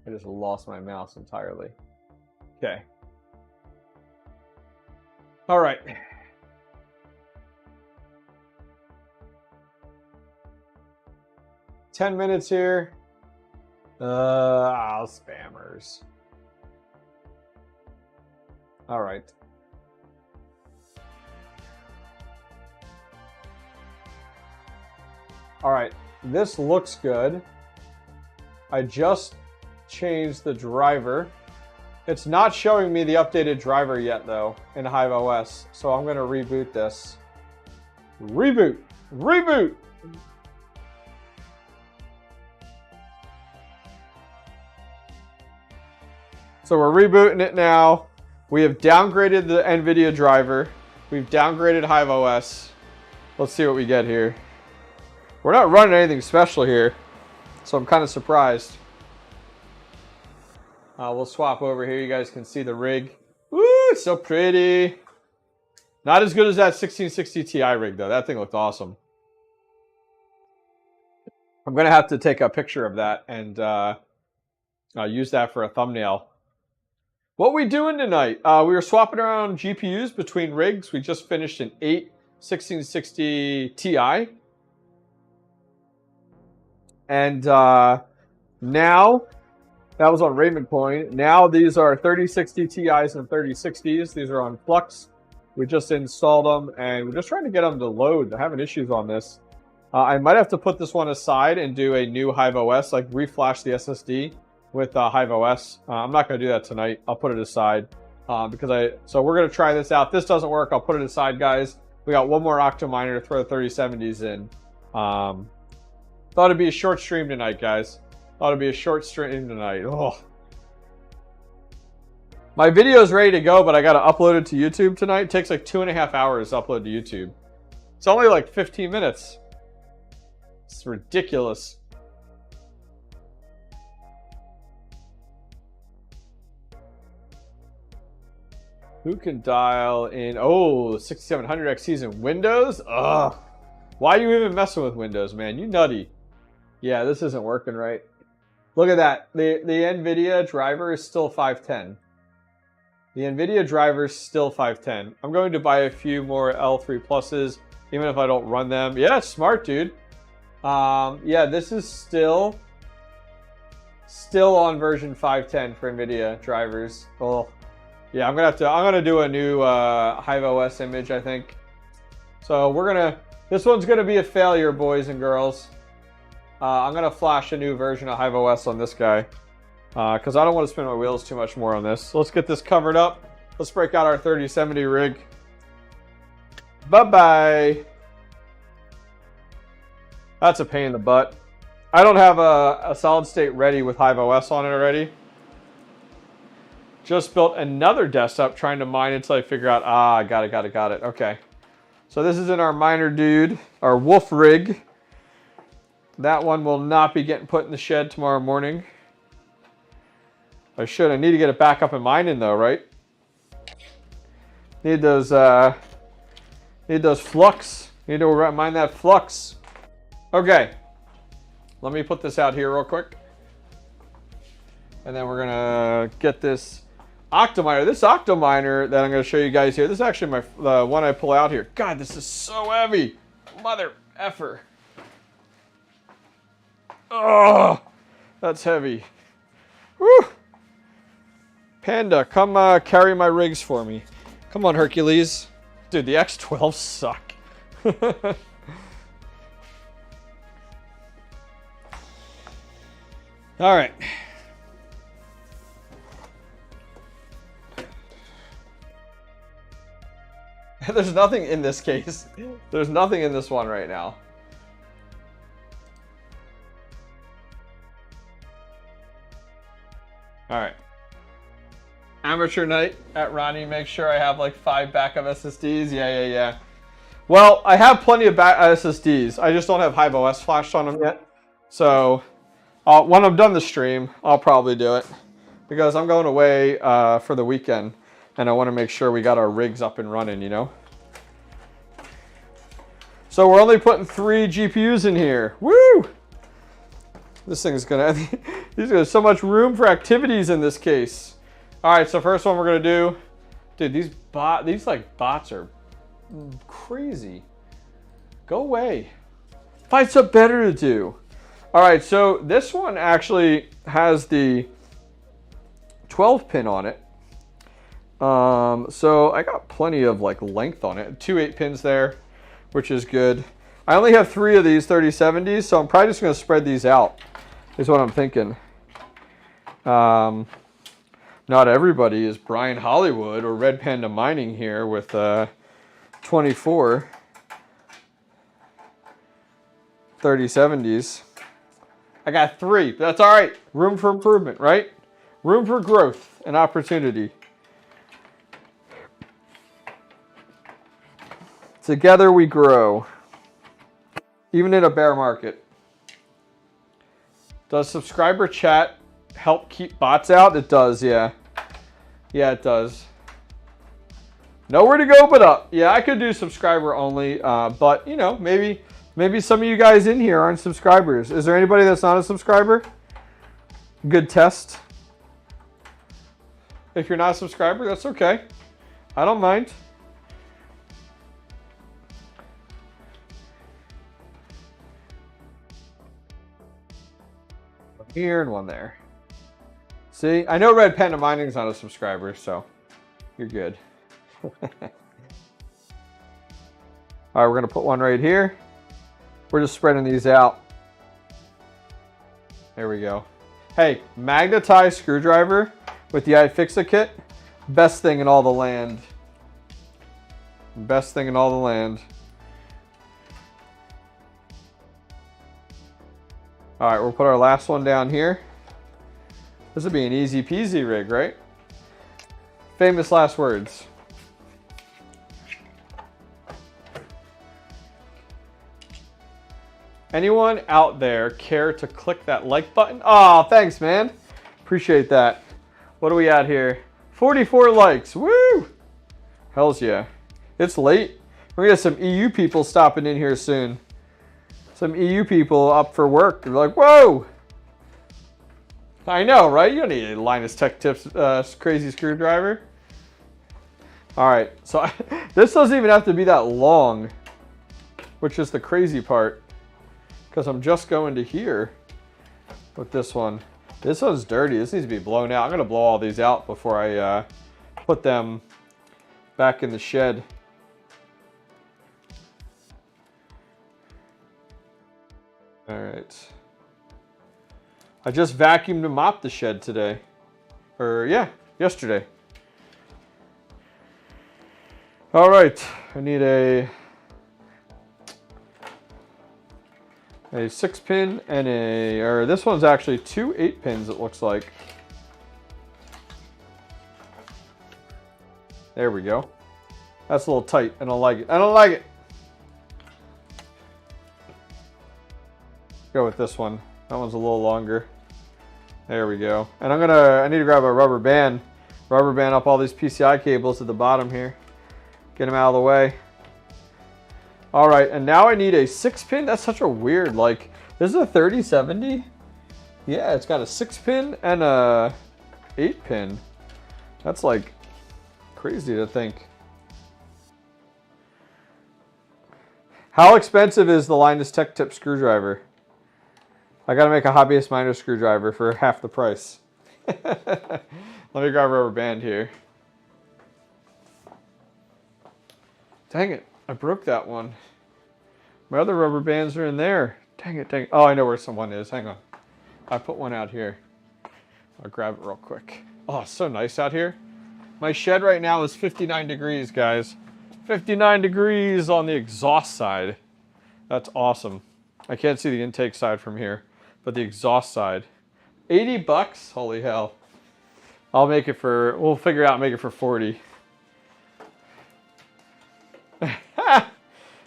I just lost my mouse entirely. Okay. All right. $10 minutes here. Spammers. All right. All right. This looks good. I just changed the driver. It's not showing me the updated driver yet, though, in Hive OS. So I'm going to reboot this. Reboot. Reboot. So we're rebooting it now. We have downgraded the NVIDIA driver. We've downgraded Hive OS. Let's see what we get here. We're not running anything special here, so I'm kind of surprised. We'll swap over here. You guys can see the rig. Woo, it's so pretty. Not as good as that 1660 Ti rig, though. That thing looked awesome. I'm going to have to take a picture of that and use that for a thumbnail. What we doing tonight? We were swapping around GPUs between rigs. We just finished an 1660 Ti. And now, that was on Raven coin. Now these are 3060 Ti's and 3060s. These are on Flux. We just installed them, and we're just trying to get them to load. They're having issues on this. I might have to put this one aside and do a new Hive OS, like reflash the SSD with Hive OS. I'm not going to do that tonight. I'll put it aside so we're going to try this out. If this doesn't work, I'll put it aside, guys. We got one more Octominer to throw the 3070s in. Thought it'd be a short stream tonight, guys. Thought it'd be a short stream tonight. Oh. My video is ready to go, but I got to upload it to YouTube tonight. It takes like 2.5 hours to upload to YouTube. It's only like 15 minutes. It's ridiculous. Who can dial in? Oh, 6700 XTs in Windows? Ugh. Why are you even messing with Windows, man? You nutty. Yeah, this isn't working right. Look at that. The NVIDIA driver is still 510. The NVIDIA driver is still 510. I'm going to buy a few more L3 Pluses, even if I don't run them. Yeah, smart, dude. Yeah, this is still on version 510 for NVIDIA drivers. Oh, yeah, I'm gonna do a new Hive OS image, I think. So this one's gonna be a failure, boys and girls. I'm gonna flash a new version of Hive OS on this guy. Because I don't want to spin my wheels too much more on this. So let's get this covered up. Let's break out our 3070 rig. Bye-bye. That's a pain in the butt. I don't have a solid state ready with Hive OS on it already. Just built another desktop trying to mine until I figure out, got it. Okay. So this is in our miner dude, our wolf rig. That one will not be getting put in the shed tomorrow morning. I need to get it back up and mining though, right? Need those flux. Need to mine that flux. Okay. Let me put this out here real quick. And then we're gonna get this Octominer. This Octominer that I'm gonna show you guys here. This is actually the one I pull out here. God, this is so heavy. Mother effer. Oh, that's heavy. Woo! Panda, come carry my rigs for me. Come on, Hercules. Dude, the X12s suck. All right. There's nothing in this case. There's nothing in this one right now. All right. Amateur night at Ronnie. Make sure I have like 5 backup SSDs. Yeah. Well, I have plenty of SSDs. I just don't have Hive OS flashed on them yet. So when I'm done the stream, I'll probably do it. Because I'm going away for the weekend. And I want to make sure we got our rigs up and running, you know. So we're only putting 3 GPUs in here. Woo! This thing's gonna... There's so much room for activities in this case. All right, so first one we're gonna do, dude. These bots are crazy. Go away. Find something better to do. All right, so this one actually has the 12 pin on it. So I got plenty of like length on it. 2 8-pins there, which is good. I only have 3 of these 3070s, so I'm probably just gonna spread these out. Is what I'm thinking. Not everybody is Brian Hollywood or Red Panda Mining here with 24 3070s. I got 3. That's all right. Room for improvement, right? Room for growth and opportunity. Together we grow. Even in a bear market. Does subscriber chat help keep bots out? It does, yeah. Yeah, it does. Nowhere to go but up. Yeah, I could do subscriber only, but you know, maybe some of you guys in here aren't subscribers. Is there anybody that's not a subscriber? Good test. If you're not a subscriber, that's okay. I don't mind. One here and one there. See, I know Red Panda Mining's not a subscriber, so you're good. All right, we're gonna put one right here. We're just spreading these out. There we go. Hey, magnetized screwdriver with the iFixit kit, best thing in all the land. Best thing in all the land. All right, we'll put our last one down here. This would be an easy peasy rig, right? Famous last words. Anyone out there care to click that like button? Oh, thanks, man. Appreciate that. What are we at here? 44 likes. Woo! Hells yeah. It's late. We're gonna get some EU people stopping in here soon. Some EU people up for work. They're like, whoa! I know, right? You don't need a Linus Tech Tips crazy screwdriver. All right, so this doesn't even have to be that long, which is the crazy part, because I'm just going to here with this one. This one's dirty. This needs to be blown out. I'm gonna blow all these out before I put them back in the shed. All right. I just vacuumed and mopped the shed today. Or yeah, yesterday. All right, I need a 6-pin and or this one's actually 2 8-pins, it looks like. There we go. That's a little tight. I don't like it. I don't like it. Go with this one. That one's a little longer. There we go. And I need to grab a rubber band up all these PCI cables at the bottom here. Get them out of the way. All right, and now I need a 6-pin. That's such a weird, like, this is a 3070. Yeah, it's got a 6-pin and a 8-pin. That's like crazy to think. How expensive is the Linus Tech Tip screwdriver? I gotta make a hobbyist miner screwdriver for half the price. Let me grab a rubber band here. Dang it, I broke that one. My other rubber bands are in there. Dang it, dang it. Oh, I know where someone is. Hang on. I put one out here. I'll grab it real quick. Oh, it's so nice out here. My shed right now is 59 degrees, guys. 59 degrees on the exhaust side. That's awesome. I can't see the intake side from here, but the exhaust side. 80 bucks? Holy hell. I'll make it for, we'll figure out and make it for 40.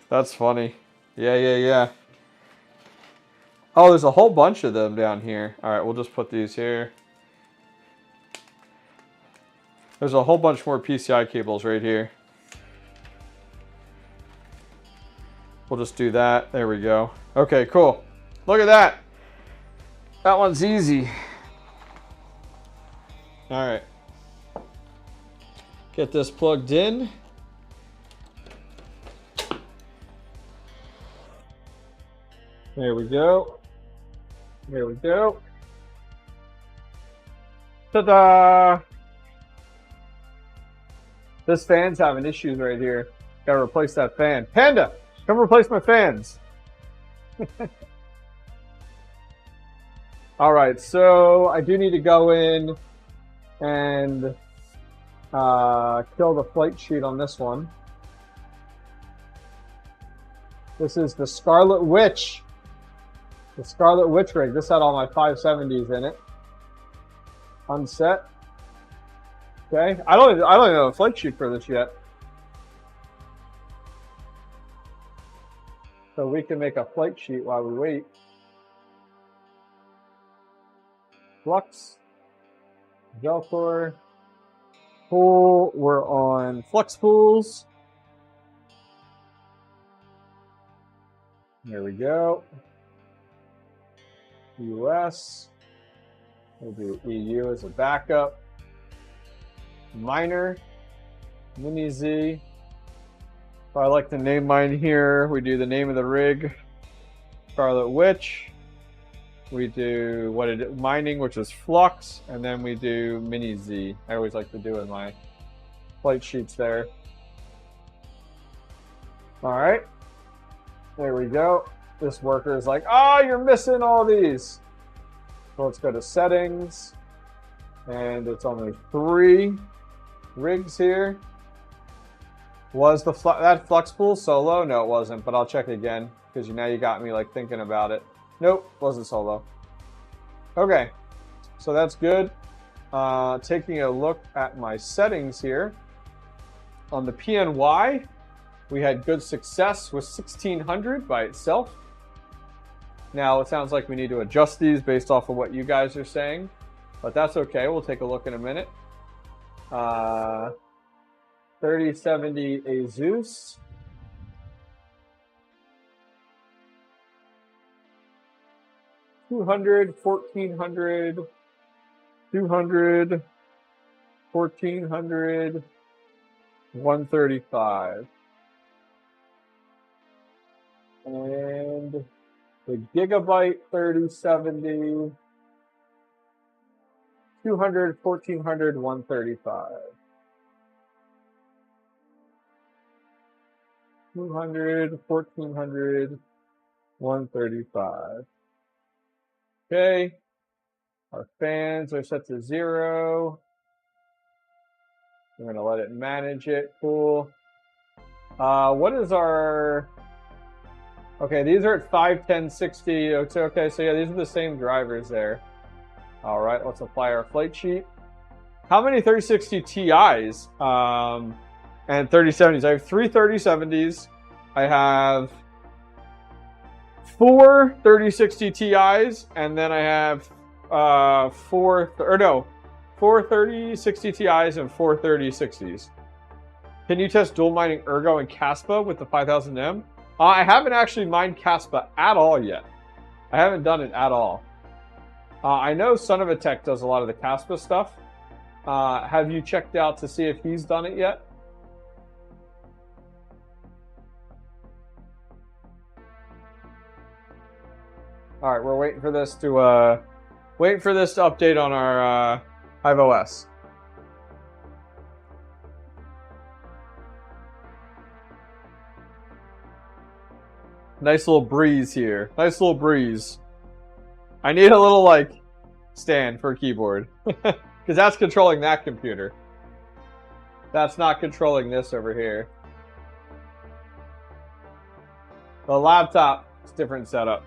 That's funny. Yeah. Oh, there's a whole bunch of them down here. All right, we'll just put these here. There's a whole bunch more PCI cables right here. We'll just do that. There we go. Okay, cool. Look at that. That one's easy. All right. Get this plugged in. There we go. There we go. Ta-da! This fan's having issues right here. Gotta replace that fan. Panda, come replace my fans. All right, so I do need to go in and kill the flight sheet on this one. This is the Scarlet Witch. The Scarlet Witch rig. This had all my 570s in it. Unset. Okay. I don't even have a flight sheet for this yet. So we can make a flight sheet while we wait. Flux. Gel core. Pool. We're on flux pools. There we go. US. We'll do EU as a backup. Miner. Mini Z. So I like to name mine here. We do the name of the rig. Scarlet Witch. We do mining, which is flux, and then we do mini Z. I always like to do in my flight sheets there. All right. There we go. This worker is like, oh, you're missing all these. So let's go to settings. And it's only 3 rigs here. Was that flux pool solo? No, it wasn't, but I'll check again because now you got me like thinking about it. Nope, wasn't solo. Okay, so that's good. Taking a look at my settings here. On the PNY, we had good success with 1600 by itself. Now it sounds like we need to adjust these based off of what you guys are saying, but that's okay. We'll take a look in a minute. 3070 ASUS. $200, $1,400, 200, 1400, 135. And the Gigabyte 3070, 200, 1400, 135. 200, 1400, 135. Okay. Our fans are set to 0. We're going to let it manage it. Cool. What is our... Okay, these are at 5, 10, 60. Okay, so yeah, these are the same drivers there. All right, let's apply our flight sheet. How many 3060 Ti's and 3070s? I have 3 3070s. I have 4 3060 Ti's, and then I have 4 3060 Ti's and 4 3060s. Can you test dual mining 𝐿𝐷𝐷 and 𝐘𝐫 with the 5000M? I haven't actually mined 𝐘𝐫 at all yet. I haven't done it at all. I know Son of a Tech does a lot of the 𝐘𝐫 stuff. Have you checked out to see if he's done it yet? All right, we're waiting for this to update on our Hive OS. Nice little breeze here. Nice little breeze. I need a little, like, stand for a keyboard. Because that's controlling that computer. That's not controlling this over here. The laptop is a different setup.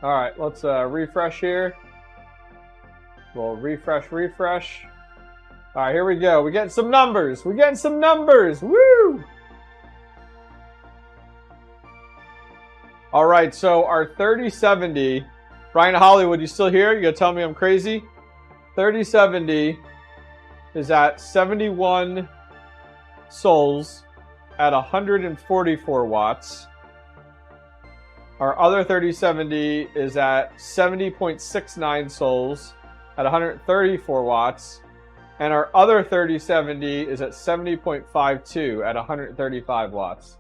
All right, let's refresh here. We'll refresh. All right, here we go. We're getting some numbers. We're getting some numbers. Woo! All right, so our 3070, Brian Hollywood, you still here? You gonna tell me I'm crazy? 3070 is at 71 souls at 144 watts. Our other 3070 is at 70.69 souls at 134 watts. And our other 3070 is at 70.52 at 135 watts.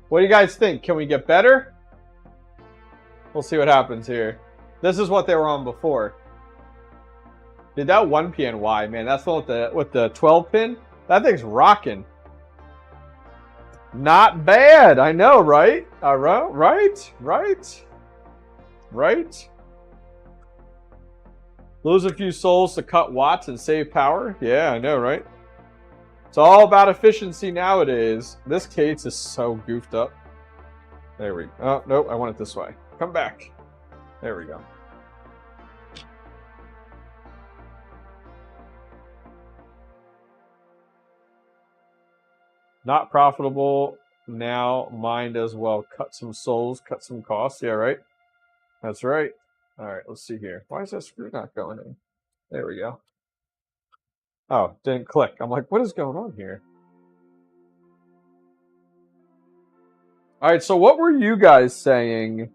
What do you guys think? Can we get better? We'll see what happens here. This is what they were on before. Dude, that 1PNY, man, that's the one with the 12 pin. That thing's rocking. Not bad. I know, right? Right. Lose a few souls to cut watts and save power. Yeah, I know, right? It's all about efficiency nowadays. This case is so goofed up. There we go. Oh, nope, I want it this way. Come back. There we go. Not profitable now. Mined as well. Cut some souls, cut some costs. Yeah, right? That's right. All right, let's see here. Why is that screw not going in? There we go. Oh, didn't click. I'm like, what is going on here? All right, so what were you guys saying?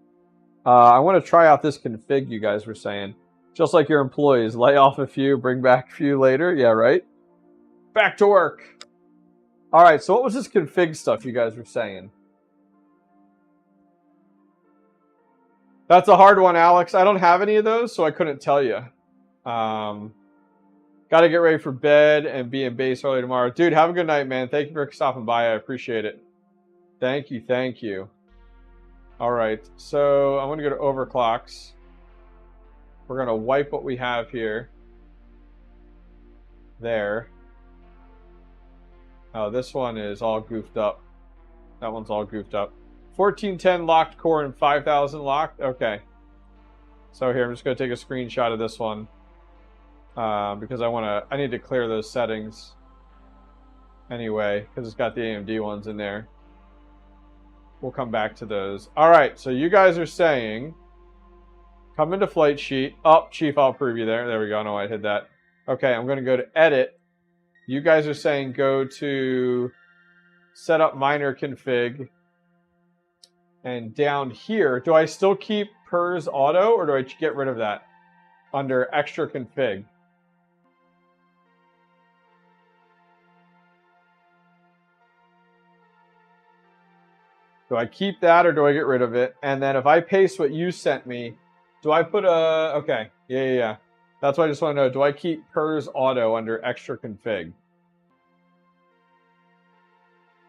I want to try out this config you guys were saying. Just like your employees, lay off a few, bring back a few later. Yeah, right? Back to work. All right, so what was this config stuff you guys were saying? That's a hard one, Alex. I don't have any of those, so I couldn't tell you. Got to get ready for bed and be in base early tomorrow. Dude, have a good night, man. Thank you for stopping by. I appreciate it. Thank you. All right, so I'm going to go to overclocks. We're going to wipe what we have here. There. Oh, this one is all goofed up. That one's all goofed up. 1410 locked core and 5000 locked. Okay. So here, I'm just going to take a screenshot of this one because I need to clear those settings anyway because it's got the AMD ones in there. We'll come back to those. All right. So you guys are saying, come into flight sheet. Oh, Chief, I'll preview there. There we go. No, I hit that. Okay, I'm going to go to edit. You guys are saying go to set up minor config. And down here, do I still keep PERS auto or do I get rid of that under extra config? Do I keep that or do I get rid of it? And then if I paste what you sent me, do I put a... Okay, yeah. That's what I just want to know. Do I keep PERS auto under extra config?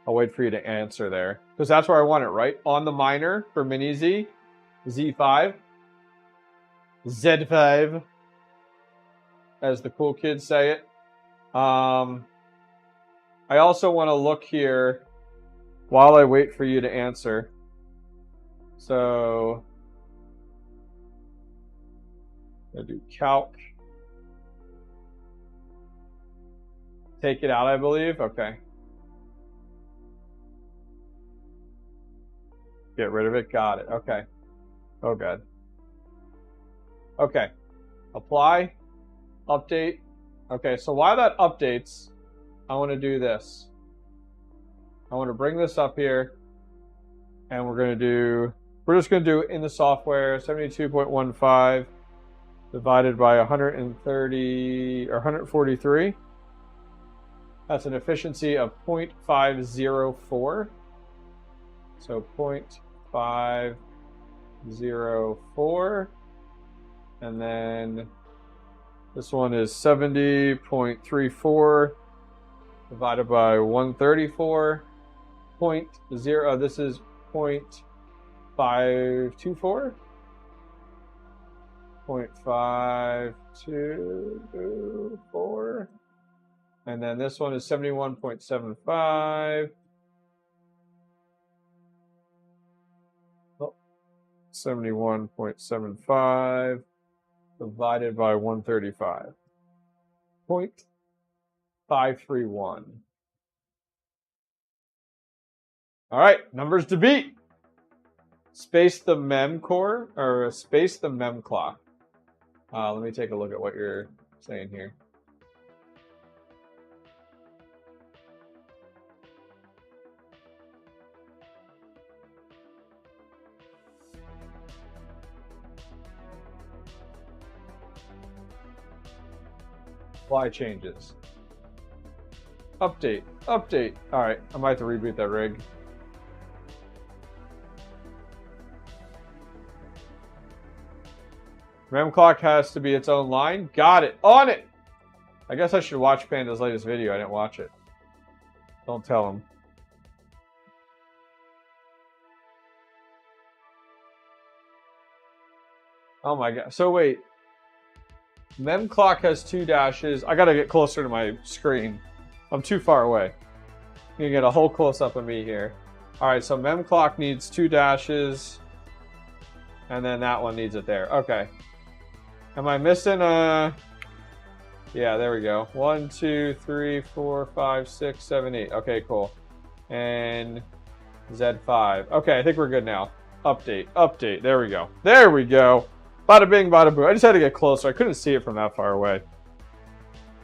I'll wait for you to answer there. Because that's where I want it, right? On the minor for mini Z, Z5, Z5, as the cool kids say it. I also want to look here while I wait for you to answer. So, I'll do calc. Take it out, I believe. Okay. Get rid of it. Got it. Okay. Oh, good. Okay. Apply. Update. Okay, so while that updates, I want to do this. I want to bring this up here, and we're just going to do in the software 72.15 divided by 130 or 143. That's an efficiency of 0.504. So 0.504. And then this one is 70.34 divided by 134. 0.0, this is 0.524. 0.524. And then this one is 71.75. 71.75 divided by 135. 0.531. All right, numbers to beat. Space the mem core, or space the mem clock. Let me take a look at what you're saying here. Apply changes. Update. Update. All right, I might have to reboot that rig. Mem clock has to be its own line. Got it. On it. I guess I should watch Panda's latest video. I didn't watch it. Don't tell him. Oh my god. So wait. Mem clock has 2 dashes. I gotta get closer to my screen. I'm too far away. You can get a whole close up of me here. Alright, so mem clock needs 2 dashes. And then that one needs it there. Okay. Am I missing a... Yeah, there we go. 1, 2, 3, 4, 5, 6, 7, 8. Okay, cool. And Z5. Okay, I think we're good now. Update. Update. There we go. There we go. Bada bing, bada boo. I just had to get closer. I couldn't see it from that far away.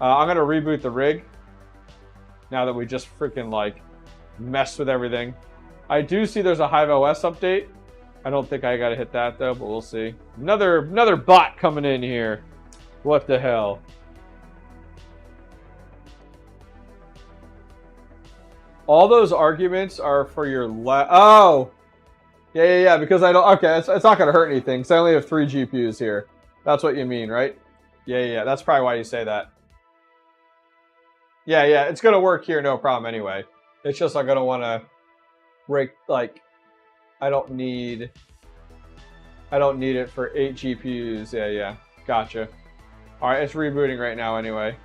I'm going to reboot the rig. Now that we just freaking, like, messed with everything. I do see there's a Hive OS update. I don't think I got to hit that, though, but we'll see. Another bot coming in here. What the hell? All those arguments are for your Oh! Yeah, because I don't... Okay, it's not going to hurt anything, because I only have 3 GPUs here. That's what you mean, right? Yeah, that's probably why you say that. Yeah, it's going to work here, no problem anyway. It's just I'm going to want to break, like... I don't need it for 8 GPUs. Yeah. Gotcha. Alright, it's rebooting right now anyway.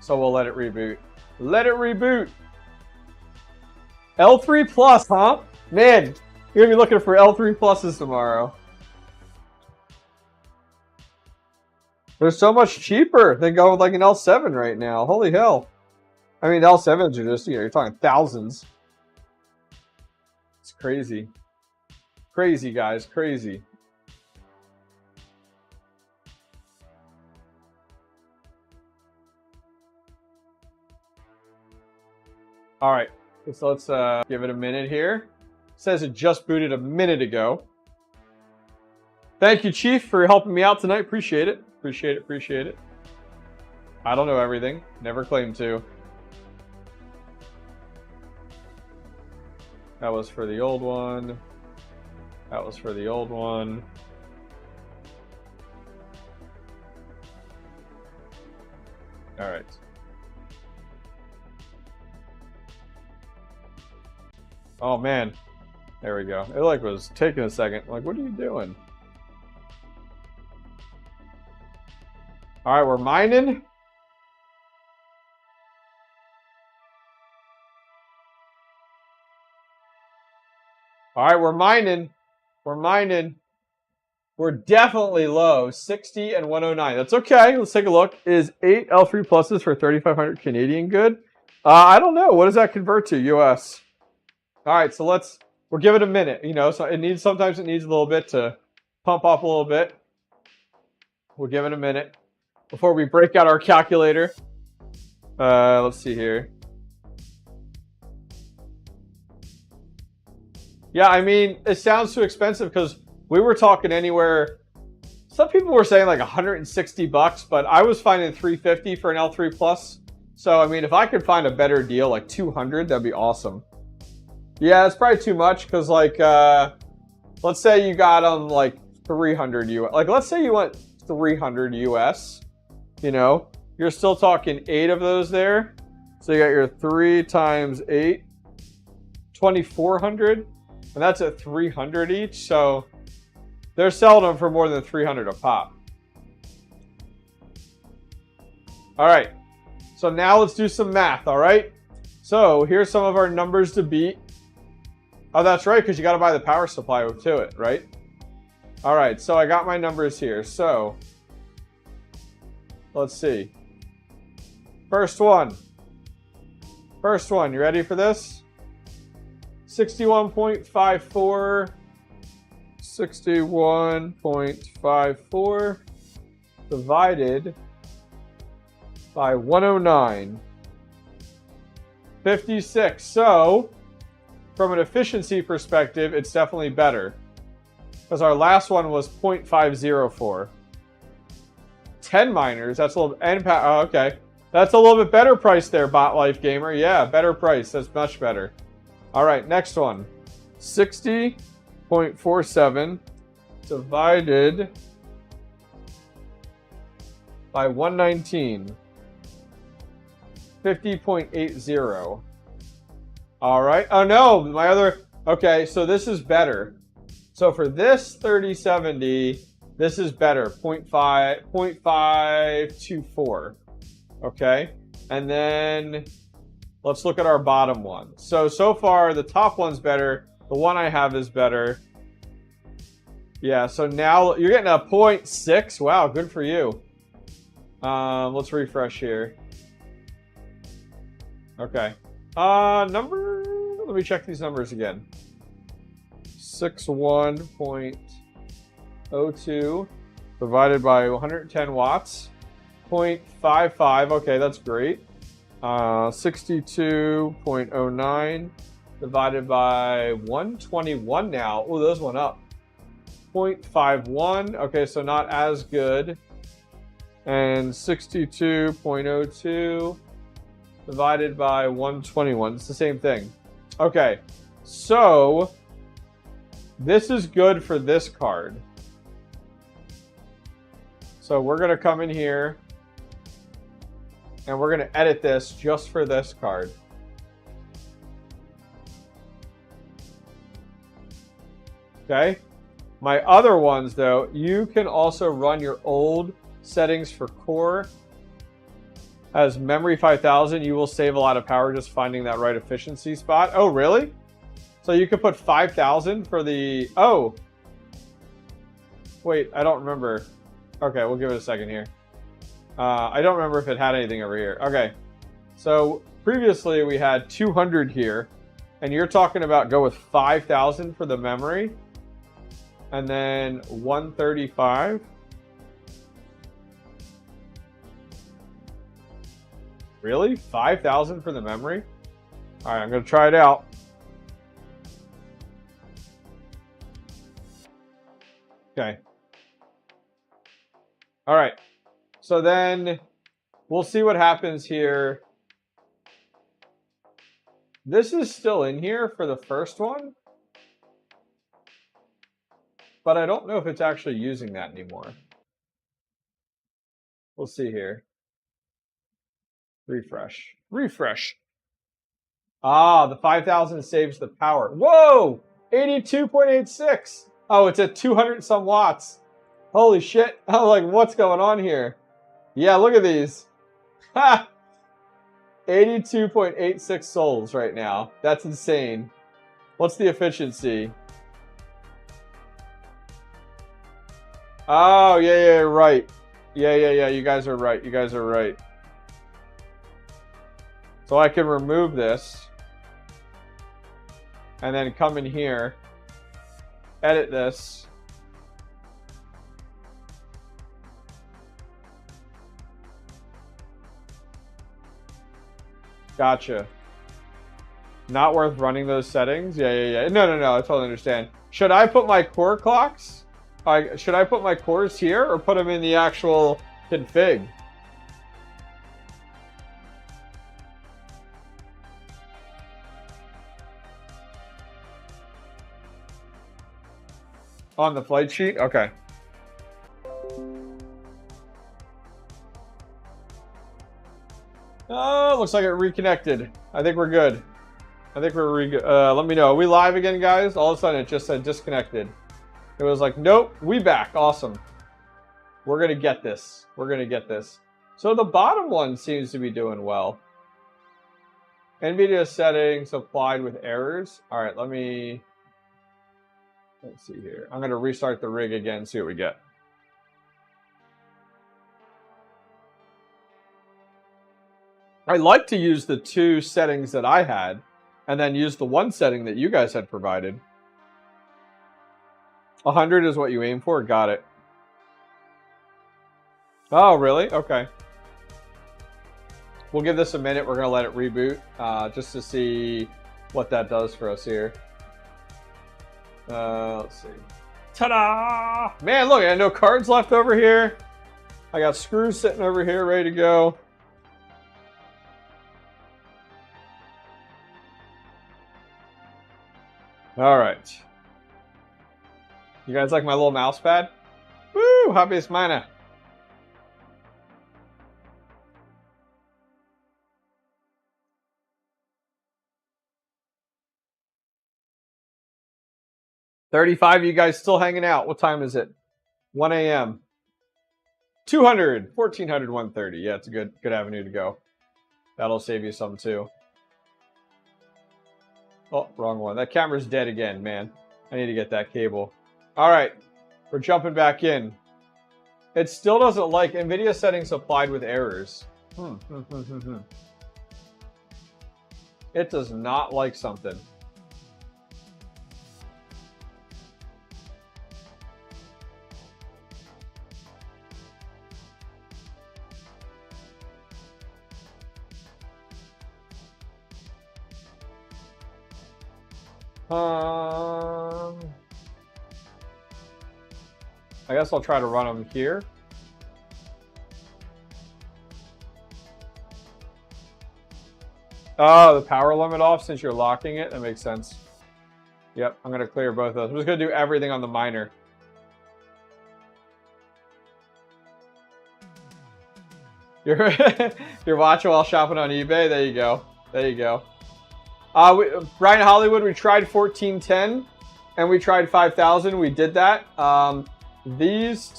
So we'll let it reboot. Let it reboot! L3 Plus, huh? Man, you're going to be looking for L3 Pluses tomorrow. They're so much cheaper than going with like an L7 right now. Holy hell. I mean, L7s are just, you're talking thousands. It's crazy. Crazy, guys. Crazy. All right, so let's give it a minute here. It says it just booted a minute ago. Thank you, Chief, for helping me out tonight. Appreciate it. Appreciate it. Appreciate it. I don't know everything. Never claimed to. That was for the old one. That was for the old one. All right. Oh man, there we go. It like was taking a second. Like, what are you doing? All right, we're mining. All right, we're mining. We're mining. We're definitely low, 60 and 109. That's okay. Let's take a look. Is 8 L3 pluses for 3,500 Canadian good? I don't know. What does that convert to? US. All right, so we'll give it a minute. You know, so sometimes it needs a little bit to pump up a little bit. We'll give it a minute before we break out our calculator. Let's see here. Yeah, I mean, it sounds too expensive because we were talking anywhere. Some people were saying like 160 bucks, but I was finding 350 for an L3 Plus. So, I mean, if I could find a better deal, like 200, that'd be awesome. Yeah, it's probably too much because, like, let's say you got them like 300 US. Like, let's say you went 300 US. You know, you're still talking 8 of those there. So you got your 3 times 8, 2,400. And that's at 300 each, so they're selling them for more than 300 a pop. All right, so now let's do some math, all right? So here's some of our numbers to beat. Oh, that's right, because you got to buy the power supply to it, right? All right, so I got my numbers here. So let's see. First one, you ready for this? 61.54 divided by 109. 56. So, from an efficiency perspective, it's definitely better. Because our last one was 0.504. 10 miners, that's a little... oh, okay. That's a little bit better price there, Bot Life Gamer. Yeah, better price. That's much better. All right, next one. 60.47 divided by 119. 50.80. All right. Oh, no. My other... Okay, so this is better. So for this 3070, this is better. 0.524. Okay. And then... let's look at our bottom one. So far, the top one's better. The one I have is better. Yeah, so now you're getting a 0.6. Wow, good for you. Let's refresh here. Okay. Let me check these numbers again. 61.02 divided by 110 watts. 0.55. Okay, that's great. 62.09 divided by 121 now. Oh, those went up. 0.51. Okay, so not as good. And 62.02 divided by 121. It's the same thing. Okay, so this is good for this card. So we're going to come in here and we're going to edit this just for this card. Okay. My other ones, though, you can also run your old settings for core as memory 5000. You will save a lot of power just finding that right efficiency spot. Oh, really? So you could put 5000 for the... Oh. Wait, I don't remember. Okay, we'll give it a second here. I don't remember if it had anything over here. Okay. So previously we had 200 here. And you're talking about go with 5000 for the memory. And then 135. Really? 5000 for the memory? All right, I'm going to try it out. Okay. All right. So then we'll see what happens here. This is still in here for the first one, but I don't know if it's actually using that anymore. We'll see here. Refresh. Refresh. Ah, the 5000 saves the power. Whoa! 82.86. Oh, it's at 200 some watts. Holy shit. I'm like, what's going on here? Yeah, look at these. Ha! 82.86 souls right now. That's insane. What's the efficiency? Oh, yeah, right. Yeah. You guys are right. You guys are right. So I can remove this. And then come in here. Edit this. Gotcha. Not worth running those settings? Yeah. No. I totally understand. Should I put my core clocks? Should I put my cores here or put them in the actual config? On the flight sheet? Okay. Oh, looks like it reconnected. I think we're good. I think we're let me know. Are we live again, guys? All of a sudden it just said disconnected. It was like, nope, we back. Awesome. We're going to get this. We're going to get this. So the bottom one seems to be doing well. NVIDIA settings applied with errors. All right, let's see here. I'm going to restart the rig again, see what we get. I like to use the two settings that I had and then use the one setting that you guys had provided. 100 is what you aim for? Got it. Oh, really? Okay. We'll give this a minute. We're going to let it reboot just to see what that does for us here. Let's see. Ta-da! Man, look, I have no cards left over here. I got screws sitting over here ready to go. All right. You guys like my little mouse pad? Woo! Hobbyist Mina. $35 of you guys still hanging out. What time is it? 1 a.m. 200, 1400, 130. Yeah, it's a good avenue to go. That'll save you some too. Oh, wrong one. That camera's dead again, man. I need to get that cable. All right, we're jumping back in. It still doesn't like NVIDIA settings applied with errors. It does not like something. I guess I'll try to run them here. Oh, the power limit off since you're locking it. That makes sense. Yep, I'm going to clear both of those. I'm just going to do everything on the miner. You're watching while shopping on eBay? There you go. There you go. Brian Hollywood, we tried 1410 and we tried 5000. We did that. These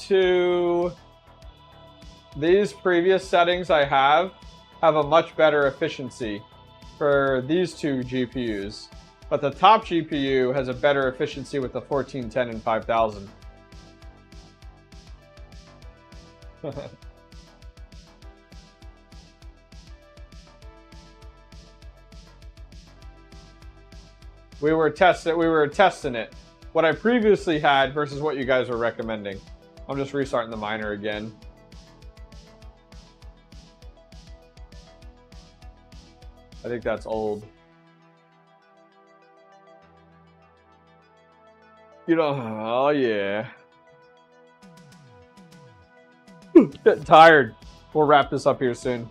previous settings I have a much better efficiency for these two GPUs. But the top GPU has a better efficiency with the 1410 and 5000. We were testing it. What I previously had versus what you guys were recommending. I'm just restarting the miner again. I think that's old. You know, oh yeah. Getting tired. We'll wrap this up here soon.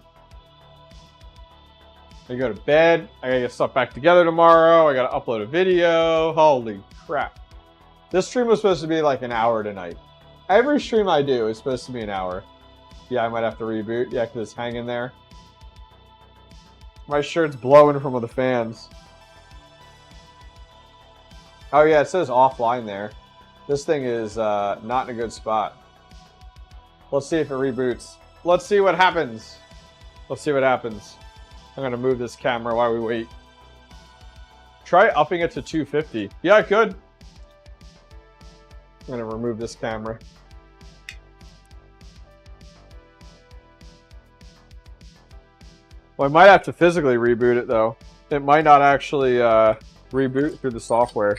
I go to bed. I gotta get stuff back together tomorrow. I gotta upload a video. Holy crap. This stream was supposed to be like an hour tonight. Every stream I do is supposed to be an hour. Yeah, I might have to reboot. Yeah, because it's hanging there. My shirt's blowing from the fans. Oh yeah, it says offline there. This thing is not in a good spot. Let's see if it reboots. Let's see what happens. Let's see what happens. I'm going to move this camera while we wait. Try upping it to 250. Yeah, I could. I'm going to remove this camera. Well, I might have to physically reboot it, though. It might not actually reboot through the software.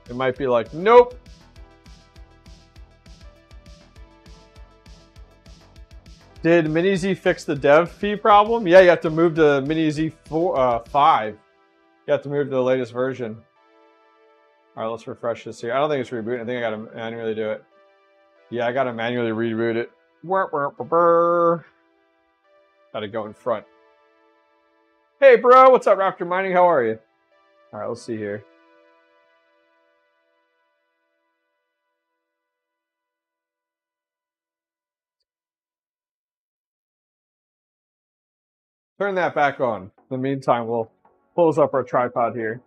It might be like, nope. Did Mini-Z fix the dev fee problem? Yeah, you have to move to Mini-Z 5. You have to move to the latest version. All right, let's refresh this here. I don't think it's rebooting. I think I got to manually do it. Yeah, I got to manually reboot it. Got to go in front. Hey, bro. What's up, Raptor Mining? How are you? All right, let's see here. Turn that back on. In the meantime, we'll close up our tripod here.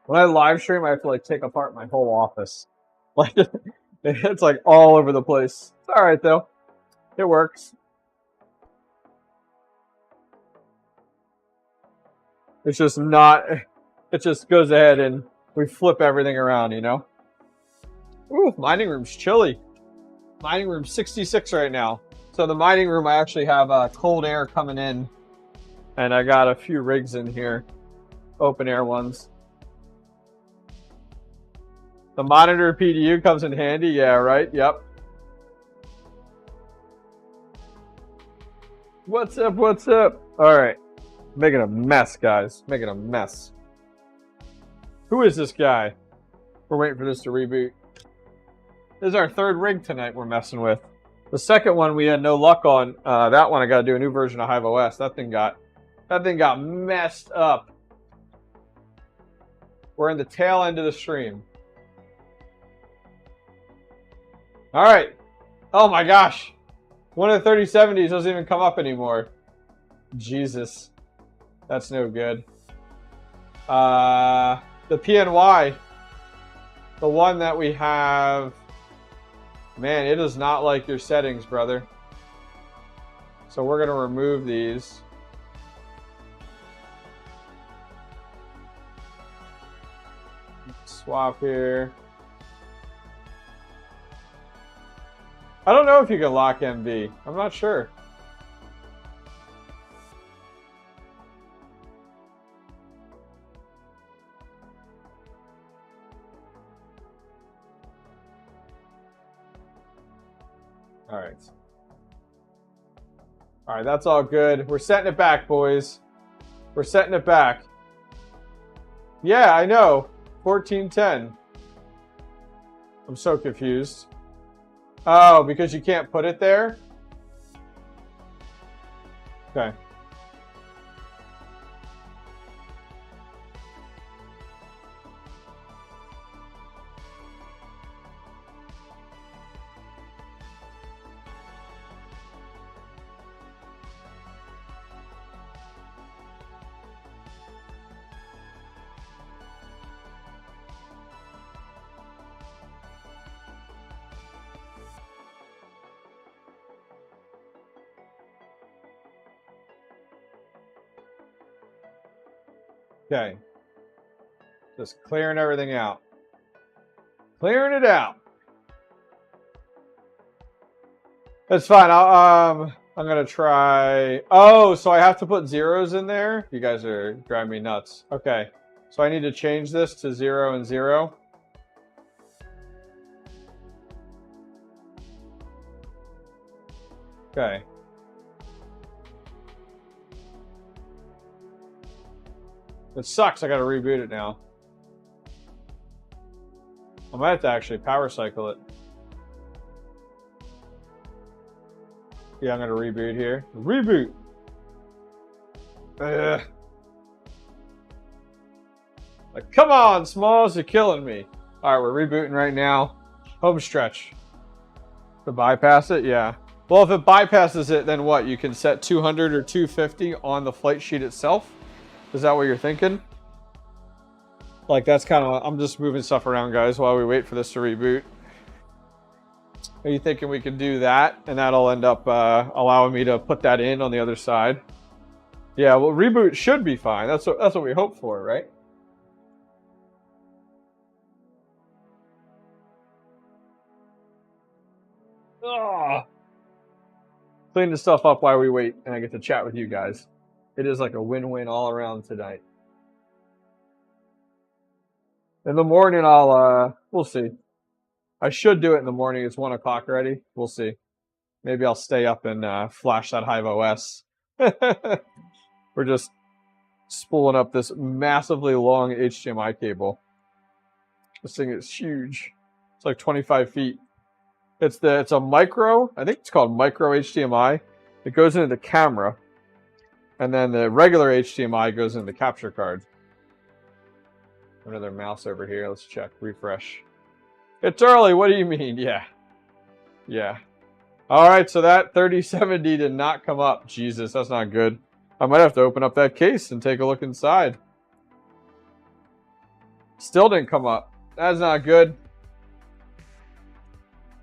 When I live stream, I have to like take apart my whole office. Like it's like all over the place. It's all right though. It works. It's just not. It just goes ahead and we flip everything around, you know. Ooh, mining room's chilly. Mining room 66 right now. So the mining room, I actually have cold air coming in. And I got a few rigs in here. Open air ones. The monitor PDU comes in handy. Yeah, right? Yep. What's up? What's up? All right. Making a mess, guys. Making a mess. Who is this guy? We're waiting for this to reboot. This is our third rig tonight we're messing with. The second one we had no luck on. That one I got to do a new version of Hive OS. That thing got messed up. We're in the tail end of the stream. All right. Oh my gosh. One of the 3070s doesn't even come up anymore. Jesus. That's no good. The PNY. The one that we have. Man, it is not like your settings, brother. So we're going to remove these. Swap here. I don't know if you can lock MV. I'm not sure. All right, that's all good. We're setting it back, boys. We're setting it back. Yeah, I know. 1410. I'm so confused. Oh, because you can't put it there? Okay. Okay. Just clearing everything out. Clearing it out. That's fine. I'm gonna try. Oh, so I have to put zeros in there? You guys are driving me nuts. Okay. So I need to change this to 0 and 0. Okay. It sucks, I gotta reboot it now. I might have to actually power cycle it. Yeah, I'm gonna reboot here. Reboot! Ugh. Like, come on, Smalls, you're killing me. Alright, we're rebooting right now. Home stretch. To bypass it? Yeah. Well, if it bypasses it, then what? You can set 200 or 250 on the flight sheet itself? Is that what you're thinking? Like, that's kind of... I'm just moving stuff around, guys, while we wait for this to reboot. Are you thinking we can do that? And that'll end up allowing me to put that in on the other side? Yeah, well, reboot should be fine. That's what we hope for, right? Ugh. Clean this stuff up while we wait, and I get to chat with you guys. It is like a win-win all around tonight. In the morning, we'll see. I should do it in the morning. It's 1 o'clock already. We'll see. Maybe I'll stay up and flash that Hive OS. We're just spooling up this massively long HDMI cable. This thing is huge. It's like 25 feet. It's a micro, I think it's called micro HDMI. It goes into the camera. And then the regular HDMI goes into the capture card. Another mouse over here. Let's check. Refresh. It's early. What do you mean? Yeah. Yeah. Alright, so that 3070 did not come up. Jesus, that's not good. I might have to open up that case and take a look inside. Still didn't come up. That's not good.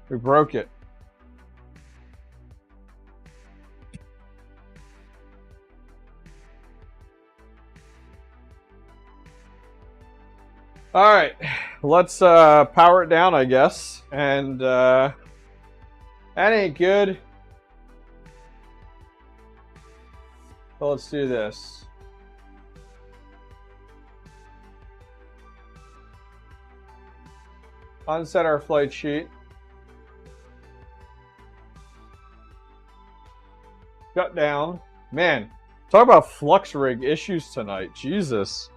We broke it. All right, let's power it down, I guess. And that ain't good. So let's do this. Unset our flight sheet. Shut down. Man, talk about flux rig issues tonight. Jesus.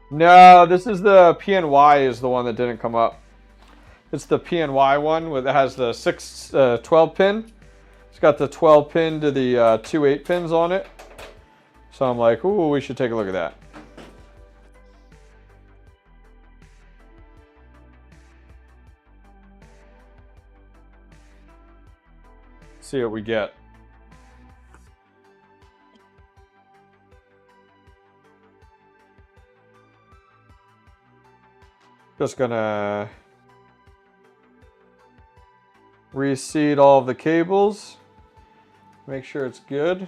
No, this is the PNY is the one that didn't come up. It's the PNY one that has the 12 pin. It's got the 12 pin to the 2 8 pins on it. So I'm like, ooh, we should take a look at that. See what we get. Just gonna reseat all of the cables. Make sure it's good.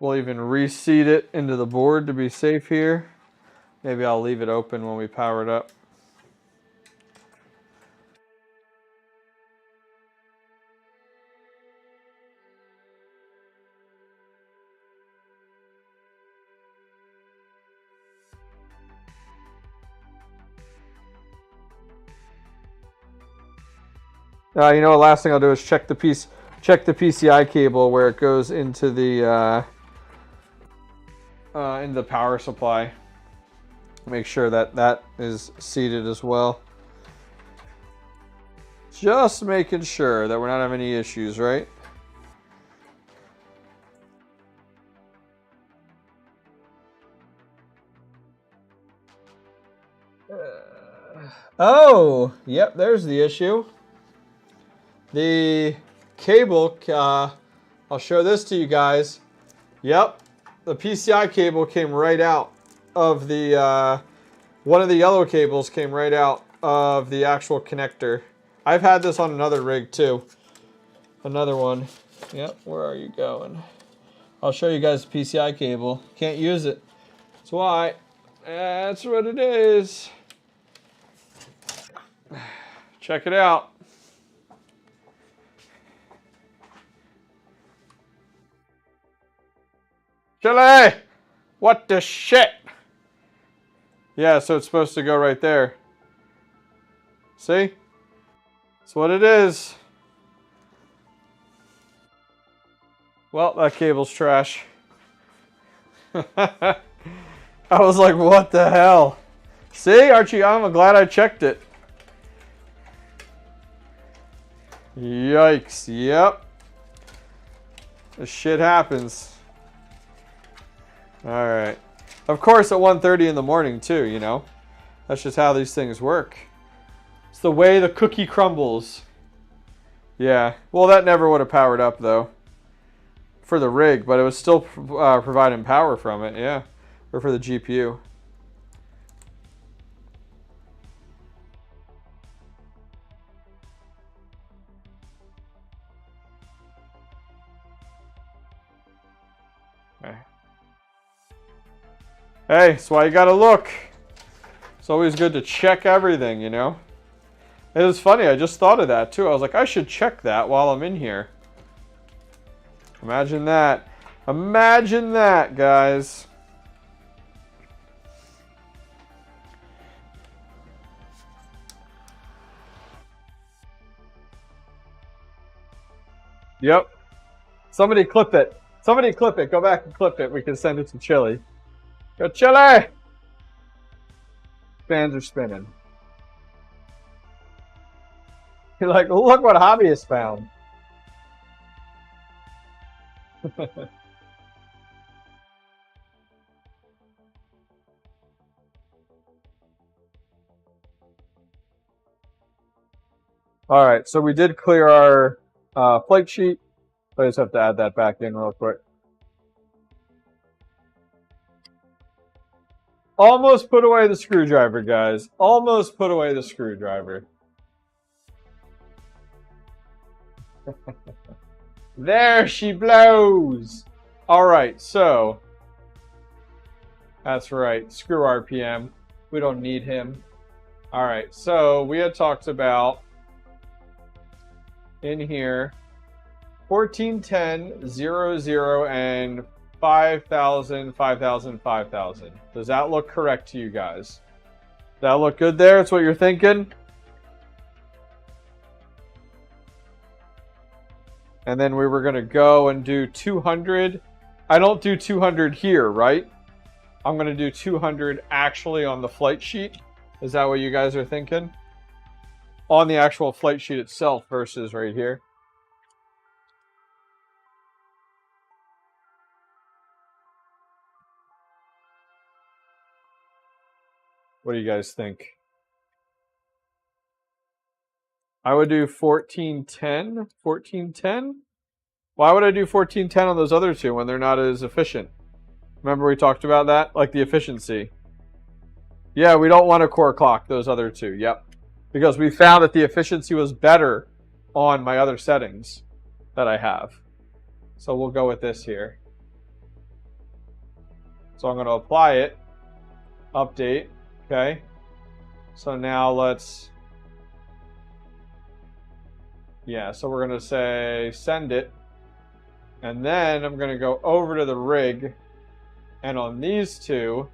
We'll even reseat it into the board to be safe here. Maybe I'll leave it open when we power it up. You know what? Last thing I'll do is check the PCI cable where it goes into the power supply. Make sure that that is seated as well. Just making sure that we're not having any issues, right? Oh, yep, there's the issue. The cable, I'll show this to you guys. Yep, the PCI cable came right out of the, one of the yellow cables came right out of the actual connector. I've had this on another rig too. Another one. Yep, where are you going? I'll show you guys the PCI cable. Can't use it. That's why. That's what it is. Check it out. Chile! What the shit? Yeah, so it's supposed to go right there. See? That's what it is. Well, that cable's trash. I was like, what the hell? See, Archie, I'm glad I checked it. Yikes, yep. This shit happens. Alright. Of course at 1:30 in the morning too, you know. That's just how these things work. It's the way the cookie crumbles. Yeah. Well, that never would have powered up though. For the rig, but it was still providing power from it, yeah. Or for the GPU. Okay. Hey, that's why you gotta look. It's always good to check everything, you know. It was funny, I just thought of that too. I was like, I should check that while I'm in here. Imagine that. Imagine that, guys. Yep. Somebody clip it. Somebody clip it. Go back and clip it. We can send it to Chile. Go Chile! Fans are spinning. You're like, look what Hobby has found. All right, so we did clear our plate sheet. I just have to add that back in real quick. Almost put away the screwdriver, guys. Almost put away the screwdriver. There she blows. All right, so that's right. Screw RPM. We don't need him. All right, so we had talked about in here 1410, 00, and 5000, 5000, 5000. Does that look correct to you guys? Does that look good there? That's what you're thinking? And then we were going to go and do 200. I don't do 200 here, right? I'm going to do 200 actually on the flight sheet. Is that what you guys are thinking? On the actual flight sheet itself versus right here. What do you guys think? I would do 1410. 1410? Why would I do 1410 on those other two when they're not as efficient? Remember we talked about that? Like the efficiency. Yeah, we don't want to core clock those other two. Yep. Because we found that the efficiency was better on my other settings that I have. So we'll go with this here. So I'm going to apply it. Update. Okay. So now let's... Yeah, so we're going to say send it. And then I'm going to go over to the rig. And on these two,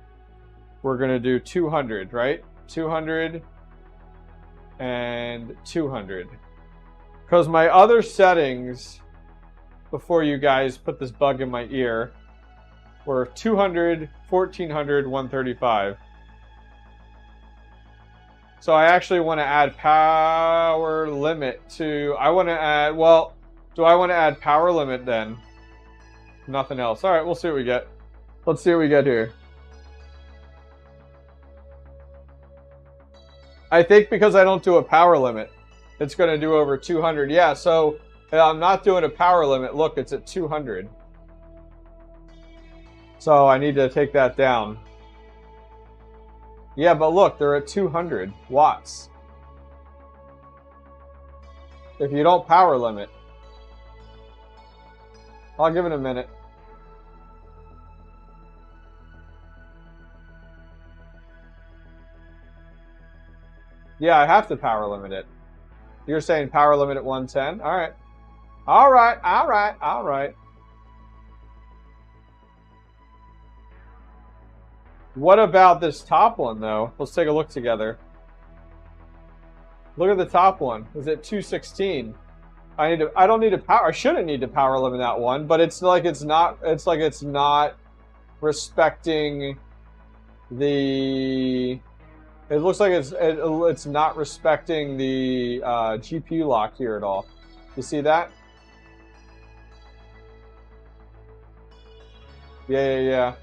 we're going to do 200, right? 200 and 200. Because my other settings, before you guys put this bug in my ear, were 200, 1400, 135. So I actually want to add power limit to, I want to add, well, do I want to add power limit then? Nothing else. All right, we'll see what we get. Let's see what we get here. I think because I don't do a power limit, it's going to do over 200. Yeah, so I'm not doing a power limit. Look, it's at 200. So I need to take that down. Yeah, but look, they're at 200 watts. If you don't power limit. I'll give it a minute. Yeah, I have to power limit it. You're saying power limit at 110? All right. All right, all right, all right. What about this top one, though? Let's take a look together. Look at the top one. Is it 216? I don't need to power. I shouldn't need to power limit that one, but it's like it's not. It's like it's not respecting the. It looks like it's not respecting the GPU lock here at all. You see that? Yeah.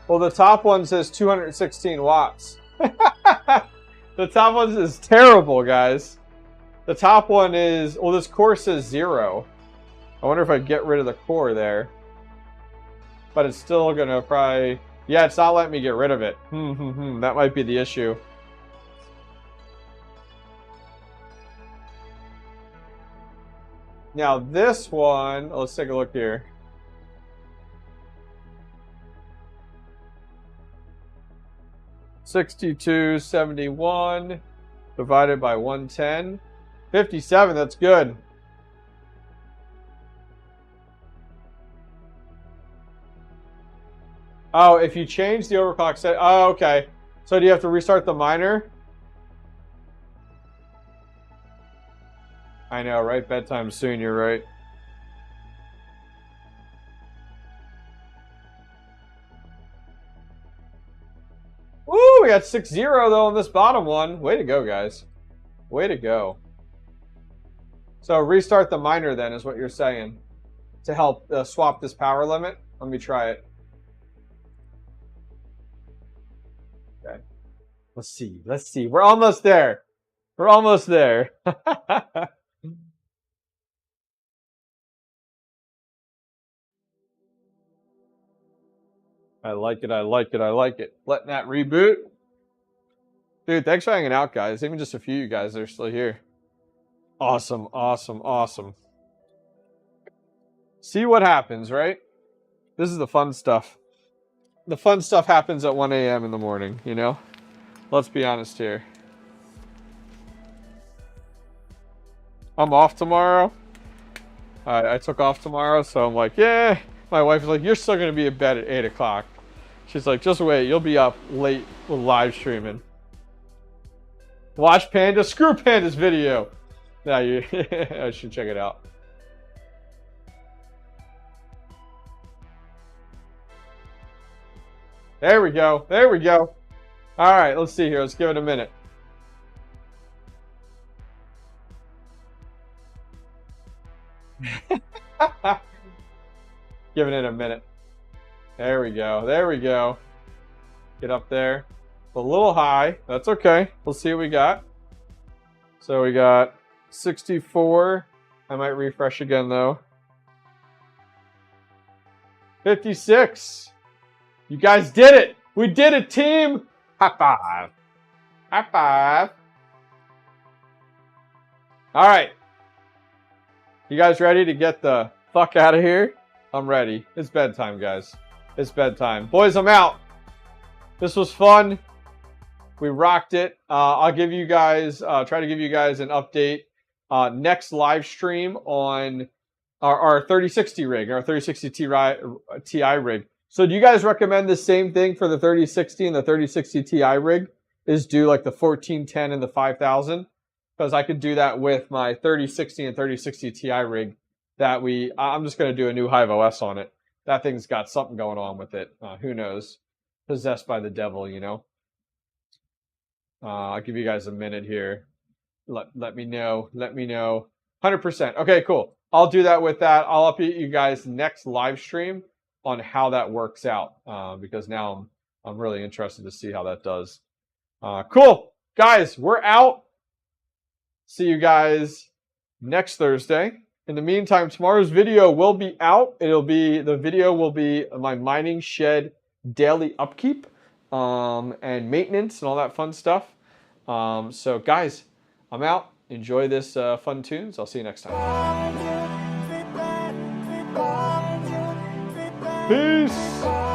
Well, the top one says 216 watts. The top one is terrible, guys. The top one is, well, this core says 0. I wonder if I get rid of the core there. But it's still gonna probably, yeah, it's not letting me get rid of it. That might be the issue. Now this one, let's take a look here. $62.71 divided by 110. 57, that's good. Oh, if you change the overclock set, oh, okay. So do you have to restart the miner? I know, right? Bedtime soon, you're right. Woo, we got 6-0 though on this bottom one. Way to go, guys. Way to go. So restart the miner then is what you're saying to help swap this power limit. Let me try it. Okay. Let's see. Let's see. We're almost there. We're almost there. I like it, I like it, I like it. Letting that reboot. Dude, thanks for hanging out, guys. Even just a few of you guys that are still here. Awesome, awesome, awesome. See what happens, right? This is the fun stuff. The fun stuff happens at 1 a.m. in the morning, you know? Let's be honest here. I'm off tomorrow. I took off tomorrow, so I'm like, yeah. My wife is like, you're still going to be in bed at 8 o'clock. She's like, just wait. You'll be up late with live streaming. Watch Panda. Screw Panda's video. Now you I should check it out. There we go. There we go. All right, let's see here. Let's give it a minute. Giving it a minute. There we go. There we go. Get up there. A little high. That's okay. We'll see what we got. So we got 64. I might refresh again though. 56. You guys did it. We did it, team. High five. High five. All right. You guys ready to get the fuck out of here? I'm ready. It's bedtime, guys. It's bedtime. Boys, I'm out. This was fun. We rocked it. I'll give you guys, try to give you guys an update next live stream on our 3060 rig, our 3060 Ti rig. So do you guys recommend the same thing for the 3060 and the 3060 Ti rig? Is do like the 1410 and the 5000? Because I could do that with my 3060 and 3060 Ti rig. I'm just going to do a new Hive OS on it. That thing's got something going on with it. Who knows? Possessed by the devil, you know. I'll give you guys a minute here. Let me know. Let me know. 100%. Okay, cool. I'll do that with that. I'll update you guys next live stream on how that works out. Because now I'm really interested to see how that does. Cool. Guys, we're out. See you guys next Thursday. In the meantime, tomorrow's video will be out. The video will be my mining shed daily upkeep and maintenance and all that fun stuff. So guys, I'm out. Enjoy this fun tunes. I'll see you next time. Peace.